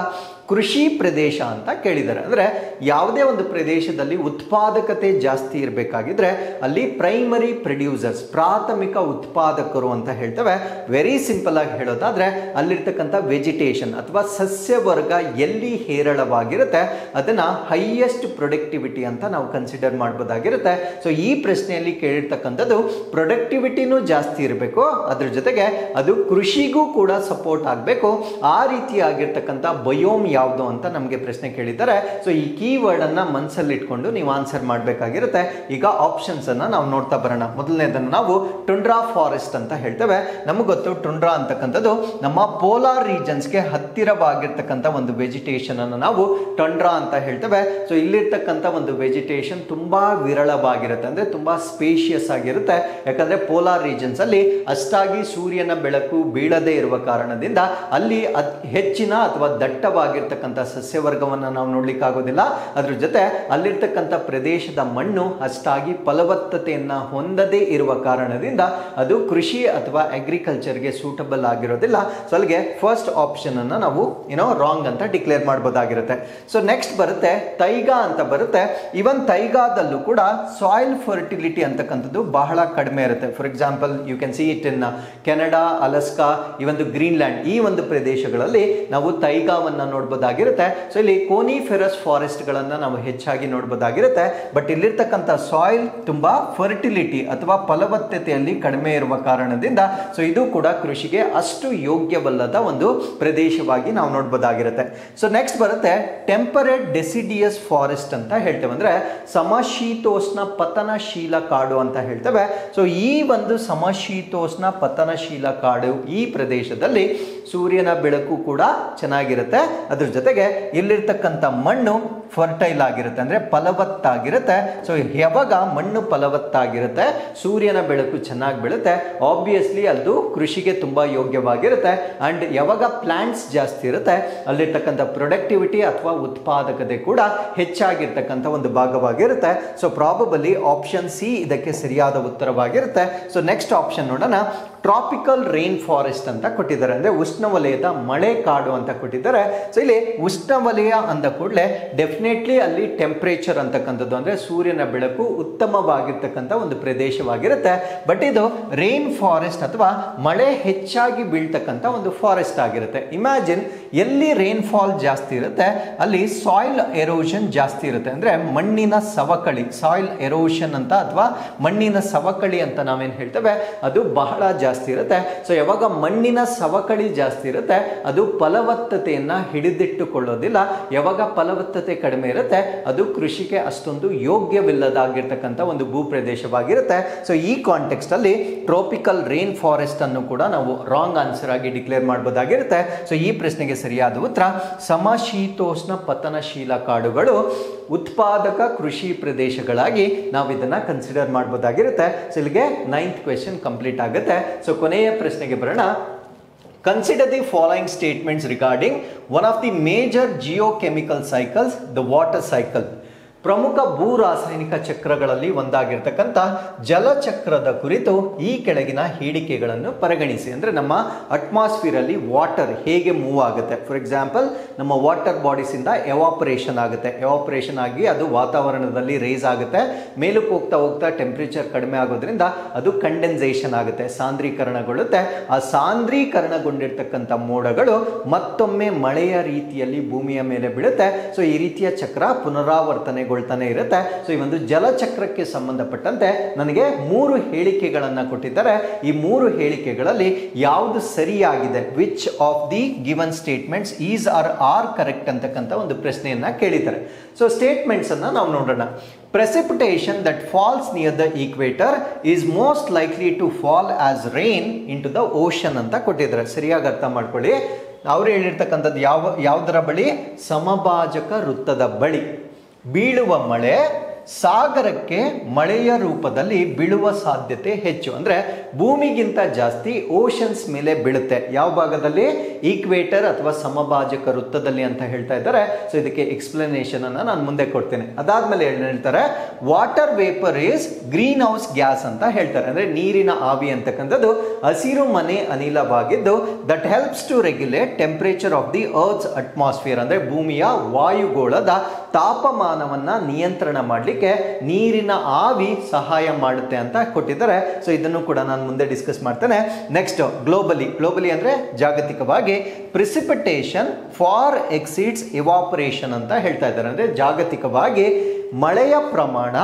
ಕೃಷಿ ಪ್ರದೇಶ ಅಂತ ಕೇಳಿದ್ದಾರೆ. ಅಂದ್ರೆ ಯಾವುದೇ ಒಂದು ಪ್ರದೇಶದಲ್ಲಿ ಉತ್ಪಾದಕತೆ ಜಾಸ್ತಿ ಇರಬೇಕಾಗಿದ್ರೆ ಅಲ್ಲಿ ಪ್ರೈಮರಿ ಪ್ರೊಡ್ಯೂಸರ್ಸ್, ಪ್ರಾಥಮಿಕ ಉತ್ಪಾದಕರು ಅಂತ ಹೇಳ್ತೇವೆ. ವೆರಿ ಸಿಂಪಲ್ ಆಗಿ ಹೇಳೋದಾದ್ರೆ ಅಲ್ಲಿರ್ತಕ್ಕಂಥ ವೆಜಿಟೇಷನ್ ಅಥವಾ ಸಸ್ಯ ವರ್ಗ ಎಲ್ಲಿ ಹೇರಳವಾಗಿರುತ್ತೆ ಅದನ್ನ ಹೈಯೆಸ್ಟ್ ಪ್ರೊಡಕ್ಟಿವಿಟಿ ಅಂತ ನಾವು ಕನ್ಸಿಡರ್ ಮಾಡಬಹುದಾಗಿರುತ್ತೆ. ಸೊ ಈ ಪ್ರಶ್ನೆಯಲ್ಲಿ ಕೇಳಿರ್ತಕ್ಕಂಥದ್ದು ಪ್ರೊಡಕ್ಟಿವಿಟಿನೂ ಜಾಸ್ತಿ ಇರಬೇಕು, ಅದ್ರ ಜೊತೆಗೆ ಅದು ಕೃಷಿಗೂ ಕೂಡ ಸಪೋರ್ಟ್ ಆಗಬೇಕು. ಆ ರೀತಿಯಾಗಿರ್ತಕ್ಕಂಥ ಬಯೋಮ್ ಯಾವುದು ಅಂತ ನಮಗೆ ಪ್ರಶ್ನೆ ಕೇಳಿದ್ದಾರೆ. ಸೊ ಈ ಕೀವರ್ಡ್ ಅನ್ನ ಮನಸ್ಸಲ್ಲಿ ಇಟ್ಕೊಂಡು ನೀವು ಆನ್ಸರ್ ಮಾಡಬೇಕಾಗಿರುತ್ತೆ. ಈಗ ಆಪ್ಷನ್ಸ್ ಅನ್ನ ನಾವು ನೋಡ್ತಾ ಬರೋಣ. ಮೊದಲನೇದನ್ನು ನಾವು ಟುಂಡ್ರಾ ಫಾರೆಸ್ಟ್ ಅಂತ ಹೇಳ್ತೇವೆ. ನಮಗೆ ಗೊತ್ತು ಟುಂಡ್ರಾ ಅಂತಕ್ಕಂಥದ್ದು ನಮ್ಮ ಪೋಲಾರ್ ರೀಜನ್ಸ್ಗೆ ಹತ್ತಿರವಾಗಿರ್ತಕ್ಕಂಥ ಒಂದು ವೆಜಿಟೇಷನ್ ಅನ್ನು ನಾವು ಟುಂಡ್ರಾ ಅಂತ ಹೇಳ್ತೇವೆ. ಸೊ ಇಲ್ಲಿರ್ತಕ್ಕಂಥ ಒಂದು ವೆಜಿಟೇಷನ್ ತುಂಬಾ ವಿರಳವಾಗಿರುತ್ತೆ, ಅಂದ್ರೆ ತುಂಬಾ ಸ್ಪೇಷಿಯಸ್ ಆಗಿರುತ್ತೆ. ಯಾಕಂದ್ರೆ ಪೋಲಾರ್ ರೀಜನ್ಸ್ ಅಲ್ಲಿ ಅಷ್ಟಾಗಿ ಸೂರ್ಯನ ಬೆಳಕು ಬೀಳದೇ ಇರುವ ಕಾರಣದಿಂದ ಅಲ್ಲಿ ಹೆಚ್ಚಿನ ಅಥವಾ ದಟ್ಟವಾಗಿರ್ತಕ್ಕಂಥ ಸಸ್ಯವರ್ಗವನ್ನು ನಾವು ನೋಡ್ಲಿಕ್ಕೆ ಆಗೋದಿಲ್ಲ. ಅದ್ರ ಜೊತೆ ಅಲ್ಲಿರ್ತಕ್ಕಂಥ ಪ್ರದೇಶದ ಮಣ್ಣು ಅಷ್ಟಾಗಿ ಫಲವತ್ತತೆಯನ್ನ ಹೊಂದದೇ ಇರುವ ಕಾರಣದಿಂದ ಅದು ಕೃಷಿ ಅಥವಾ ಅಗ್ರಿಕಲ್ಚರ್ಗೆ ಸೂಟಬಲ್ ಆಗಿರೋದಿಲ್ಲ. ಸೊ ಅಲ್ಲಿಗೆ ಫಸ್ಟ್ ಆಪ್ಷನ್ ಅನ್ನ ನಾವು ರಾಂಗ್ ಅಂತ ಡಿಕ್ಲೇರ್ ಮಾಡಬಹುದಾಗಿರುತ್ತೆ. ಸೊ ನೆಕ್ಸ್ಟ್ ಬರುತ್ತೆ ತೈಗಾ ಅಂತ ಬರುತ್ತೆ. ಇವನ್ ತೈಗಾದಲ್ಲೂ ಕೂಡ ಸಾಯಿಲ್ ಫರ್ಟಿಲಿಟಿ ಅಂತಕ್ಕಂಥದ್ದು ಬಹಳ ಕಡಿಮೆ ಇರುತ್ತೆ. For example you can see it in Canada, Alaska, ಈ ಒಂದು ಗ್ರೀನ್ಲ್ಯಾಂಡ್, ಈ ಒಂದು ಪ್ರದೇಶಗಳಲ್ಲಿ ನಾವು ತೈಗಾವನ್ನ ನೋಡಬಹುದಾಗಿರುತ್ತೆ. ಸೊ ಇಲ್ಲಿ ಕೋನಿಫೆರಸ್ ಫಾರೆಸ್ಟ್ ಗಳನ್ನ ನಾವು ಹೆಚ್ಚಾಗಿ ನೋಡಬಹುದಾಗಿರುತ್ತೆ. ಬಟ್ ಇಲ್ಲಿರ್ತಕ್ಕಂಥ ಸಾಯಿಲ್ ತುಂಬಾ ಫರ್ಟಿಲಿಟಿ ಅಥವಾ ಫಲವತ್ತತೆಯಲ್ಲಿ ಕಡಿಮೆ ಇರುವ ಕಾರಣದಿಂದ ಸೊ ಇದು ಕೂಡ ಕೃಷಿಗೆ ಅಷ್ಟು ಯೋಗ್ಯವಲ್ಲದ ಒಂದು ಪ್ರದೇಶವಾಗಿ ನಾವು ನೋಡಬಹುದಾಗಿರುತ್ತೆ. ಸೊ ನೆಕ್ಸ್ಟ್ ಬರುತ್ತೆ ಟೆಂಪರೇಟ್ ಡೆಸಿಡಿಯಸ್ ಫಾರೆಸ್ಟ್ ಅಂತ ಹೇಳ್ತೇವೆ. ಅಂದ್ರೆ ಸಮಶೀತೋಷ್ಣ ಪತನಶೀಲ ಕಾಡು ಅಂತ ಹೇಳ್ತೇವೆ. ಸೊ ಈ ಒಂದು ಸಮಶೀತೋಷ್ಣ ಪತನಶೀಲ ಕಾಡು ಈ ಪ್ರದೇಶದಲ್ಲಿ ಸೂರ್ಯನ ಬೆಳಕು ಕೂಡ ಚೆನ್ನಾಗಿರುತ್ತೆ. ಅದ್ರ ಜೊತೆಗೆ ಇಲ್ಲಿರ್ತಕ್ಕಂಥ ಮಣ್ಣು ಫರ್ಟೈಲ್ ಆಗಿರುತ್ತೆ, ಅಂದ್ರೆ ಫಲವತ್ತಾಗಿರುತ್ತೆ. ಸೊ ಯಾವಾಗ ಮಣ್ಣು ಫಲವತ್ತಾಗಿರುತ್ತೆ, ಸೂರ್ಯನ ಬೆಳಕು ಚೆನ್ನಾಗಿ ಬೀಳುತ್ತೆ, ಆಬ್ವಿಯಸ್ಲಿ ಅದು ಕೃಷಿಗೆ ತುಂಬಾ ಯೋಗ್ಯವಾಗಿರುತ್ತೆ. ಅಂಡ್ ಯಾವಾಗ ಪ್ಲಾಂಟ್ಸ್ ಜಾಸ್ತಿ ಇರುತ್ತೆ ಅಲ್ಲಿರ್ತಕ್ಕಂಥ ಪ್ರೊಡಕ್ಟಿವಿಟಿ ಅಥವಾ ಉತ್ಪಾದಕತೆ ಕೂಡ ಹೆಚ್ಚಾಗಿರ್ತಕ್ಕಂಥ ಒಂದು ಭಾಗವಾಗಿರುತ್ತೆ. ಸೊ ಪ್ರಾಬಬಲಿ ಆಪ್ಷನ್ ಸಿ ಇದಕ್ಕೆ ಸರಿಯಾದ ಉತ್ತರವಾಗಿರುತ್ತೆ. ಸೊ ನೆಕ್ಸ್ಟ್ ಆಪ್ಷನ್ ನೋಡೋಣ. ಟ್ರಾಪಿಕಲ್ ರೈನ್ ಫಾರೆಸ್ಟ್ ಅಂತ ಕೊಟ್ಟಿದ್ದಾರೆ, ಅಂದ್ರೆ ಉಷ್ಣವಲಯದ ಮಳೆ ಕಾಡು ಅಂತ ಕೊಟ್ಟಿದ್ದಾರೆ. ಸೊ ಇಲ್ಲಿ ಉಷ್ಣವಲಯ ಅಂದ ಕೂಡಲೇ ಡೆಫಿನೆಟ್ಲಿ ಅಲ್ಲಿ ಟೆಂಪರೇಚರ್ ಅಂತಕ್ಕಂಥದ್ದು, ಅಂದ್ರೆ ಸೂರ್ಯನ ಬೆಳಕು ಉತ್ತಮವಾಗಿರ್ತಕ್ಕಂಥ ಒಂದು ಪ್ರದೇಶವಾಗಿರುತ್ತೆ. ಬಟ್ ಇದು ರೈನ್ ಫಾರೆಸ್ಟ್ ಅಥವಾ ಮಳೆ ಹೆಚ್ಚಾಗಿ ಬೀಳ್ತಕ್ಕಂಥ ಒಂದು ಫಾರೆಸ್ಟ್ ಆಗಿರುತ್ತೆ. ಇಮ್ಯಾಜಿನ್ ಎಲ್ಲಿ ರೈನ್ ಫಾಲ್ ಜಾಸ್ತಿ ಇರುತ್ತೆ ಅಲ್ಲಿ ಸಾಯಿಲ್ ಎರೋಷನ್ ಜಾಸ್ತಿ ಇರುತ್ತೆ, ಅಂದ್ರೆ ಮಣ್ಣಿನ ಸವಕಳಿ, ಸಾಯಿಲ್ ಎರೋಷನ್ ಅಂತ ಅಥವಾ ಮಣ್ಣಿನ ಸವಕಳಿ ಅಂತ ನಾವೇನ್ ಹೇಳ್ತೇವೆ ಅದು ಬಹಳ ಜಾಸ್ತಿ ಇರುತ್ತೆ. ಸೊ ಯಾವಾಗ ಮಣ್ಣಿನ ಸವಕಳಿ ಜಾಸ್ತಿ ಇರುತ್ತೆ ಅದು ಫಲವತ್ತತೆಯನ್ನ ಹಿಡಿದಿಟ್ಟುಕೊಳ್ಳೋದಿಲ್ಲ. ಯಾವಾಗ ಫಲವತ್ತತೆ ಕಡಿಮೆ ಇರುತ್ತೆ ಅದು ಕೃಷಿಗೆ ಅಷ್ಟೊಂದು ಯೋಗ್ಯವಿಲ್ಲದಾಗಿರ್ತಕ್ಕಂಥ ಒಂದು ಭೂ ಪ್ರದೇಶವಾಗಿರುತ್ತೆ. ಸೊ ಈ ಕಾಂಟೆಕ್ಸ್ಟ್ ಅಲ್ಲಿ ಟ್ರಾಪಿಕಲ್ ರೈನ್ ಫಾರೆಸ್ಟ್ ಅನ್ನು ಕೂಡ ನಾವು ರಾಂಗ್ ಆನ್ಸರ್ ಆಗಿ ಡಿಕ್ಲೇರ್ ಮಾಡಬಹುದಾಗಿರುತ್ತೆ. ಸೊ ಈ ಪ್ರಶ್ನೆಗೆ ಸರಿಯಾದ ಉತ್ತರ ಸಮಶೀತೋಷ್ಣ ಪತನಶೀಲ ಕಾಡುಗಳು ಉತ್ಪಾದಕ ಕೃಷಿ ಪ್ರದೇಶಗಳಾಗಿ ನಾವು ಇದನ್ನ ಕನ್ಸಿಡರ್ ಮಾಡಬಹುದಾಗಿರುತ್ತೆ. ಸೊ ಇಲ್ಲಿಗೆ 9th ಕ್ವೆಶ್ಚನ್ ಕಂಪ್ಲೀಟ್ ಆಗುತ್ತೆ. ಸೊ ಕೊನೆಯ ಪ್ರಶ್ನೆಗೆ ಬರೋಣ. Consider the following statements regarding one of the major geochemical cycles, the water cycle. ಪ್ರಮುಖ ಭೂ ರಾಸಾಯನಿಕ ಚಕ್ರಗಳಲ್ಲಿ ಒಂದಾಗಿರ್ತಕ್ಕಂಥ ಜಲಚಕ್ರದ ಕುರಿತು ಈ ಕೆಳಗಿನ ಹೇಳಿಕೆಗಳನ್ನು ಪರಿಗಣಿಸಿ. ಅಂದ್ರೆ ನಮ್ಮ ಅಟ್ಮಾಸ್ಫಿಯರ್ ಅಲ್ಲಿ ವಾಟರ್ ಹೇಗೆ ಮೂವ್ ಆಗುತ್ತೆ. ಫಾರ್ ಎಕ್ಸಾಂಪಲ್ ನಮ್ಮ ವಾಟರ್ ಬಾಡೀಸ್ ಇಂದ ಎವಾಪರೇಷನ್ ಆಗುತ್ತೆ, ಎವಾಪರೇಷನ್ ಆಗಿ ಅದು ವಾತಾವರಣದಲ್ಲಿ ರೇಸ್ ಆಗುತ್ತೆ, ಮೇಲಕ್ಕೆ ಹೋಗ್ತಾ ಹೋಗ್ತಾ ಟೆಂಪರೇಚರ್ ಕಡಿಮೆ ಆಗೋದ್ರಿಂದ ಅದು ಕಂಡೆನ್ಸೇಷನ್ ಆಗುತ್ತೆ, ಸಾಂದ್ರೀಕರಣಗೊಳ್ಳುತ್ತೆ. ಆ ಸಾಂದ್ರೀಕರಣಗೊಂಡಿರ್ತಕ್ಕಂಥ ಮೋಡಗಳು ಮತ್ತೊಮ್ಮೆ ಮಳೆಯ ರೀತಿಯಲ್ಲಿ ಭೂಮಿಯ ಮೇಲೆ ಬೀಳುತ್ತೆ. ಸೊ ಈ ರೀತಿಯ ಚಕ್ರ ಪುನರಾವರ್ತನೆಗೊಳ್ಳುತ್ತೆ ತೆಗೆದುಕೊಳ್ತಾನೆ ಇರುತ್ತೆ. ಸೊ ಈ ಒಂದು ಜಲಚಕ್ರಕ್ಕೆ ಸಂಬಂಧಪಟ್ಟಂತೆ ನನಗೆ 3 ಹೇಳಿಕೆಗಳನ್ನ ಕೊಟ್ಟಿದ್ದಾರೆ. ಈ 3 ಹೇಳಿಕೆಗಳಲ್ಲಿ ಯಾವುದು ಸರಿಯಾಗಿದೆ, which of the given statements is are correct ಅಂತಕ್ಕಂಥ ಒಂದು ಪ್ರಶ್ನೆಯನ್ನ ಕೇಳಿದ್ದಾರೆ. ಸೊ ಸ್ಟೇಟ್ಮೆಂಟ್ಸ್ ಅನ್ನ ನಾವು ನೋಡೋಣ. Precipitation that falls near the equator is most likely to fall as rain into the ocean ಅಂತ ಕೊಟ್ಟಿದ್ದಾರೆ. ಸರಿಯಾಗಿ ಅರ್ಥ ಮಾಡ್ಕೊಳ್ಳಿ. ಅವ್ರು ಹೇಳಿರ್ತಕ್ಕಂಥದ್ದು ಯಾವುದರ ಬಳಿ? ಸಮಭಾಜಕ ವೃತ್ತದ ಬಳಿ ಬೀಳುವ ಮಳೆ ಸಾಗರಕ್ಕೆ ಮಳೆಯ ರೂಪದಲ್ಲಿ ಬೀಳುವ ಸಾಧ್ಯತೆ ಹೆಚ್ಚು. ಅಂದ್ರೆ ಭೂಮಿಗಿಂತ ಜಾಸ್ತಿ ಓಷನ್ಸ್ ಮೇಲೆ ಬೀಳುತ್ತೆ. ಯಾವ ಭಾಗದಲ್ಲಿ? ಈಕ್ವೇಟರ್ ಅಥವಾ ಸಮಭಾಜಕ ವೃತ್ತದಲ್ಲಿ ಅಂತ ಹೇಳ್ತಾ ಇದ್ದಾರೆ. ಸೊ ಇದಕ್ಕೆ ಎಕ್ಸ್ಪ್ಲನೇಷನ್ ಅನ್ನ ನಾನು ಮುಂದೆ ಕೊಡ್ತೇನೆ. ಅದಾದ್ಮೇಲೆ ಹೇಳ್ತಾರೆ water vapour is greenhouse gas ಅಂತ ಹೇಳ್ತಾರೆ. ಅಂದ್ರೆ ನೀರಿನ ಆವಿ ಅಂತಕ್ಕಂಥದ್ದು ಹಸಿರು ಮನೆ ಅನಿಲವಾಗಿದ್ದು that helps to regulate temperature of the earth's atmosphere. ಅಂದ್ರೆ ಭೂಮಿಯ ವಾಯುಗೋಳದ ತಾಪಮಾನವನ್ನ ನಿಯಂತ್ರಣ ಮಾಡಲಿಕ್ಕೆ ನೀರಿನ ಆವಿ ಸಹಾಯ ಮಾಡುತ್ತೆ ಅಂತ ಕೊಟ್ಟಿದ್ದಾರೆ. ಸೊ ಇದನ್ನು ಕೂಡ ನಾನು ಮುಂದೆ ಡಿಸ್ಕಸ್ ಮಾಡ್ತೇನೆ. ನೆಕ್ಸ್ಟ್ ಗ್ಲೋಬಲಿ ಅಂದ್ರೆ ಜಾಗತಿಕವಾಗಿ ಪ್ರಿಸಿಪಿಟೇಷನ್ ಫಾರ್ ಎಕ್ಸೀಡ್ಸ್ ಇವಾಪರೇಷನ್ ಅಂತ ಹೇಳ್ತಾ ಇದ್ದಾರೆ. ಅಂದ್ರೆ ಜಾಗತಿಕವಾಗಿ ಮಳೆಯ ಪ್ರಮಾಣ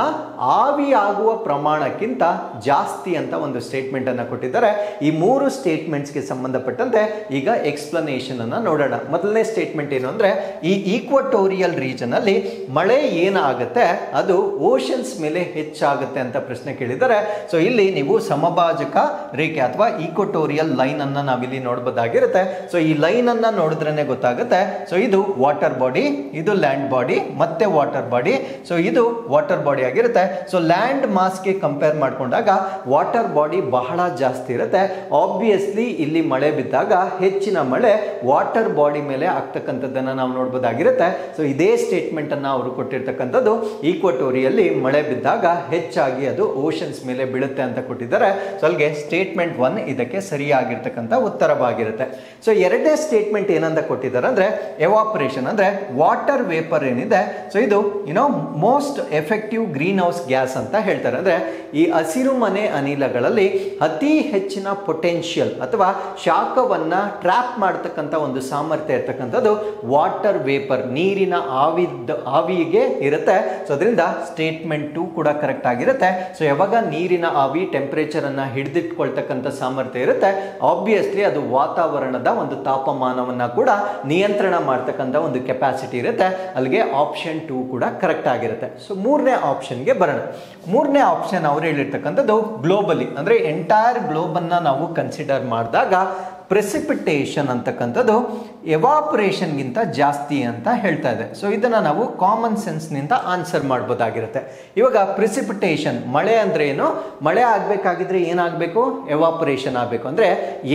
ಆವಿಯಾಗುವ ಪ್ರಮಾಣಕ್ಕಿಂತ ಜಾಸ್ತಿ ಅಂತ ಒಂದು ಸ್ಟೇಟ್ಮೆಂಟ್ ಅನ್ನ ಕೊಟ್ಟಿದ್ದಾರೆ. ಈ 3 ಸ್ಟೇಟ್ಮೆಂಟ್ಸ್ಗೆ ಸಂಬಂಧಪಟ್ಟಂತೆ ಈಗ ಎಕ್ಸ್ಪ್ಲನೇಷನ್ ಅನ್ನ ನೋಡೋಣ. ಮೊದಲನೇ ಸ್ಟೇಟ್ಮೆಂಟ್ ಏನು ಅಂದ್ರೆ ಈ ಈಕ್ವಟೋರಿಯಲ್ ರೀಜನ್ ಅಲ್ಲಿ ಮಳೆ ಏನಾಗುತ್ತೆ ಅದು ಓಷನ್ಸ್ ಮೇಲೆ ಹೆಚ್ಚಾಗುತ್ತೆ ಅಂತ ಪ್ರಶ್ನೆ ಕೇಳಿದ್ದಾರೆ. ಸೊ ಇಲ್ಲಿ ನೀವು ಸಮಭಾಜಕ ರೇಖೆ ಅಥವಾ ಈಕ್ವಟೋರಿಯಲ್ ಲೈನ್ ಅನ್ನ ನಾವಿಲ್ಲಿ ನೋಡಬಹುದಾಗಿರುತ್ತೆ. ಸೊ ಈ ಲೈನ್ ಅನ್ನ ನೋಡಿದ್ರೇನೆ ಗೊತ್ತಾಗುತ್ತೆ. ಸೊ ಇದು ವಾಟರ್ ಬಾಡಿ, ಇದು ಲ್ಯಾಂಡ್ ಬಾಡಿ, ಮತ್ತೆ ವಾಟರ್ ಬಾಡಿ. ಸೊ ಇದು ವಾಟರ್ ಬಾಡಿ ಆಗಿರುತ್ತೆ. ಸೊ ಲ್ಯಾಂಡ್ ಮಾಸ್ಗೆ ಕಂಪೇರ್ ಮಾಡಿಕೊಂಡಾಗ ವಾಟರ್ ಬಾಡಿ ಬಹಳ ಜಾಸ್ತಿ ಇರುತ್ತೆ. ಆಬ್ವಿಯಸ್ಲಿ ಇಲ್ಲಿ ಮಳೆ ಬಿದ್ದಾಗ ಹೆಚ್ಚಿನ ಮಳೆ ವಾಟರ್ ಬಾಡಿ ಮೇಲೆ ಆಗ್ತಕ್ಕಂಥದ್ದನ್ನ ನಾವು ನೋಡಬಹುದಾಗಿರುತ್ತೆ. ಸೊ ಇದೇ ಸ್ಟೇಟ್ಮೆಂಟ್ ಅನ್ನ ಅವರು ಕೊಟ್ಟಿರ್ತಕ್ಕಂಥದ್ದು ಈಕ್ವಟೋರಿಯಲ್ಲಿ ಮಳೆ ಬಿದ್ದಾಗ ಹೆಚ್ಚಾಗಿ ಅದು ಓಷನ್ಸ್ ಮೇಲೆ ಬೀಳುತ್ತೆ ಅಂತ ಕೊಟ್ಟಿದ್ದಾರೆ. ಸೊ ಅಲ್ಲಿಗೆ ಸ್ಟೇಟ್ಮೆಂಟ್ 1 ಇದಕ್ಕೆ ಸರಿಯಾಗಿರ್ತಕ್ಕಂಥ ಉತ್ತರವಾಗಿರುತ್ತೆ. ಸೊ ಎರಡನೇ ಸ್ಟೇಟ್ಮೆಂಟ್ ಏನಂತ ಕೊಟ್ಟಿದ್ದಾರೆ ಅಂದ್ರೆ ಎವಾಪರೇಷನ್ ಅಂದ್ರೆ ವಾಟರ್ ವೇಪರ್ ಏನಿದೆ. ಸೊ ಇದು most effective green house gas ಅಂತ ಹೇಳ್ತಾರೆ. ಅಂದ್ರೆ ಈ ಹಸಿರು ಮನೆ ಅನಿಲಗಳಲ್ಲಿ ಅತಿ ಹೆಚ್ಚಿನ ಪೊಟೆನ್ಷಿಯಲ್ ಅಥವಾ ಶಾಖವನ್ನ ಟ್ರ್ಯಾಪ್ ಮಾಡತಕ್ಕಂಥ ಒಂದು ಸಾಮರ್ಥ್ಯ ಇರ್ತಕ್ಕಂಥದ್ದು ವಾಟರ್ ವೇಪರ್, ನೀರಿನ ಆವಿಗೆ ಇರುತ್ತೆ. ಸೊ ಅದರಿಂದ ಸ್ಟೇಟ್ಮೆಂಟ್ 2 ಕೂಡ ಕರೆಕ್ಟ್ ಆಗಿರುತ್ತೆ. ಸೊ ಯಾವಾಗ ನೀರಿನ ಆವಿ ಟೆಂಪರೇಚರ್ ಅನ್ನ ಹಿಡಿದಿಟ್ಕೊಳ್ತಕ್ಕಂಥ ಸಾಮರ್ಥ್ಯ ಇರುತ್ತೆ, ಆಬ್ವಿಯಸ್ಲಿ ಅದು ವಾತಾವರಣದ ಒಂದು ತಾಪಮಾನವನ್ನ ಕೂಡ ನಿಯಂತ್ರಣ ಮಾಡ್ತಕ್ಕಂಥ ಒಂದು ಕೆಪಾಸಿಟಿ ಇರುತ್ತೆ. ಅಲ್ಲಿಗೆ ಆಪ್ಷನ್ 2 ಕೂಡ ಕರೆಕ್ಟ್ ಆಗಿರುತ್ತೆ. ಸೊ ಮೂರನೇ ಆಪ್ಷನ್ಗೆ ಬರೋಣ. ಮೂರನೇ ಆಪ್ಷನ್ ಅವ್ರು ಹೇಳಿರ್ತಕ್ಕಂಥದ್ದು ಗ್ಲೋಬಲಿ ಅಂದ್ರೆ ಎಂಟೈರ್ ಗ್ಲೋಬ್ ಅನ್ನ ನಾವು ಕನ್ಸಿಡರ್ ಮಾಡಿದಾಗ ಪ್ರೆಸಿಪಿಟೇಷನ್ ಅಂತಕ್ಕಂಥದ್ದು ಎವಾಪರೇಷನ್ ಗಿಂತ ಜಾಸ್ತಿ ಅಂತ ಹೇಳ್ತಾ ಇದೆ. ಸೊ ಇದನ್ನ ನಾವು ಕಾಮನ್ ಸೆನ್ಸ್ ನಿಂದ ಆನ್ಸರ್ ಮಾಡಬಹುದಾಗಿರುತ್ತೆ. ಇವಾಗ ಪ್ರೆಸಿಪಿಟೇಷನ್ ಮಳೆ ಅಂದ್ರೆ ಏನು? ಮಳೆ ಆಗ್ಬೇಕಾಗಿದ್ರೆ ಏನಾಗಬೇಕು? ಎವಾಪರೇಷನ್ ಆಗಬೇಕು. ಅಂದ್ರೆ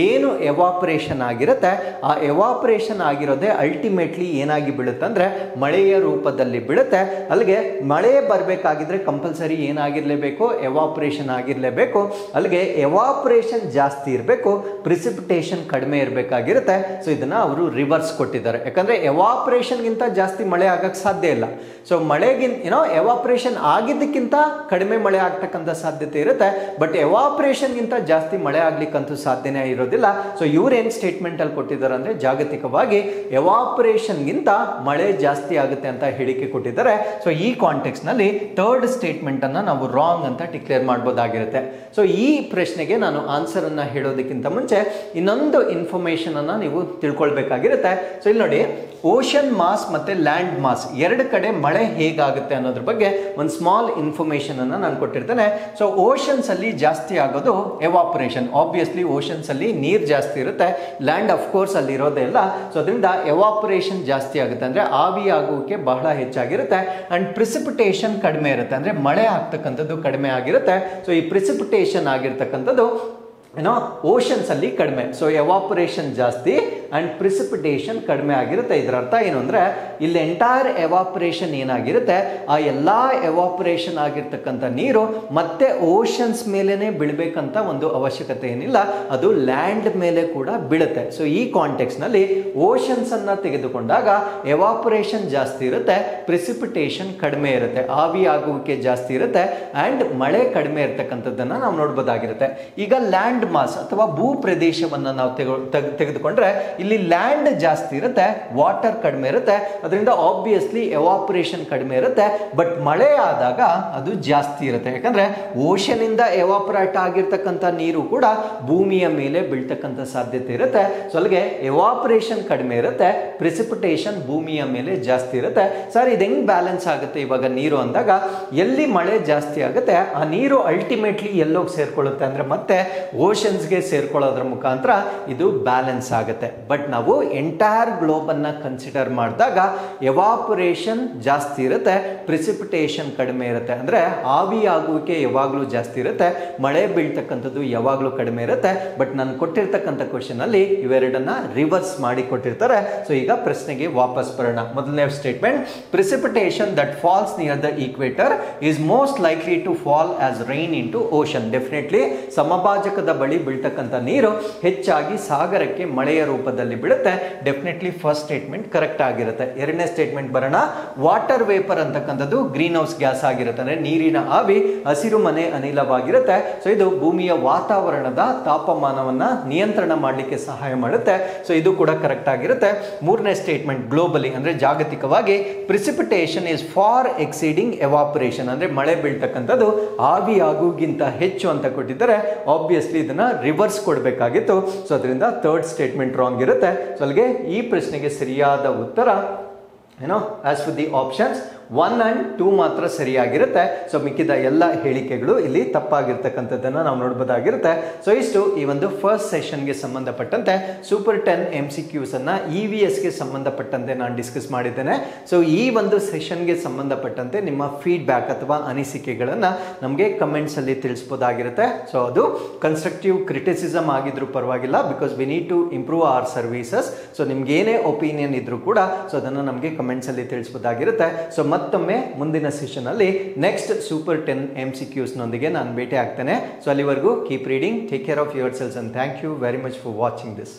ಏನು ಎವಾಪರೇಷನ್ ಆಗಿರುತ್ತೆ ಆ ಎವಾಪರೇಷನ್ ಆಗಿರೋದೇ ಅಲ್ಟಿಮೇಟ್ಲಿ ಏನಾಗಿ ಬೀಳುತ್ತೆ ಅಂದ್ರೆ ಮಳೆಯ ರೂಪದಲ್ಲಿ ಬೀಳುತ್ತೆ. ಅಲ್ಲಿಗೆ ಮಳೆ ಬರಬೇಕಾಗಿದ್ರೆ ಕಂಪಲ್ಸರಿ ಏನಾಗಿರ್ಲೇಬೇಕು? ಎವಾಪರೇಷನ್ ಆಗಿರ್ಲೇಬೇಕು. ಅಲ್ಲಿಗೆ ಎವಾಪರೇಷನ್ ಜಾಸ್ತಿ ಇರಬೇಕು, ಪ್ರೆಸಿಪಿಟೇಷನ್ ಕಡಿಮೆ ಇರಬೇಕಾಗಿರುತ್ತೆ. ಸೊ ಇದನ್ನ ಅವರು ರಿವರ್ಸ್ ಕೊಟ್ಟಿದ್ದಾರೆ. ಯಾಕಂದ್ರೆ ಎವಾಪರೇಷನ್ ಗಿಂತ ಜಾಸ್ತಿ ಮಳೆ ಆಗಕ್ಕೆ ಸಾಧ್ಯ ಇಲ್ಲ. ಸೊ ಮಳೆಗಿಂತ ಎವಾಪರೇಷನ್ ಆಗಿದ್ದಕ್ಕಿಂತ ಕಡಿಮೆ ಮಳೆ ಆಗ್ತಕ್ಕಂಥ ಸಾಧ್ಯತೆ ಇರುತ್ತೆ. ಬಟ್ ಎವಾಪರೇಷನ್ ಗಿಂತ ಜಾಸ್ತಿ ಮಳೆ ಆಗ್ಲಿಕ್ಕಂತೂ ಸಾಧ್ಯನೇ ಇರೋದಿಲ್ಲ. ಸೊ ಇವ್ರೇನ್ ಸ್ಟೇಟ್ಮೆಂಟ್ ಅಲ್ಲಿ ಕೊಟ್ಟಿದ್ದಾರೆ ಅಂದ್ರೆ ಜಾಗತಿಕವಾಗಿ ಎವಾಪರೇಷನ್ ಗಿಂತ ಮಳೆ ಜಾಸ್ತಿ ಆಗುತ್ತೆ ಅಂತ ಹೇಳಿಕೆ ಕೊಟ್ಟಿದ್ದಾರೆ. ಸೊ ಈ ಕಾಂಟೆಕ್ಸ್ಟ್ ನಲ್ಲಿ ಥರ್ಡ್ ಸ್ಟೇಟ್ಮೆಂಟ್ ಅನ್ನ ನಾವು ರಾಂಗ್ ಅಂತ ಡಿಕ್ಲೇರ್ ಮಾಡಬಹುದಾಗಿರುತ್ತೆ. ಸೊ ಈ ಪ್ರಶ್ನೆಗೆ ನಾನು ಆನ್ಸರ್ ಅನ್ನ ಹೇಳೋದಕ್ಕಿಂತ ಮುಂಚೆ ಇನ್ನೊಂದು ಇನ್ಫಾರ್ಮೇಶನ್ ಅನ್ನ ನೀವು ತಿಳ್ಕೊಳ್ಬೇಕಾಗಿರುತ್ತೆ. ಸೊ ಇಲ್ಲಿ ನೋಡಿ, ಓಷನ್ ಮಾಸ್ ಮತ್ತೆ ಲ್ಯಾಂಡ್ ಮಾಸ್ ಎರಡು ಕಡೆ ಮಳೆ ಹೇಗಾಗುತ್ತೆ ಅನ್ನೋದ್ರ ಬಗ್ಗೆ ಒಂದು ಸ್ಮಾಲ್ ಇನ್ಫಾರ್ಮೇಶನ್ ಅನ್ನ ನಾನು ಕೊಟ್ಟಿರ್ತೇನೆ. ಸೊ ಓಷನ್ಸ್ ಅಲ್ಲಿ ಜಾಸ್ತಿ ಆಗೋದು ಎವಾಪರೇಷನ್. ಆಬ್ವಿಯಸ್ಲಿ ಓಷನ್ಸ್ ಅಲ್ಲಿ ನೀರು ಜಾಸ್ತಿ ಇರುತ್ತೆ, ಲ್ಯಾಂಡ್ ಅಫ್ ಕೋರ್ಸ್ ಅಲ್ಲಿ ಇರೋದೇ ಇಲ್ಲ. ಸೊ ಅದರಿಂದ ಎವಾಪರೇಷನ್ ಜಾಸ್ತಿ ಆಗುತ್ತೆ ಅಂದ್ರೆ ಆವಿ ಆಗೋಕೆ ಬಹಳ ಹೆಚ್ಚಾಗಿರುತ್ತೆ. ಅಂಡ್ ಪ್ರಿಸಿಪಿಟೇಷನ್ ಕಡಿಮೆ ಇರುತ್ತೆ ಅಂದ್ರೆ ಮಳೆ ಆಗ್ತಕ್ಕಂಥದ್ದು ಕಡಿಮೆ ಆಗಿರುತ್ತೆ. ಸೊ ಈ ಪ್ರಿಸಿಪಿಟೇಷನ್ ಆಗಿರ್ತಕ್ಕಂಥದ್ದು ಓಷನ್ಸ್ ಅಲ್ಲಿ ಕಡಿಮೆ. ಸೊ ಎವಾಪರೇಷನ್ ಜಾಸ್ತಿ ಅಂಡ್ ಪ್ರಿಸಿಪಿಟೇಷನ್ ಕಡಿಮೆ ಆಗಿರುತ್ತೆ. ಇದರ ಅರ್ಥ ಏನು ಅಂದ್ರೆ ಇಲ್ಲಿ ಎಂಟೈರ್ ಎವಾಪರೇಷನ್ ಏನಾಗಿರುತ್ತೆ ಆ ಎಲ್ಲಾ ಎವಾಪರೇಷನ್ ಆಗಿರ್ತಕ್ಕಂಥ ನೀರು ಮತ್ತೆ ಓಷನ್ಸ್ ಮೇಲೆನೆ ಬೀಳ್ಬೇಕಂತ ಒಂದು ಅವಶ್ಯಕತೆ ಏನಿಲ್ಲ, ಅದು ಲ್ಯಾಂಡ್ ಮೇಲೆ ಕೂಡ ಬೀಳುತ್ತೆ. ಸೊ ಈ ಕಾಂಟೆಕ್ಸ್ಟ್ ನಲ್ಲಿ ಓಷನ್ಸ್ ಅನ್ನ ತೆಗೆದುಕೊಂಡಾಗ ಎವಾಪರೇಷನ್ ಜಾಸ್ತಿ ಇರುತ್ತೆ, ಪ್ರಿಸಿಪಿಟೇಷನ್ ಕಡಿಮೆ ಇರುತ್ತೆ, ಆವಿ ಆಗುವಿಕೆ ಜಾಸ್ತಿ ಇರುತ್ತೆ ಅಂಡ್ ಮಳೆ ಕಡಿಮೆ ಇರತಕ್ಕಂಥದ್ದನ್ನ ನಾವು ನೋಡಬಹುದಾಗಿರುತ್ತೆ. ಈಗ ಲ್ಯಾಂಡ್ ಮಾಸ್ ಅಥವಾ ಭೂ ಪ್ರದೇಶವನ್ನ ನಾವು ತೆಗೆದುಕೊಂಡ್ರೆ ಇಲ್ಲಿ ಲ್ಯಾಂಡ್ ಜಾಸ್ತಿ ಇರುತ್ತೆ, ವಾಟರ್ ಕಡಿಮೆ ಇರುತ್ತೆ, ಅದರಿಂದ ಆಬ್ವಿಯಸ್ಲಿ ಎವಾಪರೇಷನ್ ಕಡಿಮೆ ಇರುತ್ತೆ. ಬಟ್ ಮಳೆ ಆದಾಗ ಅದು ಜಾಸ್ತಿ ಇರುತ್ತೆ, ಯಾಕಂದ್ರೆ ಓಷನ್ ಇಂದ ಎವಾಪರೇಟ್ ಆಗಿರ್ತಕ್ಕಂಥ ನೀರು ಕೂಡ ಭೂಮಿಯ ಮೇಲೆ ಬೀಳ್ತಕ್ಕಂಥ ಸಾಧ್ಯತೆ ಇರುತ್ತೆ. ಸೊ ಅಲ್ಲಿಗೆ ಎವಾಪರೇಷನ್ ಕಡಿಮೆ ಇರುತ್ತೆ, ಪ್ರಿಸಿಪಿಟೇಷನ್ ಭೂಮಿಯ ಮೇಲೆ ಜಾಸ್ತಿ ಇರುತ್ತೆ. ಸರ್ ಇದು ಹೆಂಗ್ ಬ್ಯಾಲೆನ್ಸ್ ಆಗುತ್ತೆ ಇವಾಗ ನೀರು ಅಂದಾಗ, ಎಲ್ಲಿ ಮಳೆ ಜಾಸ್ತಿ ಆಗುತ್ತೆ ಆ ನೀರು ಅಲ್ಟಿಮೇಟ್ಲಿ ಎಲ್ಲೋಗಿ ಸೇರ್ಕೊಳ್ಳುತ್ತೆ ಅಂದ್ರೆ ಮತ್ತೆ ಓಷನ್ಸ್ಗೆ ಸೇರ್ಕೊಳ್ಳೋದ್ರ ಮುಖಾಂತರ ಇದು ಬ್ಯಾಲೆನ್ಸ್ ಆಗುತ್ತೆ. ಬಟ್ ನಾವು ಎಂಟೈರ್ ಗ್ಲೋಬ್ ಅನ್ನ ಕನ್ಸಿಡರ್ ಮಾಡಿದಾಗ ಎವಾಪರೇಷನ್ ಜಾಸ್ತಿ ಇರುತ್ತೆ, ಪ್ರಿಸಿಪಿಟೇಷನ್ ಕಡಿಮೆ ಇರುತ್ತೆ. ಅಂದ್ರೆ ಆವಿಯಾಗುವಿಕೆ ಯಾವಾಗಲೂ ಜಾಸ್ತಿ ಇರುತ್ತೆ, ಮಳೆ ಬೀಳ್ತಕ್ಕಂಥದ್ದು ಯಾವಾಗಲೂ ಕಡಿಮೆ ಇರುತ್ತೆ. ಬಟ್ ನಾನು ಕೊಟ್ಟಿರ್ತಕ್ಕಂಥ ಕ್ವಶನ್ ಅಲ್ಲಿ ಇವೆರಡನ್ನ ರಿವರ್ಸ್ ಮಾಡಿ ಕೊಟ್ಟಿರ್ತಾರೆ. ಸೊ ಈಗ ಪ್ರಶ್ನೆಗೆ ವಾಪಸ್ ಬರೋಣ. ಮೊದಲನೇ statement, precipitation that falls near the equator is most likely to fall as rain into ocean. Definitely ಸಮಭಾಜಕದ ಬಳಿ ಬೀಳ್ತಕ್ಕಂಥ ನೀರು ಹೆಚ್ಚಾಗಿ ಸಾಗರಕ್ಕೆ ಮಳೆಯ ರೂಪದಲ್ಲಿ ಬೀಳುತ್ತೆ. ಡೆಫಿನೆಟ್ಲಿ ಫಸ್ಟ್ ಸ್ಟೇಟ್ಮೆಂಟ್ ಕರೆಕ್ಟ್ ಆಗಿರುತ್ತೆ. ಎರಡನೇ ಸ್ಟೇಟ್ಮೆಂಟ್ ಬರೋಣ. ವಾಟರ್ ವೇಪರ್ ಅಂತಕ್ಕಂಥದ್ದು ಗ್ರೀನ್ ಹೌಸ್ ಗ್ಯಾಸ್ ಆಗಿರುತ್ತೆ, ಅಂದ್ರೆ ನೀರಿನ ಆವಿ ಹಸಿರು ಮನೆ ಅನಿಲವಾಗಿರುತ್ತೆ. ಸೊ ಇದು ಭೂಮಿಯ ವಾತಾವರಣದ ತಾಪಮಾನವನ್ನ ನಿಯಂತ್ರಣ ಮಾಡಲಿಕ್ಕೆ ಸಹಾಯ ಮಾಡುತ್ತೆ. ಸೊ ಇದು ಕೂಡ ಕರೆಕ್ಟ್ ಆಗಿರುತ್ತೆ. ಮೂರನೇ ಸ್ಟೇಟ್ಮೆಂಟ್, ಗ್ಲೋಬಲಿ ಅಂದ್ರೆ ಜಾಗತಿಕವಾಗಿ precipitation is for exceeding evaporation, ಅಂದ್ರೆ ಮಳೆ ಬೀಳ್ತಕ್ಕಂಥದ್ದು ಆವಿಯಾಗುಗಿಂತ ಹೆಚ್ಚು ಅಂತ ಕೊಟ್ಟಿದ್ದಾರೆ. ಆಬ್ವಿಯಸ್ಲಿ ಇದನ್ನ ರಿವರ್ಸ್ ಕೊಡಬೇಕಾಗಿತ್ತು. ಸೊ ಅದರಿಂದ ಥರ್ಡ್ ಸ್ಟೇಟ್ಮೆಂಟ್ ರಾಂಗ್ ಇರುತ್ತೆ. ಸೊ ಅಲ್ಲಿಗೆ ಈ ಪ್ರಶ್ನೆಗೆ ಸರಿಯಾದ ಉತ್ತರ as for the options 1 and 2 ಮಾತ್ರ ಸರಿಯಾಗಿರುತ್ತೆ. ಸೊ ಮಿಕ್ಕಿದ ಎಲ್ಲ ಹೇಳಿಕೆಗಳು ಇಲ್ಲಿ ತಪ್ಪಾಗಿರ್ತಕ್ಕಂಥದ್ದನ್ನು ನಾವು ನೋಡ್ಬೋದಾಗಿರುತ್ತೆ. ಸೊ ಇಷ್ಟು ಈ ಒಂದು ಫಸ್ಟ್ ಸೆಷನ್ಗೆ ಸಂಬಂಧಪಟ್ಟಂತೆ ಸೂಪರ್ 10 MCQs ಅನ್ನ EVSಗೆ ಸಂಬಂಧಪಟ್ಟಂತೆ ನಾನು ಡಿಸ್ಕಸ್ ಮಾಡಿದ್ದೇನೆ. ಸೊ ಈ ಒಂದು ಸೆಷನ್ಗೆ ಸಂಬಂಧಪಟ್ಟಂತೆ ನಿಮ್ಮ ಫೀಡ್ಬ್ಯಾಕ್ ಅಥವಾ ಅನಿಸಿಕೆಗಳನ್ನು ನಮಗೆ ಕಮೆಂಟ್ಸ್ ಅಲ್ಲಿ ತಿಳಿಸ್ಬೋದಾಗಿರುತ್ತೆ. ಸೊ ಅದು ಕನ್ಸ್ಟ್ರಕ್ಟಿವ್ ಕ್ರಿಟಿಸಿಸಮ್ ಆಗಿದ್ರು ಪರವಾಗಿಲ್ಲ, because we need to improve our services. So ನಿಮ್ಗೆ ಏನೇ ಒಪಿನಿಯನ್ ಇದ್ರೂ ಕೂಡ ಸೊ ಅದನ್ನು ನಮಗೆ ಕಮೆಂಟ್ಸ್ ಅಲ್ಲಿ ತಿಳಿಸ್ಬೋದಾಗಿರುತ್ತೆ. ಸೊ ಮತ್ತೊಮ್ಮೆ ಮುಂದಿನ ಸೆಷನ್ ಅಲ್ಲಿ ನೆಕ್ಸ್ಟ್ ಸೂಪರ್ 10 MCQs ನೊಂದಿಗೆ ನಾನು ಭೇಟಿ ಆಗ್ತೇನೆ. ಸೊ ಅಲ್ಲಿವರೆಗೂ keep reading, take care of yourselves and thank you very much for watching this.